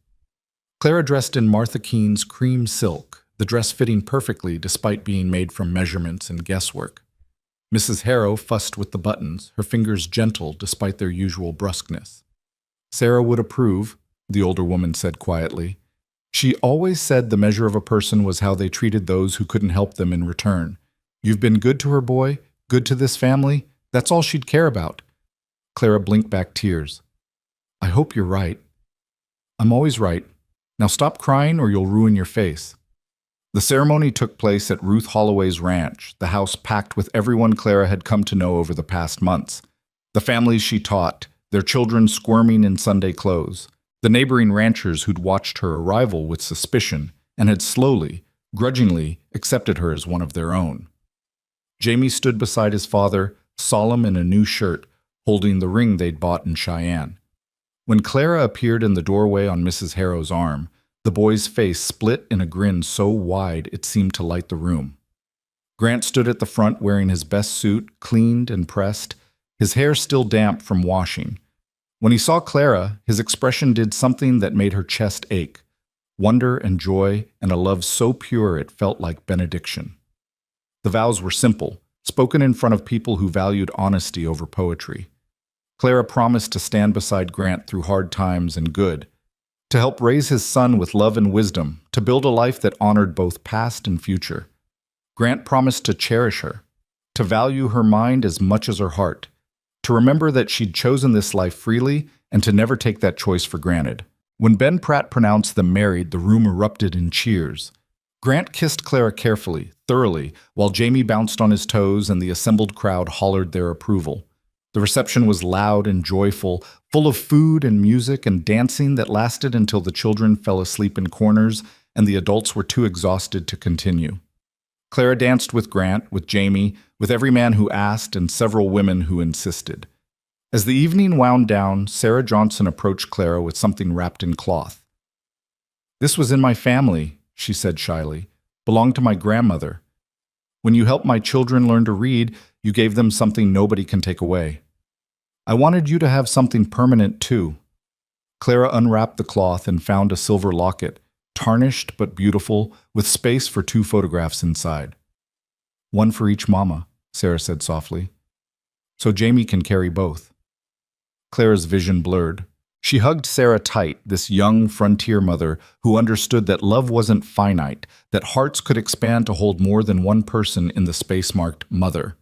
Clara dressed in Martha Keene's cream silk, the dress fitting perfectly despite being made from measurements and guesswork. Mrs. Harrow fussed with the buttons, her fingers gentle despite their usual brusqueness. Sarah would approve, the older woman said quietly. She always said the measure of a person was how they treated those who couldn't help them in return. You've been good to her, boy, good to this family. That's all she'd care about. Clara blinked back tears. I hope you're right. I'm always right. Now stop crying or you'll ruin your face. The ceremony took place at Ruth Holloway's ranch, the house packed with everyone Clara had come to know over the past months. The families she taught, their children squirming in Sunday clothes. The neighboring ranchers who'd watched her arrival with suspicion and had slowly, grudgingly accepted her as one of their own. Jamie stood beside his father, solemn in a new shirt, holding the ring they'd bought in Cheyenne. When Clara appeared in the doorway on Mrs. Harrow's arm, the boy's face split in a grin so wide it seemed to light the room. Grant stood at the front wearing his best suit, cleaned and pressed, his hair still damp from washing. When he saw Clara, his expression did something that made her chest ache, wonder and joy and a love so pure it felt like benediction. The vows were simple, spoken in front of people who valued honesty over poetry. Clara promised to stand beside Grant through hard times and good, to help raise his son with love and wisdom, to build a life that honored both past and future. Grant promised to cherish her, to value her mind as much as her heart, to remember that she'd chosen this life freely and to never take that choice for granted. When Ben Pratt pronounced them married, the room erupted in cheers. Grant kissed Clara carefully, thoroughly, while Jamie bounced on his toes and the assembled crowd hollered their approval. The reception was loud and joyful, full of food and music and dancing that lasted until the children fell asleep in corners and the adults were too exhausted to continue. Clara danced with Grant, with Jamie, with every man who asked, and several women who insisted. As the evening wound down, Sarah Johnson approached Clara with something wrapped in cloth. "This was in my family," she said shyly. "Belonged to my grandmother. When you helped my children learn to read, you gave them something nobody can take away. I wanted you to have something permanent, too." Clara unwrapped the cloth and found a silver locket, tarnished but beautiful, with space for 2 photographs inside. "One for each mama," Sarah said softly. "So Jamie can carry both." Clara's vision blurred. She hugged Sarah tight, this young frontier mother who understood that love wasn't finite, that hearts could expand to hold more than one person in the space marked mother.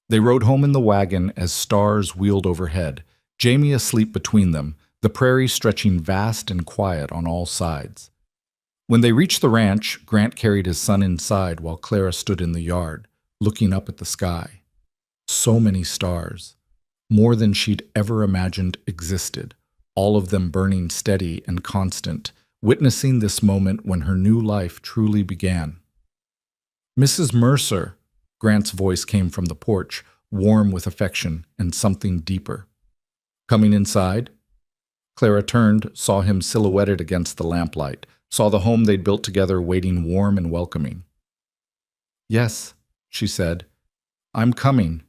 They rode home in the wagon as stars wheeled overhead, Jamie asleep between them, the prairie stretching vast and quiet on all sides. When they reached the ranch, Grant carried his son inside while Clara stood in the yard, looking up at the sky. So many stars, more than she'd ever imagined existed, all of them burning steady and constant, witnessing this moment when her new life truly began. "Mrs. Mercer," Grant's voice came from the porch, warm with affection and something deeper. "Coming inside?" Clara turned, saw him silhouetted against the lamplight, saw the home they'd built together waiting warm and welcoming. "Yes," she said, "I'm coming."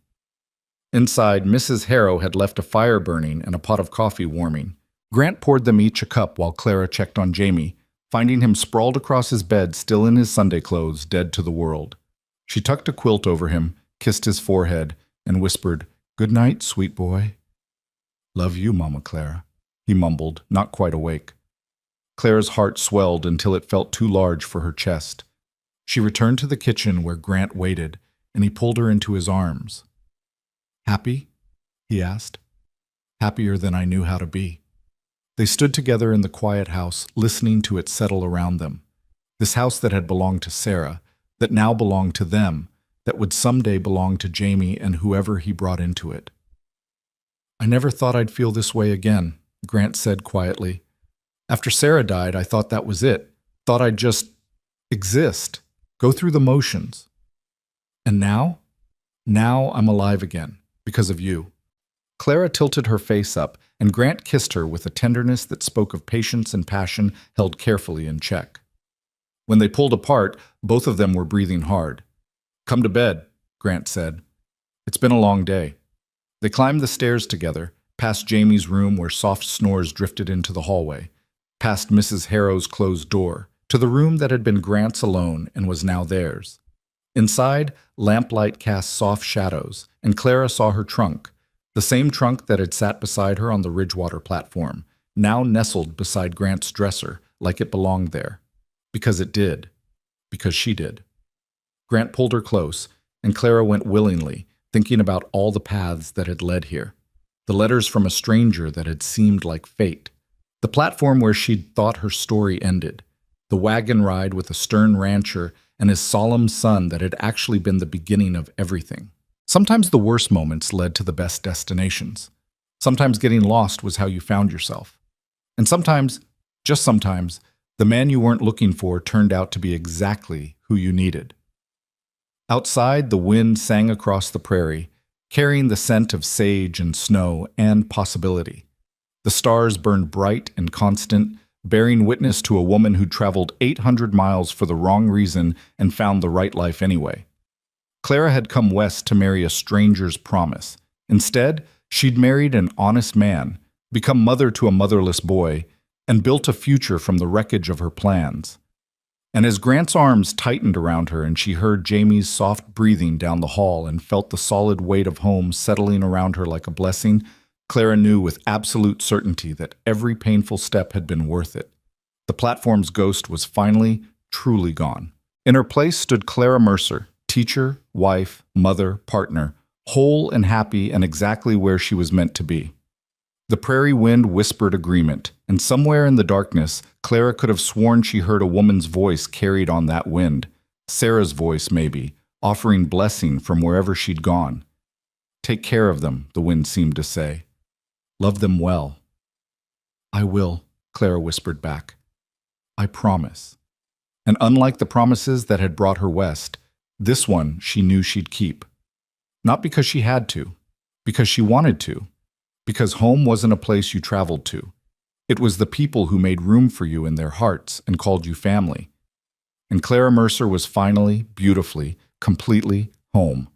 Inside, Mrs. Harrow had left a fire burning and a pot of coffee warming. Grant poured them each a cup while Clara checked on Jamie, finding him sprawled across his bed, still in his Sunday clothes, dead to the world. She tucked a quilt over him, kissed his forehead, and whispered, "Good night, sweet boy." "Love you, Mama Clara," he mumbled, not quite awake. Clara's heart swelled until it felt too large for her chest. She returned to the kitchen where Grant waited, and he pulled her into his arms. "Happy?" he asked. "Happier than I knew how to be." They stood together in the quiet house, listening to it settle around them. This house that had belonged to Sarah, that now belonged to them, that would someday belong to Jamie and whoever he brought into it. "I never thought I'd feel this way again," Grant said quietly. "After Sarah died, I thought that was it. Thought I'd just exist, go through the motions. And now? Now I'm alive again, because of you." Clara tilted her face up, and Grant kissed her with a tenderness that spoke of patience and passion held carefully in check. When they pulled apart, both of them were breathing hard. "Come to bed," Grant said. "It's been a long day." They climbed the stairs together, past Jamie's room where soft snores drifted into the hallway, past Mrs. Harrow's closed door, to the room that had been Grant's alone and was now theirs. Inside, lamplight cast soft shadows, and Clara saw her trunk, the same trunk that had sat beside her on the Ridgewater platform, now nestled beside Grant's dresser like it belonged there. Because it did. Because she did. Grant pulled her close, and Clara went willingly, thinking about all the paths that had led here. The letters from a stranger that had seemed like fate. The platform where she'd thought her story ended. The wagon ride with a stern rancher and his solemn son that had actually been the beginning of everything. Sometimes the worst moments led to the best destinations. Sometimes getting lost was how you found yourself. And sometimes, just sometimes, the man you weren't looking for turned out to be exactly who you needed. Outside, the wind sang across the prairie, carrying the scent of sage and snow and possibility. The stars burned bright and constant, bearing witness to a woman who traveled 800 miles for the wrong reason and found the right life anyway. Clara had come west to marry a stranger's promise. Instead, she'd married an honest man, become mother to a motherless boy, and built a future from the wreckage of her plans. And as Grant's arms tightened around her and she heard Jamie's soft breathing down the hall and felt the solid weight of home settling around her like a blessing, Clara knew with absolute certainty that every painful step had been worth it. The platform's ghost was finally, truly gone. In her place stood Clara Mercer, teacher, wife, mother, partner, whole and happy and exactly where she was meant to be. The prairie wind whispered agreement, and somewhere in the darkness, Clara could have sworn she heard a woman's voice carried on that wind, Sarah's voice maybe, offering blessing from wherever she'd gone. "Take care of them," the wind seemed to say. "Love them well." "I will," Clara whispered back. "I promise." And unlike the promises that had brought her west, This one she knew she'd keep. Not because she had to, because she wanted to, because home wasn't a place you traveled to. It was the people who made room for you in their hearts and called you family. And Clara Mercer was finally, beautifully, completely home.